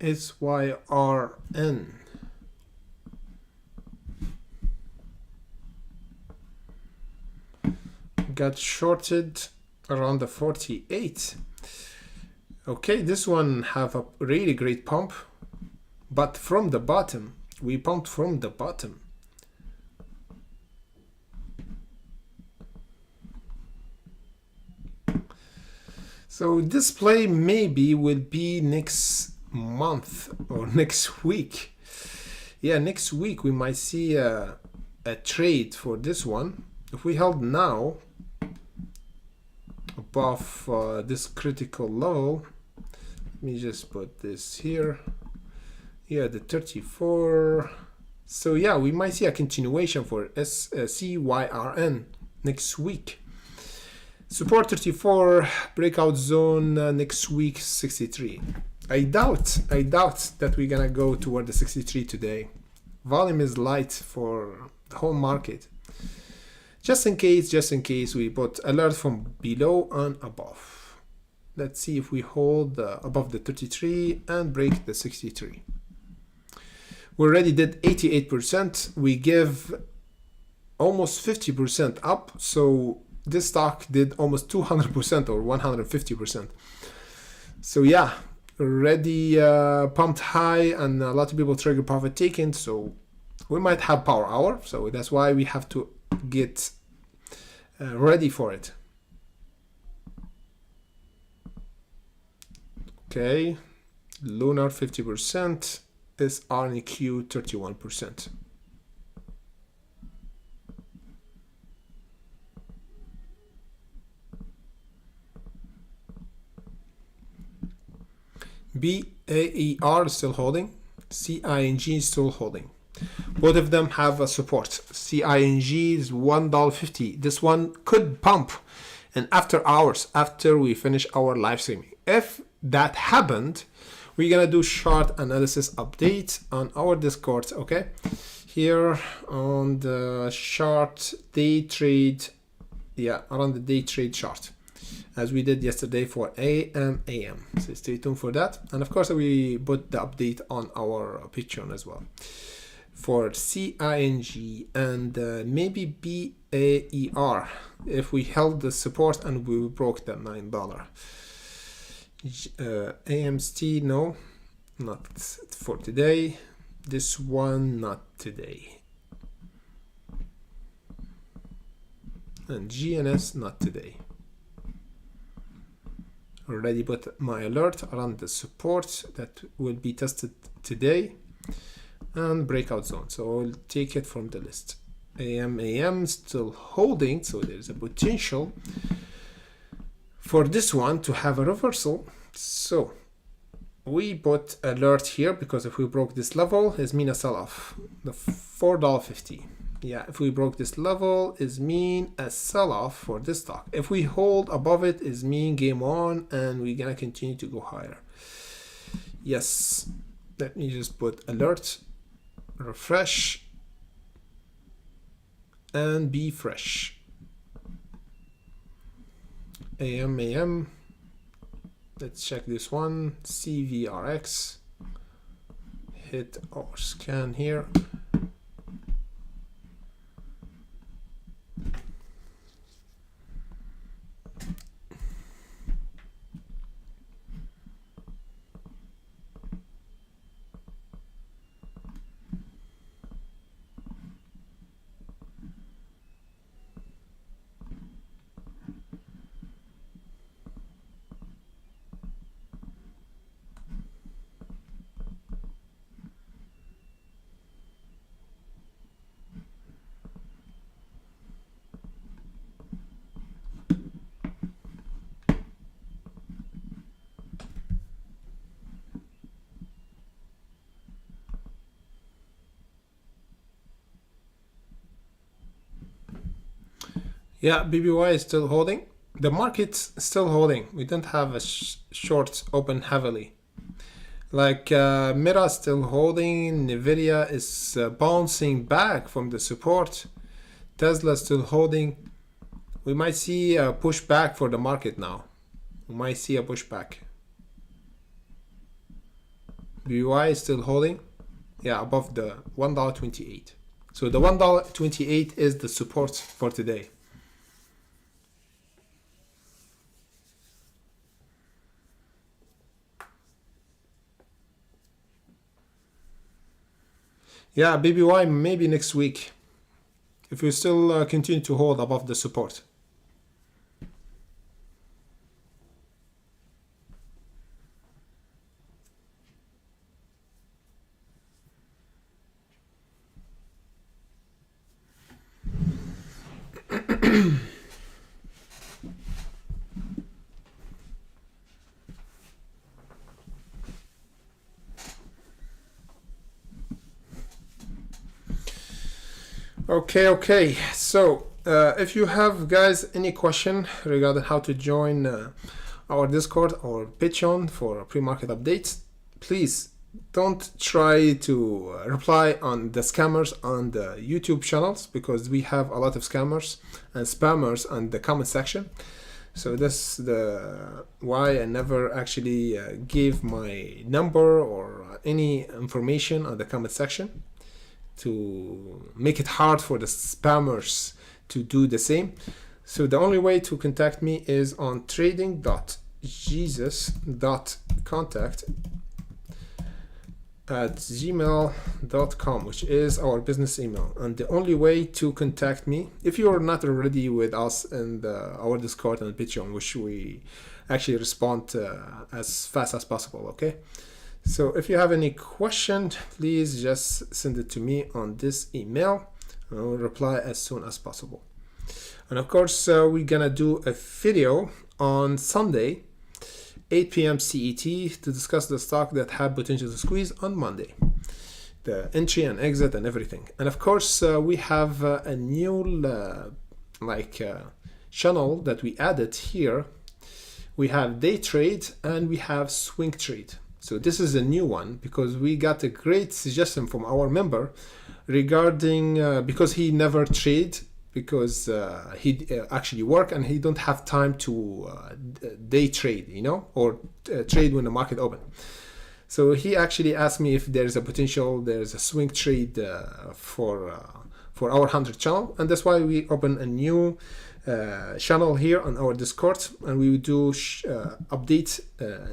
Speaker 1: SYRN. Got shorted around the 48. Okay, this one have a really great pump, but from the bottom. We pumped from the bottom. So this play maybe will be next month or next week. Yeah, next week we might see a trade for this one. If we held now above this critical level, let me just put this here. Yeah, the 34. So yeah, we might see a continuation for CYRN next week. Support 34, breakout zone next week 63. I doubt that we're gonna go toward the 63 today. Volume is light for the whole market. Just in case we put alert from below and above. Let's see if we hold above the 33 and break the 63. We already did 88%. We give almost 50% up. So this stock did almost 200% or 150%. So yeah, already pumped high and a lot of people trigger profit taken. So we might have power hour. So that's why we have to get ready for it. Okay, lunar 50%, SRNQ 31%. BAER is still holding, CING is still holding. Both of them have a support. CING is $1.50. This one could pump, and after hours, after we finish our live streaming. If that happened, we're gonna do chart analysis update on our Discord. Okay, here on the chart day trade, yeah, around the day trade chart, as we did yesterday for AMAM. So stay tuned for that. And of course, we put the update on our Patreon as well for CING and maybe BAER if we held the support and we broke the $9. AMC, no, not for today. This one, not today. And GNS, not today. Already put my alert around the support that will be tested today and breakout zone. So I'll take it from the list. AMAM still holding, so there's a potential for this one to have a reversal. So we put alert here because if we broke this level, it mean a sell-off. The $4.50. Yeah, if we broke this level, is mean a sell-off for this stock. If we hold above it, is mean game on, and we're gonna continue to go higher. Yes, let me just put alert, refresh, and be fresh. AMAM. Let's check this one. CVRX. Hit our scan here. Yeah, BBY is still holding. The market's still holding. We don't have a short open heavily. Like Mira still holding. Nvidia is bouncing back from the support. Tesla still holding. We might see a pushback for the market now. We might see a pushback. BBY is still holding. Yeah, above the $1.28. So the $1.28 is the support for today. Yeah, BBY maybe next week, if we still continue to hold above the support. Okay. So if you have, guys, any question regarding how to join our Discord or Patreon for pre-market updates, please don't try to reply on the scammers on the YouTube channels, because we have a lot of scammers and spammers on the comment section. So that's the why I never actually gave my number or any information on the comment section, to make it hard for the spammers to do the same. So the only way to contact me is on trading.jesus.contact gmail.com, which is our business email. And the only way to contact me, if you're not already with us in our Discord and Patreon, which we actually respond as fast as possible, okay? So if you have any question, please just send it to me on this email. I will reply as soon as possible. And of course, we're gonna do a video on Sunday, 8 p.m. CET, to discuss the stock that had potential to squeeze on Monday, the entry and exit and everything. And of course, we have a new channel that we added here. We have day trade and we have swing trade. So this is a new one because we got a great suggestion from our member regarding because he never trade, because he actually work and he don't have time to day trade, you know, or trade when the market open. So he actually asked me if there's a potential, there's a swing trade for our 100 channel, and that's why we open a new channel here on our Discord, and we will do update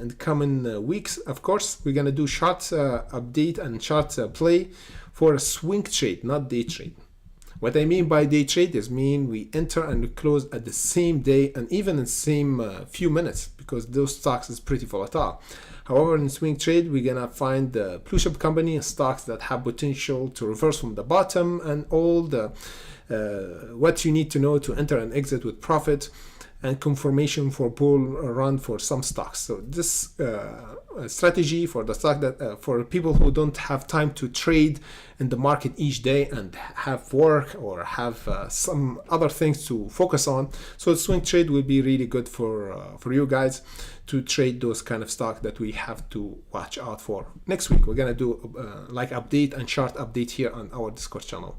Speaker 1: in the coming weeks. Of course, we're gonna do short update and short play for a swing trade, not day trade. What I mean by day trade is we enter and we close at the same day and even in the same few minutes, because those stocks is pretty volatile. However, in swing trade, we're gonna find the blue chip company and stocks that have potential to reverse from the bottom, and all the what you need to know to enter and exit with profit, and confirmation for bull run for some stocks. So this strategy for the stock that for people who don't have time to trade in the market each day and have work or have some other things to focus on, so swing trade will be really good for you guys to trade those kind of stock that we have to watch out for. Next week we're gonna do update and chart update here on our Discord channel.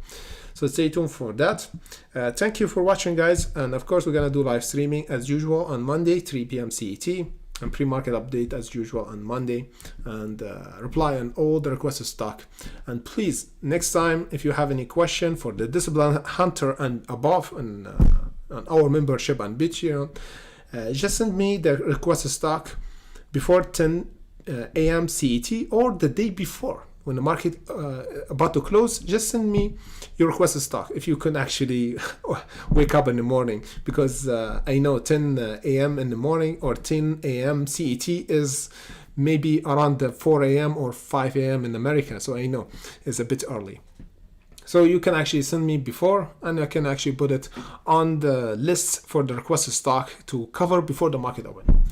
Speaker 1: So stay tuned for that. Thank you for watching, guys. And of course, we're going to do live streaming as usual on Monday, 3 p.m. CET, and pre-market update as usual on Monday, and reply on all the requested stock. And please, next time, if you have any question for the Discipline Hunter and above on our membership on Patreon, just send me the requested stock before 10 a.m. CET or the day before. When the market about to close, just send me your requested stock if you can actually wake up in the morning, because I know 10 a.m. in the morning or 10 a.m. CET is maybe around the 4 a.m. or 5 a.m. in America, so I know it's a bit early. So you can actually send me before, and I can actually put it on the list for the requested stock to cover before the market open.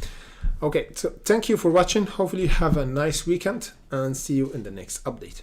Speaker 1: Okay, so thank you for watching. Hopefully you have a nice weekend, and see you in the next update.